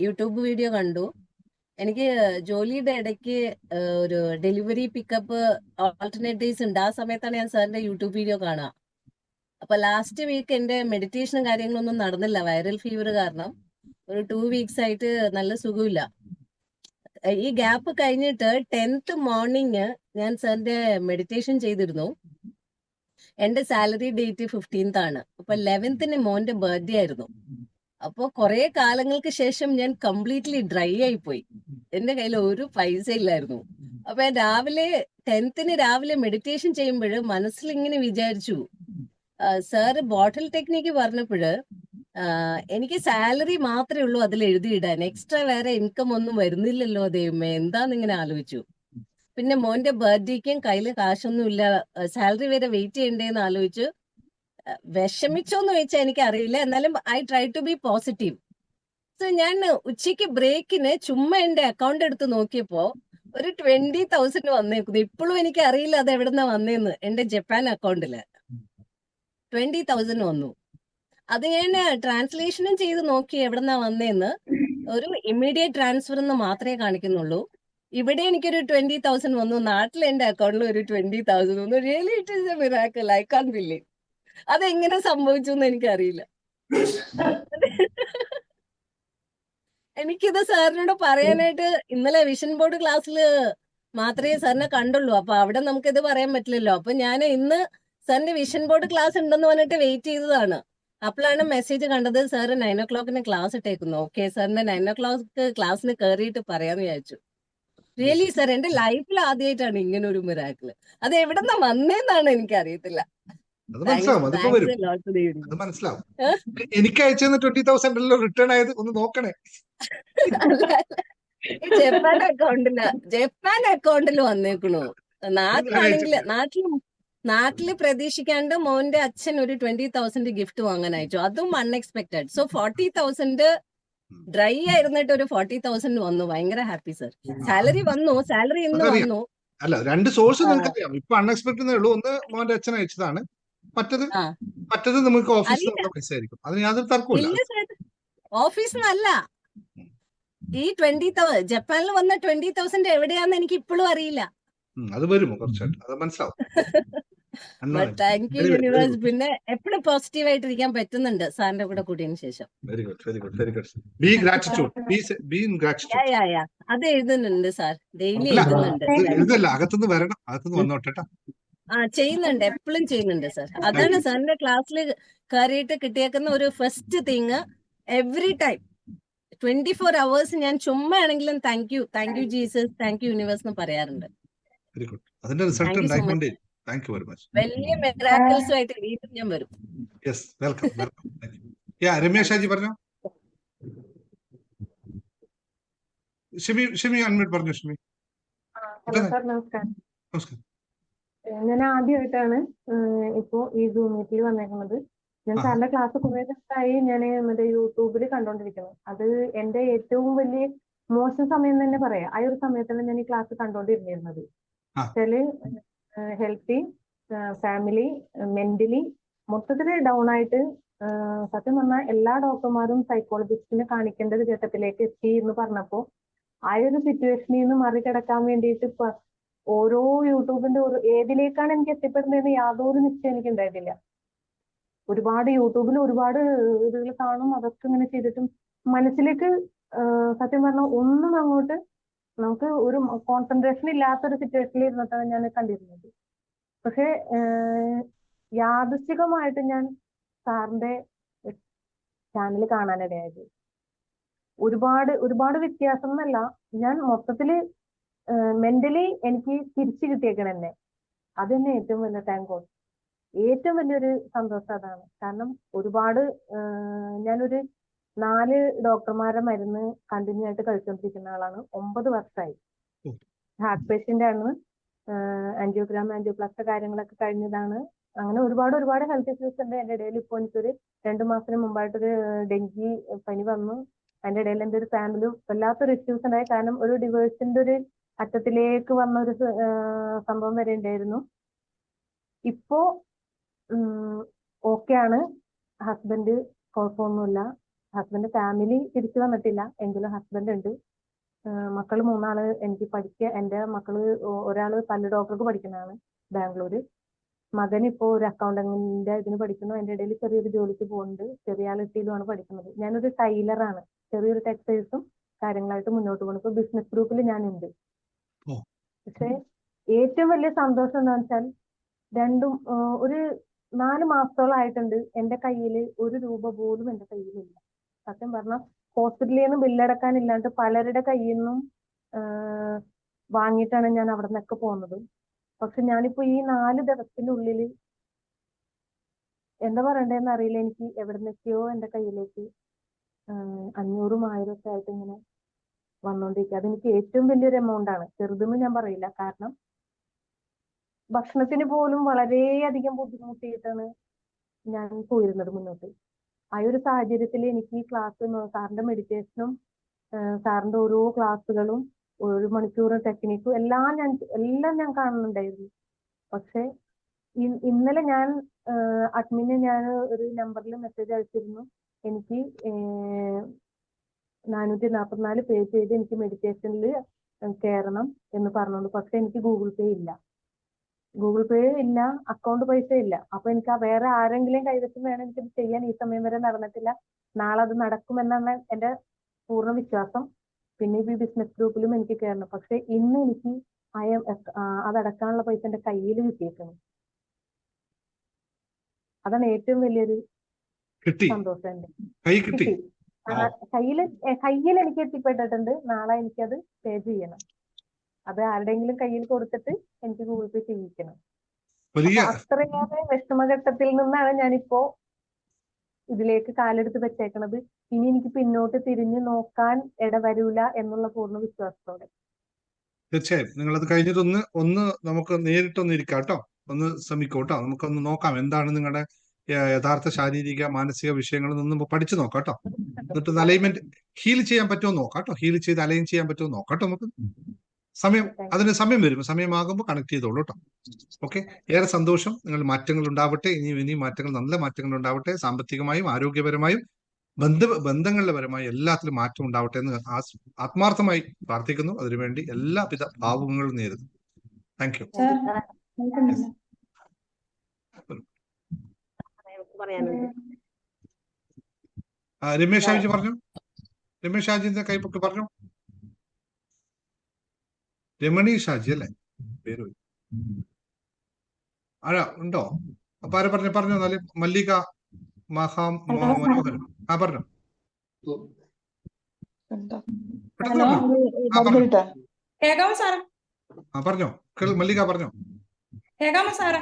യൂട്യൂബ് വീഡിയോ കണ്ടു. എനിക്ക് ജോലിയുടെ ഇടയ്ക്ക് ഒരു ഡെലിവറി പിക്കപ്പ് ആൾട്ടർനേറ്റ് ഡേയ്സ് ഉണ്ട്. ആ സമയത്താണ് ഞാൻ സാറിന്റെ യൂട്യൂബ് വീഡിയോ കാണുക. അപ്പൊ ലാസ്റ്റ് വീക്ക് എന്റെ മെഡിറ്റേഷനും കാര്യങ്ങളൊന്നും നടന്നില്ല, വൈറൽ ഫീവർ കാരണം. ഒരു 2 weeks ആയിട്ട് നല്ല സുഖമില്ല. ഈ ഗ്യാപ്പ് കഴിഞ്ഞിട്ട് 10th മോർണിംഗ് ഞാൻ സാറിന്റെ മെഡിറ്റേഷൻ ചെയ്തിരുന്നു. എന്റെ സാലറി ഡേറ്റ് 15th ആണ്. അപ്പൊ 11th മോന്റെ ബർത്ത്ഡേ ആയിരുന്നു. അപ്പൊ കുറെ കാലങ്ങൾക്ക് ശേഷം ഞാൻ കംപ്ലീറ്റ്ലി ഡ്രൈ ആയി പോയി. എന്റെ കയ്യിൽ ഒരു പൈസ ഇല്ലായിരുന്നു. അപ്പൊ ഞാൻ 10th രാവിലെ മെഡിറ്റേഷൻ ചെയ്യുമ്പോൾ മനസ്സിൽ ഇങ്ങനെ വിചാരിച്ചു, സാറ് ബോട്ടിൽ ടെക്നിക്ക് പറഞ്ഞപ്പോഴ് എനിക്ക് സാലറി മാത്രമേ ഉള്ളൂ അതിൽ എഴുതിയിടാൻ, എക്സ്ട്രാ വേറെ ഇൻകം ഒന്നും വരുന്നില്ലല്ലോ ദൈവമേ, എന്താന്നിങ്ങനെ ആലോചിച്ചു. പിന്നെ മോന്റെ ബർത്ത്ഡേക്കും കയ്യിൽ കാശൊന്നും ഇല്ല, സാലറി വരെ വെയിറ്റ് ചെയ്യണ്ടേന്ന് ആലോചിച്ചു. വിഷമിച്ചോന്ന് ചോദിച്ചാൽ എനിക്ക് അറിയില്ല, എന്നാലും I try to be positive. So ഞാൻ ഉച്ചയ്ക്ക് ബ്രേക്കിന് ചുമ്മാ എന്റെ അക്കൗണ്ട് എടുത്ത് നോക്കിയപ്പോ ഒരു 20,000 വന്നേക്കുന്നു. ഇപ്പോഴും എനിക്ക് അറിയില്ല അത് എവിടെന്നാ വന്നേന്ന്. എന്റെ ജപ്പാൻ അക്കൗണ്ടില് 20,000 വന്നു. അത് ഞാൻ ട്രാൻസ്ലേഷനും ചെയ്ത് നോക്കി എവിടെന്നാ വന്നേന്ന്. ഒരു ഇമ്മീഡിയറ്റ് ട്രാൻസ്ഫർ എന്ന് മാത്രമേ കാണിക്കുന്നുള്ളൂ. ഇവിടെ എനിക്കൊരു 20,000 വന്നു, നാട്ടിൽ എന്റെ അക്കൗണ്ടിൽ ഒരു 20,000 വന്നു. Really it is A miracle. I can't believe. അതെങ്ങനെ സംഭവിച്ചു എന്ന് എനിക്കറിയില്ല. എനിക്കിത് സാറിനോട് പറയാനായിട്ട് ഇന്നലെ വിഷൻ ബോർഡ് ക്ലാസ്സിൽ മാത്രമേ സാറിനെ കണ്ടുള്ളൂ. അപ്പൊ അവിടെ നമുക്കിത് പറയാൻ പറ്റില്ലല്ലോ. അപ്പൊ ഞാൻ ഇന്ന് സാറിന്റെ വിഷൻ ബോർഡ് ക്ലാസ് ഉണ്ടെന്ന് പറഞ്ഞിട്ട് വെയിറ്റ് ചെയ്തതാണ്. അപ്പോഴാണ് മെസ്സേജ് കണ്ടത്, സാറ് 9 o'clock ക്ലാസ് ഇട്ടേക്കുന്നു. ഓക്കെ, സാറിന്റെ 9 o'clock ക്ലാസ്സിന് കയറിയിട്ട് പറയാന്ന് വിചാരിച്ചു. റിയലി സാർ, എന്റെ ലൈഫിൽ ആദ്യമായിട്ടാണ് ഇങ്ങനെ ഒരു മിറാക്കിള്. അത് എവിടെന്നാ വന്നേന്നാണ് എനിക്ക് അറിയത്തില്ല. മനസ്സിലാവും. എനിക്ക് അയച്ചെന്ന് 20,000 റിട്ടേൺ ആയത് ഒന്ന് നോക്കണേ. ജപ്പാൻ അക്കൗണ്ടിൽ വന്നേക്കണു. നാട്ടില് പ്രതീക്ഷിക്കാണ്ട് മോന്റെ അച്ഛൻ ഒരു 20,000 ഗിഫ്റ്റ് വാങ്ങാൻ അയച്ചു. അതും അൺഎക്സ്പെക്ടഡ്. സോ 40,000 ഡ്രൈ ആയിരുന്നിട്ട് ഒരു 40,000 വന്നു. ഭയങ്കര ഹാപ്പി സർ. സാലറി വന്നു, സാലറി ഇന്ന് അതറിയാം. വന്നു. അല്ല, രണ്ട് സോഴ്സ് ആ, നിനക്കറിയാം. ഇപ്പൊ അൺഎക്സ്പെക്ടഡ് ഉള്ളൂ. ഒന്ന് മോന്റെ അച്ഛൻ അയച്ചതാണ്, മറ്റത് ആ. മറ്റത് നമുക്ക് ഓഫീസിൽ അല്ല, നിന്നുള്ള പൈസ ആയിരിക്കും. അതിന് യാതൊരു തർക്കമില്ല. ഇല്ല സർ, ഓഫീസിൽ നിന്നല്ല. ഈ 20,000 ജപ്പാനിൽ വന്ന 20,000 എവിടെയാന്ന് എനിക്ക് ഇപ്പോഴും അറിയില്ല. അത് വരുമോ കുറച്ചായിട്ട്, അത് മനസ്സിലാവും. But thank you very very universe. Good, പിന്നെ എപ്പോഴും പോസിറ്റീവ് ആയിട്ടിരിക്കാൻ പറ്റുന്നുണ്ട് സാറിന്റെ കൂടെ കൂടിയതിനു ശേഷം. Very good, very good, very good. Be gratitude, be in yeah gratitude. Yeah yeah അത് എഴുതുന്നുണ്ട് സാർ, ഡെയിലി അല്ല, എഴുതുന്നുണ്ട്. ഇത് എഴുതല്ല, അകത്തുനിന്ന് വരണം, അകത്തുനിന്ന് വന്നോട്ടെ കേട്ടോ. ആ ചെയ്യുന്നുണ്ട്, എപ്പോഴും ചെയ്യുന്നുണ്ട് സാർ. അതാണ് സാറിന്റെ ക്ലാസ്സിൽ കയറിയിട്ട് കിട്ടിയേക്കുന്ന ഒരു first thing. Every time 24 hours ഞാൻ ചുമ്മാ ആണെങ്കിലും thank you Jesus, thank you universe എന്ന് പറയാറുണ്ട്. Very good. അതിന്റെ result thank you so much. ഉണ്ടായിക്കൊണ്ടേ. Thank you very much. വലിയ മെറാക്കിൾസുമായിട്ട് വീണ്ടും ഞാൻ വരും. Yes, welcome, welcome. Thank you. Yeah, Ramya Shaji പറഞ്ഞോ. ഷിമി അൺമ്യൂട്ട് പറഞ്ഞു. ഷിമി, ഹലോ സാർ, നമസ്കാരം. നമസ്കാരം. ഞാൻ ആദ്യമായിട്ടാണ് ഇപ്പോ ഈ സൂം മീറ്റിൽ വന്നേക്കുന്നത്. ഞാൻ സാറിന്റെ ക്ലാസ് കുറെ ദിവസമായി ഞാൻ മറ്റേ യൂട്യൂബിൽ കണ്ടോണ്ടിരിക്കുന്നത്. അത് എന്റെ ഏറ്റവും വലിയ മോശം സമയം തന്നെ പറയാം. ആ ഒരു സമയത്താണ് ഞാൻ ഈ ക്ലാസ് കണ്ടോണ്ടിരുന്നിരുന്നത്. വെച്ചാല് ഹെൽത്തി, ഫാമിലി, മെന്റലി മൊത്തത്തില് ഡൗൺ ആയിട്ട്, സത്യം പറഞ്ഞാൽ എല്ലാ ഡോക്ടർമാരും സൈക്കോളജിസ്റ്റിനെ കാണിക്കേണ്ട ഒരു ഘട്ടത്തിലേക്ക് എത്തി എന്ന് പറഞ്ഞപ്പോ ആ ഒരു സിറ്റുവേഷനിൽ നിന്ന് മറികടക്കാൻ വേണ്ടിയിട്ട് ഓരോ യൂട്യൂബിന്റെ ഏതിലേക്കാണ് എനിക്ക് എത്തിപ്പെടുന്നതെന്ന് യാതൊരു നിശ്ചയം എനിക്ക് ഉണ്ടായിട്ടില്ല. ഒരുപാട് യൂട്യൂബിൽ ഒരുപാട് ഇതുകൾ കാണും, അതൊക്കെ ഇങ്ങനെ ചെയ്തിട്ടും മനസ്സിലേക്ക് സത്യം പറഞ്ഞാൽ ഒന്നും അങ്ങോട്ട് നമുക്ക് ഒരു കോൺസെൻട്രേഷൻ ഇല്ലാത്തൊരു സിറ്റുവേഷനിൽ ഇരുന്നിട്ടാണ് ഞാൻ കണ്ടിരുന്നത്. പക്ഷെ യാദൃശ്ചികമായിട്ട് ഞാൻ സാറിന്റെ ചാനൽ കാണാനിടയായത്. ഒരുപാട് വ്യത്യാസം എന്നല്ല, ഞാൻ മൊത്തത്തില് മെന്റലി എനിക്ക് തിരിച്ചു കിട്ടിയേക്കണം എന്നെ. അത് തന്നെ ഏറ്റവും വലിയ താങ്ക് ഗോഡ്. ഏറ്റവും വലിയൊരു സന്തോഷം അതാണ്. കാരണം ഒരുപാട് ഞാനൊരു 4 ഡോക്ടർമാരുടെ മരുന്ന് കണ്ടിന്യൂ ആയിട്ട് കഴിച്ചുകൊണ്ടിരിക്കുന്ന ആളാണ്. 9 വർഷമായി. ഹാർട്ട് പേഷ്യന്റ് ആണ്. ആൻജിയോഗ്രാം, ആൻജിയോപ്ലാസ്റ്റി കാര്യങ്ങളൊക്കെ കഴിഞ്ഞതാണ്. അങ്ങനെ ഒരുപാട് ഹെൽത്ത് ഇഷ്യൂസ് ഉണ്ട്. എന്റെ ഇടയിൽ ഇപ്പോൾ എനിക്കൊരു 2 മാസത്തിന് മുമ്പായിട്ടൊരു ഡെങ്കി പനി വന്നു. അതിന്റെ ഇടയിൽ എന്റെ ഒരു ഫാമിലി വല്ലാത്തൊരു ഇഷ്യൂസ് ഉണ്ടായി. കാരണം ഒരു ഡിവേഴ്സിന്റെ ഒരു അറ്റത്തിലേക്ക് വന്ന ഒരു സംഭവം വരെ ഉണ്ടായിരുന്നു. ഇപ്പോ ഓക്കെയാണ്. ഹസ്ബൻഡ് കുഴപ്പമൊന്നുമില്ല. ഹസ്ബൻഡ് ഫാമിലി തിരിച്ചു വന്നിട്ടില്ല, എങ്കിലും ഹസ്ബൻഡ് ഉണ്ട്. മക്കള് 3 ആള് എനിക്ക് പഠിക്കുക. എന്റെ മക്കള് ഒരാള് പല്ല് ഡോക്ടർക്ക് പഠിക്കുന്നതാണ് ബാംഗ്ലൂര്. മകൻ ഇപ്പോ ഒരു അക്കൗണ്ടിങ്ങിന്റെ ഇതിന് പഠിക്കുന്നു. അതിന്റെ ഇടയിൽ ചെറിയൊരു ജോലിക്ക് പോകുന്നുണ്ട്. ചെറിയ ആളിട്ടിയിലുമാണ് പഠിക്കുന്നത്. ഞാനൊരു ടൈലറാണ്. ചെറിയൊരു ടെക്സ്റ്റൈൽസും കാര്യങ്ങളായിട്ട് മുന്നോട്ട് പോകുന്നു. ഇപ്പൊ ബിസിനസ് ഗ്രൂപ്പിൽ ഞാനുണ്ട്. പക്ഷെ ഏറ്റവും വലിയ സന്തോഷം എന്താ വെച്ചാൽ ഒരു 4 മാസത്തോളമായിട്ടുണ്ട് എന്റെ കയ്യിൽ 1 രൂപ പോലും എന്റെ കയ്യിലില്ല. സത്യം പറഞ്ഞാൽ ഹോസ്പിറ്റലിൽ നിന്ന് ബില്ലടക്കാനില്ലാണ്ട് പലരുടെ കയ്യിൽ നിന്നും വാങ്ങിയിട്ടാണ് ഞാൻ അവിടെ നിന്നൊക്കെ പോകുന്നത്. പക്ഷെ ഞാനിപ്പോ ഈ 4 ദിവസത്തിനുള്ളിൽ എന്താ പറയണ്ടേന്ന് അറിയില്ല, എനിക്ക് എവിടെ നിന്നൊക്കെയോ എന്റെ കയ്യിലേക്ക് 500, 1000 ഒക്കെ ആയിട്ട് ഇങ്ങനെ വന്നോണ്ടിരിക്കുക. അതെനിക്ക് ഏറ്റവും വലിയൊരു എമൗണ്ട് ആണ്. ചെറുതെന്ന് ഞാൻ പറയില്ല. കാരണം ഭക്ഷണത്തിന് പോലും വളരെയധികം ബുദ്ധിമുട്ടിയിട്ടാണ് ഞാൻ പോയിരുന്നത് മുന്നോട്ട്. ആ ഒരു സാഹചര്യത്തിൽ എനിക്ക് ഈ ക്ലാസ്, സാറിന്റെ മെഡിറ്റേഷനും സാറിന്റെ ഓരോ ക്ലാസ്സുകളും 1 മണിക്കൂർ ടെക്നിക്കും എല്ലാം ഞാൻ കാണുന്നുണ്ടായിരുന്നു. പക്ഷെ ഇന്നലെ ഞാൻ അഡ്മിന് ഞാൻ ഒരു നമ്പറിൽ മെസ്സേജ് അയച്ചിരുന്നു. എനിക്ക് 444 പേ ചെയ്ത് എനിക്ക് മെഡിറ്റേഷനിൽ കയറണം എന്ന് പറഞ്ഞോണ്ട്. പക്ഷെ എനിക്ക് ഗൂഗിൾ പേ ഇല്ല, അക്കൗണ്ട് പൈസ ഇല്ല. അപ്പൊ എനിക്ക് വേറെ ആരെങ്കിലും കൈവശം വേണം എനിക്കത് ചെയ്യാൻ. ഈ സമയം വരെ നടന്നിട്ടില്ല. നാളെ അത് നടക്കുമെന്നാണ് എന്റെ പൂർണ്ണ വിശ്വാസം. പിന്നെ ഈ ബിസിനസ് ഗ്രൂപ്പിലും എനിക്ക് കയറണം. പക്ഷെ ഇന്ന് എനിക്ക് അതടക്കാനുള്ള പൈസ എന്റെ കയ്യിൽ കിട്ടിയേക്കണം. അതാണ് ഏറ്റവും വലിയൊരു സന്തോഷം. എന്റെ കിട്ടി. കയ്യിൽ എനിക്ക് എത്തിപ്പെട്ടിട്ടുണ്ട്. നാളെ എനിക്കത് പേ ചെയ്യണം. അത് ആരുടെയെങ്കിലും കയ്യിൽ കൊടുത്തിട്ട് എനിക്ക് ഗൂഗിൾ പേ ചെയ്യിക്കണം. അത്രയേറെ വിഷമഘട്ടത്തിൽ നിന്നാണ് ഞാനിപ്പോ ഇതിലേക്ക് കാലെടുത്ത് വെച്ചേക്കണത്. ഇനി എനിക്ക് പിന്നോട്ട് തിരിഞ്ഞു നോക്കാൻ ഇടവരൂല എന്നുള്ള പൂർണ്ണ വിശ്വാസത്തോടെ. തീർച്ചയായും നിങ്ങളത് കഴിഞ്ഞിട്ട് ഒന്ന് നമുക്ക് നേരിട്ടൊന്ന് ഇരിക്കാം കേട്ടോ. ഒന്ന് ശ്രമിക്കൂ കേട്ടോ. നമുക്കൊന്ന് നോക്കാം എന്താണ് നിങ്ങളുടെ യഥാർത്ഥ ശാരീരിക മാനസിക വിഷയങ്ങളിൽ നിന്നും പഠിച്ചു നോക്കാം കേട്ടോ. എന്നിട്ട് അലൈൻമെന്റ് ഹീൽ ചെയ്യാൻ പറ്റുമോ നോക്കാം കേട്ടോ. ഹീൽ ചെയ്ത് അലൈൻ ചെയ്യാൻ പറ്റുമോ നോക്കാം കേട്ടോ. നമുക്ക് സമയം, അതിന് സമയം വരും, സമയമാകുമ്പോൾ കണക്ട് ചെയ്തോളൂ കേട്ടോ. ഓക്കെ, ഏറെ സന്തോഷം. നിങ്ങൾ മാറ്റങ്ങൾ ഉണ്ടാവട്ടെ, ഇനിയും മാറ്റങ്ങൾ, നല്ല മാറ്റങ്ങൾ ഉണ്ടാവട്ടെ. സാമ്പത്തികമായും ആരോഗ്യപരമായും ബന്ധങ്ങളുടെ പരമായി എല്ലാത്തിലും മാറ്റം ഉണ്ടാവട്ടെ എന്ന് ആത്മാർത്ഥമായി പ്രാർത്ഥിക്കുന്നു. അതിനുവേണ്ടി എല്ലാവിധ ഭാവുകങ്ങളും നേരുന്നു. Thank you. രമേശ് ഷാജി പറഞ്ഞു. രമേശ് ഷാജിന്റെ കൈപ്പൊക്കെ പറഞ്ഞു. രമണി ഷാജി അല്ലേ പേര്? ഉണ്ടോ? അപ്പൊ ആരെ പറഞ്ഞോ എന്നാല്. മല്ലിക മനോഹരൻ. പറഞ്ഞോ. പറഞ്ഞോ മല്ലിക, പറഞ്ഞോ. കേൾക്കാം സാറേ.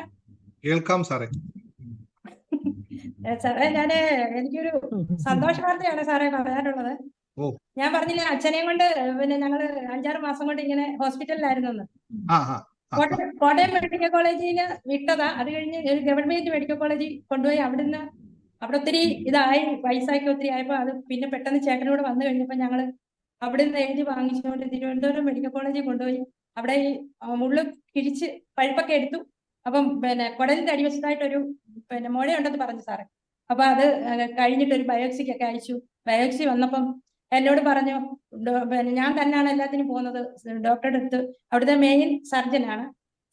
സാറേ, എനിക്കൊരു സന്തോഷ വാർത്തയാണ് സാറേ പറയാനുള്ളത്. ഞാൻ പറഞ്ഞില്ലേ അച്ഛനെയും കൊണ്ട് പിന്നെ ഞങ്ങള് 5-6 മാസം കൊണ്ട് ഇങ്ങനെ ഹോസ്പിറ്റലിലായിരുന്നു. കോട്ടയം മെഡിക്കൽ കോളേജിന് വിട്ടതാ. അത് കഴിഞ്ഞ് ഗവൺമെന്റ് മെഡിക്കൽ കോളേജിൽ കൊണ്ടുപോയി. അവിടെ ഒത്തിരി ഇതായി, പൈസയൊക്കെ ഒത്തിരി ആയപ്പോ അത് പിന്നെ പെട്ടെന്ന് ചേട്ടനോട് വന്നു കഴിഞ്ഞപ്പോ ഞങ്ങള് അവിടുന്ന് എഴുതി വാങ്ങിച്ചുകൊണ്ട് തിരുവനന്തപുരം മെഡിക്കൽ കോളേജിൽ കൊണ്ടുപോയി. അവിടെ ഈ മുള്ളു കിഴിച്ച് പഴുപ്പൊക്കെ എടുത്തു. അപ്പം പിന്നെ കുടലിന്റെ അടിവശത്തായിട്ടൊരു മുഴയുണ്ടെന്ന് പറഞ്ഞു സാറേ. അപ്പൊ അത് കഴിഞ്ഞിട്ട് ഒരു ബയോപ്സിക്കൊക്കെ അയച്ചു. ബയോപ്സി വന്നപ്പം എന്നോട് പറഞ്ഞു, ഞാൻ തന്നെയാണ് എല്ലാത്തിനും പോകുന്നത് ഡോക്ടറുടെ അടുത്ത്. അവിടുത്തെ മെയിൻ സർജനാണ്.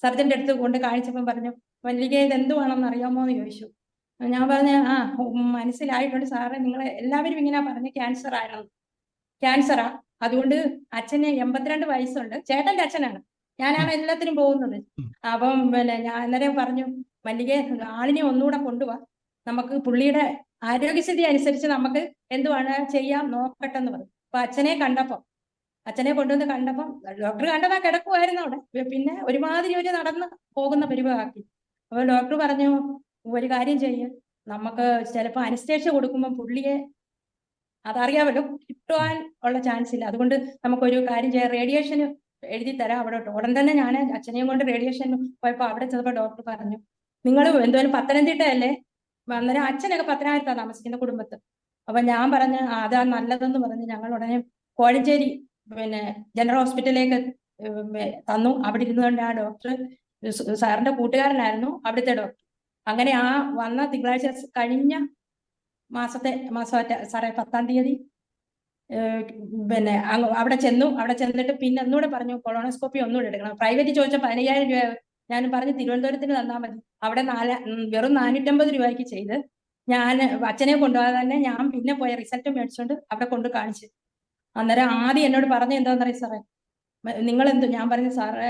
സർജന്റെ അടുത്ത് കൊണ്ട് കാണിച്ചപ്പം പറഞ്ഞു, മല്ലിക ഇത് എന്തുവാണെന്ന് അറിയാമോ എന്ന് ചോദിച്ചു. ഞാൻ പറഞ്ഞ മനസ്സിലായിട്ടുണ്ട് സാറേ, നിങ്ങൾ എല്ലാവരും ഇങ്ങനെ പറഞ്ഞു ക്യാൻസറാ. അതുകൊണ്ട് അച്ഛന് 82 വയസ്സുണ്ട്. ചേട്ടന്റെ അച്ഛനാണ്, ഞാനാണ് എല്ലാത്തിനും പോകുന്നത്. അപ്പം ഞാൻ അന്നേരം പറഞ്ഞു, മല്ലിക ആളിനെ ഒന്നുകൂടെ കൊണ്ടുപോവാ, നമുക്ക് പുള്ളിയുടെ ആരോഗ്യസ്ഥിതി അനുസരിച്ച് നമുക്ക് എന്തുവാണ് ചെയ്യാം നോക്കട്ടെന്ന് പറഞ്ഞു. അപ്പൊ അച്ഛനെ കൊണ്ടുവന്ന് കണ്ടപ്പം ഡോക്ടർ കണ്ടതാ കിടക്കുമായിരുന്നു അവിടെ. പിന്നെ ഒരുമാതിരി ഒരു നടന്ന് പോകുന്ന പരിവാക്കി. അപ്പൊ ഡോക്ടർ പറഞ്ഞു, ഒരു കാര്യം ചെയ്യ്, നമുക്ക് ചിലപ്പോൾ അനസ്തേഷ്യ കൊടുക്കുമ്പോൾ പുള്ളിയെ അതറിയാമല്ലോ കിട്ടുവാൻ ഉള്ള ചാൻസ് ഇല്ല. അതുകൊണ്ട് നമുക്കൊരു കാര്യം ചെയ്യാം, റേഡിയേഷന് എഴുതി തരാം അവിടെ. ഉടൻ തന്നെ ഞാൻ അച്ഛനെയും കൊണ്ട് റേഡിയേഷൻ പോയപ്പോ അവിടെ ചെന്നപ്പോ ഡോക്ടർ പറഞ്ഞു, നിങ്ങൾ എന്തോലും പത്തനംതിട്ടയല്ലേ? അന്നേരം അച്ഛനൊക്കെ പത്തനാപുരത്താണ് താമസിക്കുന്ന കുടുംബത്ത്. അപ്പൊ ഞാൻ പറഞ്ഞ് അതാ നല്ലതെന്ന് പറഞ്ഞ് ഞങ്ങൾ ഉടനെ കോഴഞ്ചേരി ജനറൽ ഹോസ്പിറ്റലിലേക്ക് തന്നു. അവിടെ ഇരുന്നുകൊണ്ട് ആ ഡോക്ടർ സാറിന്റെ കൂട്ടുകാരനായിരുന്നു അവിടുത്തെ ഡോക്ടർ. അങ്ങനെ ആ വന്ന തിങ്കളാഴ്ച കഴിഞ്ഞ മാസത്തെ സാറേ 10-ാം തീയതി അവിടെ ചെന്നു. അവിടെ ചെന്നിട്ട് പിന്നെ ഒന്നുകൂടെ പറഞ്ഞു കൊളോണോസ്കോപ്പി ഒന്നുകൂടെ എടുക്കണം. പ്രൈവറ്റ് ചോദിച്ചാൽ 15,000 രൂപ. ഞാൻ പറഞ്ഞു തിരുവനന്തപുരത്തിന് തന്നാൽ മതി. അവിടെ വെറും 450 രൂപയ്ക്ക് ചെയ്ത് ഞാൻ അച്ഛനെ കൊണ്ടുപോകാതെ തന്നെ ഞാൻ പിന്നെ പോയ റിസൾട്ട് മേടിച്ചോണ്ട് അവിടെ കൊണ്ട് കാണിച്ചു. അന്നേരം ആദ്യം എന്നോട് പറഞ്ഞു എന്താണെന്നറിയാം സാറേ, നിങ്ങളെന്തു? ഞാൻ പറഞ്ഞു സാറേ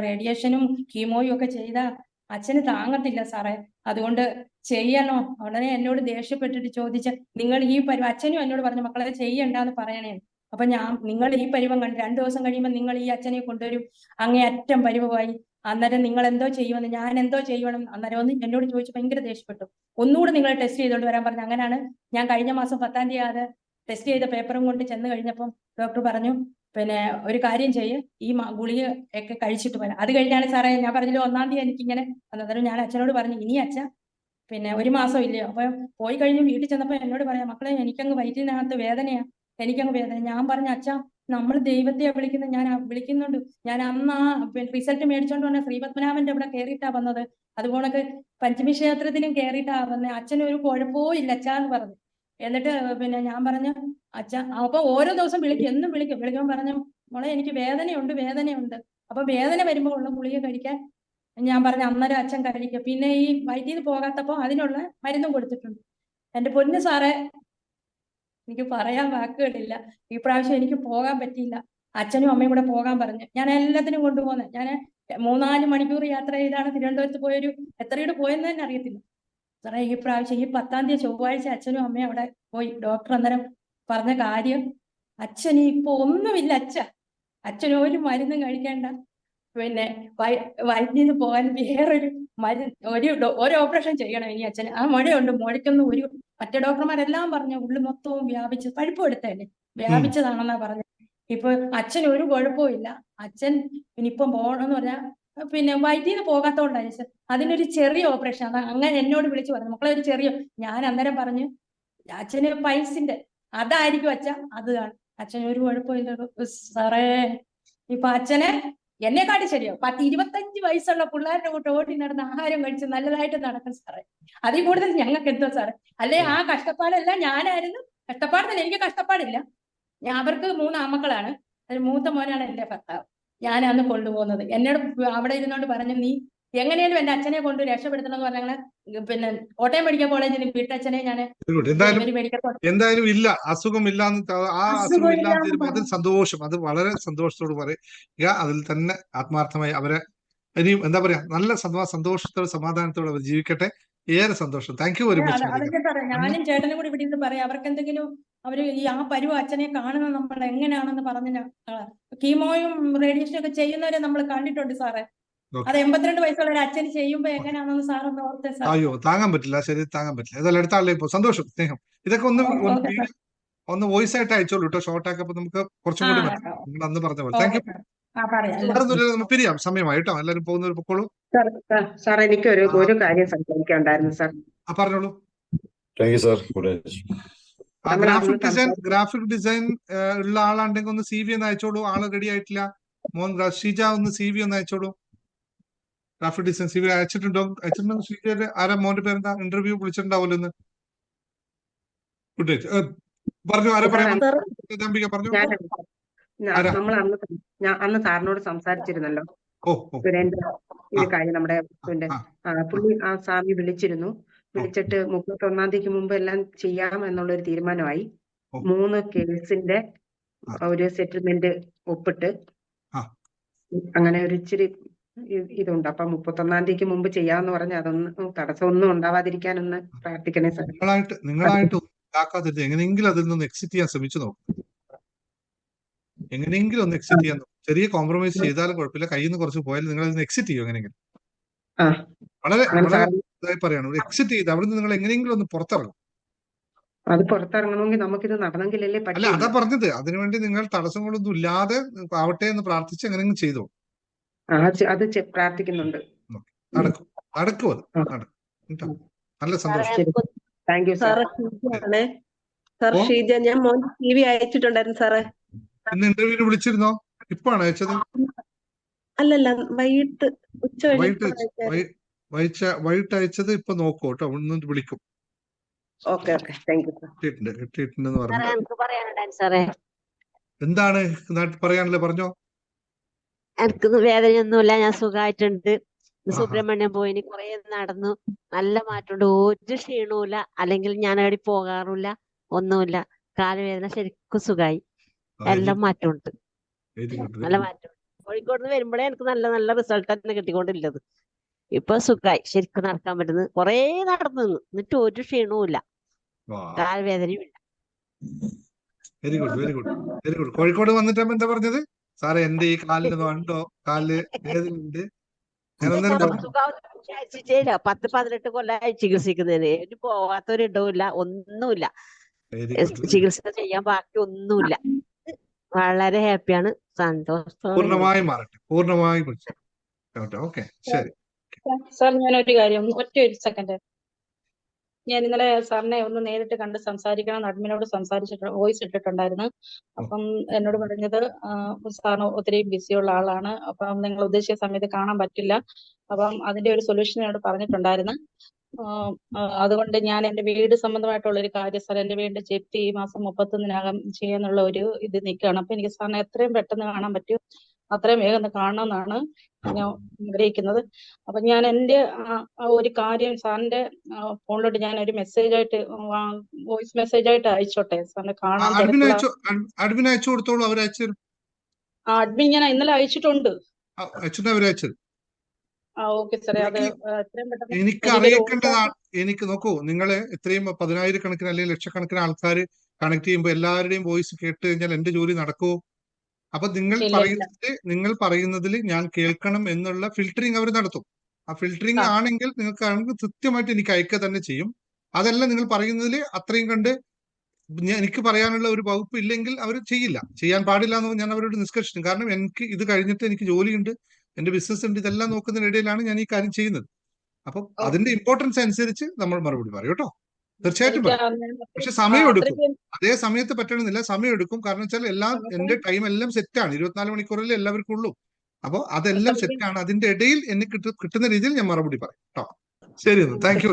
റേഡിയേഷനും കീമോയും ഒക്കെ ചെയ്താൽ അച്ഛന് താങ്ങത്തില്ല സാറേ, അതുകൊണ്ട് ചെയ്യണോ? ഉടനെ എന്നോട് ദേഷ്യപ്പെട്ടിട്ട് ചോദിച്ച, നിങ്ങൾ ഈ അച്ഛനും എന്നോട് പറഞ്ഞു മക്കളെ ചെയ്യണ്ടെന്ന് പറയണേ. അപ്പൊ നിങ്ങൾ ഈ പരുവം കണ്ട് 2 ദിവസം കഴിയുമ്പോൾ നിങ്ങൾ ഈ അച്ഛനെ കൊണ്ടുവരും, അങ്ങേയറ്റം പരുവമായി. അന്നേരം നിങ്ങൾ എന്തോ ചെയ്യുമെന്ന്, ഞാൻ എന്തോ ചെയ്യണം അന്നേരം ഒന്ന് എന്നോട് ചോദിച്ചു. ഭയങ്കര ദേഷ്യപ്പെട്ടു. ഒന്നുകൂടെ നിങ്ങൾ ടെസ്റ്റ് ചെയ്തോണ്ട് വരാൻ പറഞ്ഞു. അങ്ങനെയാണ് ഞാൻ കഴിഞ്ഞ മാസം 10-ാം തീയതി അത് ടെസ്റ്റ് ചെയ്ത പേപ്പറും കൊണ്ട് ചെന്ന് കഴിഞ്ഞപ്പം ഡോക്ടർ പറഞ്ഞു, ഒരു കാര്യം ചെയ്യ്, ഈ ഗുളിക ഒക്കെ കഴിച്ചിട്ട് വരാം. അത് കഴിഞ്ഞാണ് സാറേ ഞാൻ പറഞ്ഞില്ല 1-ാം തീയതി എനിക്കിങ്ങനെ. അന്നേരം ഞാൻ അച്ഛനോട് പറഞ്ഞു, ഇനി അച്ഛ 1 മാസം ഇല്ലയോ? അപ്പൊ പോയി കഴിഞ്ഞ് വീട്ടിൽ ചെന്നപ്പോ എന്നോട് പറയാം, മക്കളെ എനിക്കങ്ങ് വയറ്റിനകത്ത് വേദനയാ, എനിക്കങ്ങ് വേദന. ഞാൻ പറഞ്ഞു, അച്ഛാ നമ്മൾ ദൈവത്തെ വിളിക്കുന്നത്, ഞാൻ വിളിക്കുന്നുണ്ട്. ഞാൻ അന്ന് റിസൾട്ട് മേടിച്ചോണ്ട് വന്ന ശ്രീപത്മനാഭന്റെ അവിടെ കയറിയിട്ടാ വന്നത്. അതുപോലൊക്കെ പഞ്ചമി ക്ഷേത്രത്തിലും കയറിയിട്ടാ വന്നത്. അച്ഛനൊരു കുഴപ്പവും ഇല്ല അച്ഛാ എന്ന് പറഞ്ഞു. എന്നിട്ട് ഞാൻ പറഞ്ഞു, അച്ഛ അപ്പൊ ഓരോ ദിവസം എന്നും വിളിക്കുമ്പോൾ പറഞ്ഞു, മോളെ എനിക്ക് വേദനയുണ്ട്. അപ്പൊ വേദന വരുമ്പോൾ ഉള്ള ഗുളിക കഴിക്കാൻ ഞാൻ പറഞ്ഞു. അന്നേരം അച്ഛൻ കഴിക്കുക. പിന്നെ ഈ വയറ്റിൽ പോകാത്തപ്പോ അതിനുള്ള മരുന്നും കൊടുത്തിട്ടുണ്ട്. എന്റെ പൊന്നു സാറേ, എനിക്ക് പറയാൻ വാക്കുകളില്ല. ഈ പ്രാവശ്യം എനിക്ക് പോകാൻ പറ്റിയില്ല. അച്ഛനും അമ്മയും കൂടെ പോകാൻ പറഞ്ഞു. ഞാൻ എല്ലാത്തിനും കൊണ്ടുപോകുന്നത്. ഞാൻ 3-4 മണിക്കൂർ യാത്ര ചെയ്താണ് തിരുവനന്തപുരത്ത് പോയൊരു എത്രയോട് പോയെന്ന് തന്നെ അറിയത്തില്ല സാറേ. ഈ പ്രാവശ്യം ഈ 10-ാം തീയതി ചൊവ്വാഴ്ച അച്ഛനും അമ്മയും അവിടെ പോയി. ഡോക്ടർ അന്നേരം പറഞ്ഞ കാര്യം, അച്ഛന് ഇപ്പൊ ഒന്നുമില്ല അച്ഛന് ഒരു മരുന്നും കഴിക്കേണ്ട. വയറ്റിൽ നിന്ന് പോകാൻ വേറൊരു ഒരു ഓപ്പറേഷൻ ചെയ്യണം ഇനി അച്ഛന്. ആ മുഴയുണ്ട്, മുഴയ്ക്കൊന്നും മറ്റേ ഡോക്ടർമാരെല്ലാം പറഞ്ഞു ഉള്ളു മൊത്തവും വ്യാപിച്ച്, പഴുപ്പ് എടുത്തല്ലേ വ്യാപിച്ചതാണെന്നാ പറഞ്ഞു. ഇപ്പൊ അച്ഛന് ഒരു കുഴപ്പവും ഇല്ല. അച്ഛൻ ഇനിയിപ്പം പോകണമെന്ന് പറഞ്ഞാൽ പിന്നെ വയറ്റിന്ന് പോകാത്തോണ്ടായി സർ. അതിനൊരു ചെറിയ ഓപ്പറേഷൻ. അങ്ങനെ എന്നോട് വിളിച്ചു പറഞ്ഞു, മക്കളെ ഒരു ചെറിയ. ഞാൻ അന്നേരം പറഞ്ഞു അച്ഛന് പൈൽസിന്റെ അതായിരിക്കും അച്ഛ, അത് കാണും. അച്ഛന് ഒരു കുഴപ്പമില്ല സാറേ. ഇപ്പൊ അച്ഛനെ എന്നെക്കാട്ടി ശരിയോ 25 വയസ്സുള്ള പിള്ളേരുടെ കൂട്ട് ഓടി നടന്ന് ആഹാരം കഴിച്ച് നല്ലതായിട്ട് നടക്കും സാറേ. അതിൽ കൂടുതൽ ഞങ്ങൾക്ക് എന്തോ സാറേ. അല്ലെ ആ കഷ്ടപ്പാടെല്ലാം ഞാനായിരുന്നു. കഷ്ടപ്പാടില്ല, എനിക്ക് കഷ്ടപ്പാടില്ല. അവർക്ക് 3 ആമക്കളാണ്. അതിൽ മൂത്ത മോനാണ് എന്റെ ഭർത്താവ്. ഞാനാണ് കൊണ്ടുപോകുന്നത്. എന്നോട് അവിടെ ഇരുന്നോണ്ട് പറഞ്ഞു, നീ എങ്ങനെയാലും എന്റെ അച്ഛനെ കൊണ്ട് രക്ഷപ്പെടുത്തണം എന്ന് പറഞ്ഞാൽ പിന്നെ കോട്ടയം മെഡിക്കൽ കോളേജിൽ വീട്ടച്ഛനെ ഞാൻ എന്തായാലും ഇല്ല, അസുഖമില്ലാന്ന് ആ അസുഖമില്ലാന്ന് തീരുമാനം, അതിൽ സന്തോഷം, അത് വളരെ സന്തോഷത്തോട് പറയുക. അതിൽ തന്നെ ആത്മാർത്ഥമായി അവരെ ഇനിയും എന്താ പറയാ നല്ല സന്തോഷത്തോടെ സമാധാനത്തോടെ അവർ ജീവിക്കട്ടെ. ഏറെ സന്തോഷം. Thank you very much. അതൊക്കെ പറയാം. ഞാനും ചേട്ടനും കൂടി ഇവിടെ ഇരുന്ന് പറയാം. അവർക്ക് എന്തെങ്കിലും അവര് ഈ ആ പരുവ അച്ഛനെ കാണുന്നത് നമ്മൾ എങ്ങനെയാണെന്ന് പറഞ്ഞ കീമോയും റേഡിയേഷനും ഒക്കെ ചെയ്യുന്നവരെ നമ്മൾ കണ്ടിട്ടുണ്ട് സാറേ. അത് 82 വയസ്സുള്ള ഒരു അച്ഛന് ചെയ്യുമ്പോ എങ്ങനെയാണെന്ന് സാറൊന്ന് ഓർത്തേ സാർ. അയ്യോ, താങ്ങാൻ പറ്റില്ല, ശരി, താങ്ങാൻ പറ്റില്ല. ഇതെല്ലാം അടുത്ത ആളിലേക്ക് പോകും. സന്തോഷം, സ്നേഹം. ഇതൊക്കെ ഒന്ന് വോയിസ് ആയിട്ട് അയച്ചോളൂ കേട്ടോ, ഷോർട്ട് ആക്കപ്പോ നമുക്ക് കുറച്ചും കൂടി നിങ്ങൾ അന്ന് പറഞ്ഞ പോലെ. Thank you. നമുക്ക് പിരിയാം, സമയമായി കേട്ടോ. എല്ലാവരും പോകുന്നവർ പൊക്കോളൂ. സാർ എനിക്ക് ഒരു കാര്യം സംസാരിക്കാനുണ്ടായിരുന്നു സാർ. പറഞ്ഞോളൂ. ഗ്രാഫിക് ഡിസൈൻ ഉള്ള ആളാണ്ടെങ്കിൽ ഒന്ന് CV ഒന്ന് അയച്ചോളൂ. ആള് റെഡി ആയിട്ടില്ല. മോൻ ഷീജ ഒന്ന് CV ഒന്ന് അയച്ചോളൂ. ഗ്രാഫിക് ഡിസൈൻ CV അയച്ചിട്ടുണ്ടോ? ഷീജയുടെ ആരാ മോന്റെ പേരെന്താ? ഇന്റർവ്യൂ വിളിച്ചിട്ടുണ്ടാവുമല്ലോ ഇന്ന്. Good night. പറഞ്ഞു, ആരാ പറയാ? പറഞ്ഞു. നമ്മൾ അന്ന് സാറിനോട് സംസാരിച്ചിരുന്നല്ലോ സുരേന്ദ്ര ഇത് കാര്യം. നമ്മുടെ പിന്നെ പുള്ളി ആ സ്വാമി വിളിച്ചിരുന്നു. വിളിച്ചിട്ട് 31-ാം തീയതിക്ക് മുമ്പ് എല്ലാം ചെയ്യാം എന്നുള്ളൊരു തീരുമാനമായി. 3 കേസിന്റെ ഒരു സെറ്റിൽമെന്റ് ഒപ്പിട്ട് അങ്ങനെ ഒരു ഇച്ചിരി ഇതുണ്ട്. അപ്പൊ 31-ാം തീയതിക്ക് മുമ്പ് ചെയ്യാന്ന് പറഞ്ഞ് അതൊന്നും തടസ്സമൊന്നും ഉണ്ടാവാതിരിക്കാനൊന്ന് പ്രാർത്ഥിക്കണേ സാർ. നിങ്ങളായിട്ട് ഉണ്ടാക്കാതിരുത്, എങ്ങനെയെങ്കിലും അതിൽ നിന്ന് എക്സിറ്റ് ചെയ്യാൻ ശ്രമിച്ചു നോക്കും. എങ്ങനെയെങ്കിലും ഒന്ന് എക്സിറ്റ് ചെയ്യാൻ നോക്കും. ചെറിയ കോംപ്രമൈസ് ചെയ്താലും കുഴപ്പമില്ല. കയ്യിൽ നിന്ന് കുറച്ച് പോയാലും നിങ്ങൾ അതിന് എക്സിറ്റ് ചെയ്യും. എങ്ങനെയെങ്കിലും വളരെ വളരെ ഇതായി പറയാണ്, എക്സിറ്റ് ചെയ്ത് അവിടെ നിന്ന് നിങ്ങൾ എങ്ങനെയെങ്കിലും ഒന്ന് പുറത്തിറങ്ങും. അത് പുറത്തിറങ്ങണമെങ്കിൽ നമുക്കിത് നടന്നെങ്കിലല്ലേ അല്ല, പറ്റില്ല. അതാ പറഞ്ഞത്. അതിനുവേണ്ടി നിങ്ങൾ തടസ്സങ്ങളൊന്നും ഇല്ലാതെ ആവട്ടെ എന്ന് പ്രാർത്ഥിച്ച് എങ്ങനെയെങ്കിലും ചെയ്തോ. അത് പ്രാർത്ഥിക്കുന്നുണ്ട്. നടക്കും, നടക്കും, അത് നടക്കും. നല്ല സന്തോഷം. Thank you sir. Sir Sheeja, ഞാൻ മോന്റെ CV അയച്ചിട്ടുണ്ടായിരുന്നു സാറേ. ഇന്ന് ഇന്റർവ്യൂവിന് വിളിച്ചിരുന്നോ? ഇപ്പാണ് അയച്ചത്? അല്ലല്ല, വൈകിട്ട് വൈകിട്ട് അയച്ചത്. ഇപ്പൊ നോക്കൂ കേട്ടോ, ഒന്ന് വിളിക്കും. കിട്ടിയിട്ടുണ്ടെന്ന് പറഞ്ഞു. എന്താണ് പറയാനല്ലേ? പറഞ്ഞോ. എനിക്ക് വേദനയൊന്നുമില്ല, ഞാൻ സുഖമായിട്ടുണ്ട്. സുബ്രഹ്മണ്യം പോയിന് കുറെ നടന്നു, നല്ല മാറ്റമുണ്ട്. ഒരു ക്ഷീണവുമില്ല. അല്ലെങ്കിൽ ഞാൻ എവിടെ പോകാറില്ല, ഒന്നുമില്ല. കാലുവേദന ശരിക്കും സുഖമായി, എല്ലാം മാറ്റമുണ്ട്, നല്ല മാറ്റമുണ്ട്. കോഴിക്കോട് നിന്ന് വരുമ്പോഴേ എനിക്ക് നല്ല നല്ല റിസൾട്ട് തന്നെ കിട്ടിക്കൊണ്ടില്ലത്. ഇപ്പൊ സുഖമായി, ശരിക്കും നടക്കാൻ പറ്റുന്നു. കുറെ നടന്നു എന്നിട്ട് ഒരു ക്ഷീണവും ഇല്ല, കാൽവേദനയും ഇല്ല. Very good, very good, very good. Kozhikode വന്നിട്ട് എന്താ പറഞ്ഞത്? സാറേ എന്റെ ഈ കാലിന് കണ്ടോ, കാലില് വേദനയുണ്ട്. വിചാരിച്ചിട്ടേയില്ല. 10-18 കൊല്ലമായി ചികിത്സിക്കുന്നതിന്. പോവാത്തൊരിടവുമില്ല, ഒന്നുമില്ല. ചികിത്സ ചെയ്യാൻ ബാക്കി ഒന്നുമില്ല. വളരെ ഹാപ്പിയാണ്, സന്തോഷം. പൂർണ്ണമായും മാറട്ടെ, പൂർണ്ണമായും. ഓക്കെ, ശരി സാർ. ഞാനൊരു കാര്യം, ഒറ്റ ഒരു സെക്കൻഡ്. ഞാൻ ഇന്നലെ സാറിനെ ഒന്ന് നേരിട്ട് കണ്ട് സംസാരിക്കണം, അഡ്മിനോട് സംസാരിച്ചിട്ട് വോയിസ് ഇട്ടിട്ടുണ്ടായിരുന്നു. അപ്പം എന്നോട് പറഞ്ഞത് സാറിന് ഒത്തിരി ബിസിയുള്ള ആളാണ്, അപ്പം നിങ്ങൾ ഉദ്ദേശിച്ച സമയത്ത് കാണാൻ പറ്റില്ല. അപ്പം അതിന്റെ ഒരു സൊല്യൂഷൻ എന്നോട് പറഞ്ഞിട്ടുണ്ടായിരുന്നു. അതുകൊണ്ട് ഞാൻ എന്റെ വീട് സംബന്ധമായിട്ടുള്ള ഒരു കാര്യം, സാർ എന്റെ വീടിന്റെ ജപ്തി ഈ മാസം 31-നകം ചെയ്യാന്നുള്ള ഒരു ഇത് നിൽക്കുകയാണ്. അപ്പൊ എനിക്ക് സാറിനെ എത്രയും പെട്ടെന്ന് കാണാൻ പറ്റും അത്രയും വേഗം ഒന്ന് കാണണമെന്നാണ് ഞാൻ ആഗ്രഹിക്കുന്നത്. അപ്പൊ ഞാൻ എന്റെ ഒരു കാര്യം സാറിന്റെ ഫോണിലോട്ട് ഞാൻ ഒരു മെസ്സേജ് ആയിട്ട്, വോയിസ് മെസ്സേജ് ആയിട്ട് അയച്ചോട്ടെ സാറിനെ കാണാൻ. അഡ്മിൻ അയച്ചു കൊടുത്തോളൂ, അവർ അയച്ചു. അഡ്മിൻ ഞാൻ ഇന്നലെ അയച്ചിട്ടുണ്ട്. ഓക്കെ സാറേ, അത് എത്രയും പെട്ടെന്ന് എനിക്ക് അറിയിക്കേണ്ടതാണ്. എനിക്ക് നോക്കൂ, നിങ്ങള് ഇത്രയും 10,000-കണക്കിന് അല്ലെങ്കിൽ ലക്ഷക്കണക്കിന് ആൾക്കാർ കണക്ട് ചെയ്യുമ്പോൾ എല്ലാവരുടെയും വോയിസ് കേട്ട് കഴിഞ്ഞാൽ എന്റെ ജോലി നടക്കുമോ? അപ്പൊ നിങ്ങൾ പറയുന്നതിൽ ഞാൻ കേൾക്കണം എന്നുള്ള ഫിൽറ്ററിങ് അവർ നടത്തും. ആ ഫിൽറ്ററിങ് ആണെങ്കിൽ നിങ്ങൾക്ക് കൃത്യമായിട്ട് എനിക്ക് അയക്കുക തന്നെ ചെയ്യും. അതല്ല നിങ്ങൾ പറയുന്നതിൽ അത്രയും കണ്ട് എനിക്ക് പറയാനുള്ള ഒരു വകുപ്പ് ഇല്ലെങ്കിൽ അവർ ചെയ്യില്ല, ചെയ്യാൻ പാടില്ല എന്ന് ഞാൻ അവരോട് നിഷ്കർഷിക്കും. കാരണം എനിക്ക് ഇത് കഴിഞ്ഞിട്ട് എനിക്ക് ജോലിയുണ്ട്, എന്റെ ബിസിനസ് ഉണ്ട്, ഇതെല്ലാം നോക്കുന്നതിനിടയിലാണ് ഞാൻ ഈ കാര്യം ചെയ്യുന്നത്. അപ്പം അതിന്റെ ഇമ്പോർട്ടൻസ് അനുസരിച്ച് നമ്മൾ മറുപടി പറയും കേട്ടോ, തീർച്ചയായിട്ടും പറയും. പക്ഷെ സമയം എടുക്കും, അതേ സമയത്ത് പറ്റണമെന്നില്ല, സമയം എടുക്കും. കാരണം വെച്ചാൽ എല്ലാം എന്റെ ടൈം എല്ലാം സെറ്റാണ്, 24 മണിക്കൂറല്ലേ എല്ലാവർക്കും ഉള്ളൂ. അപ്പോൾ അതെല്ലാം സെറ്റാണ്. അതിന്റെ ഇടയിൽ എനിക്ക് കിട്ടുന്ന രീതിയിൽ ഞാൻ മറുപടി പറയും കേട്ടോ. ശരി, താങ്ക് യു.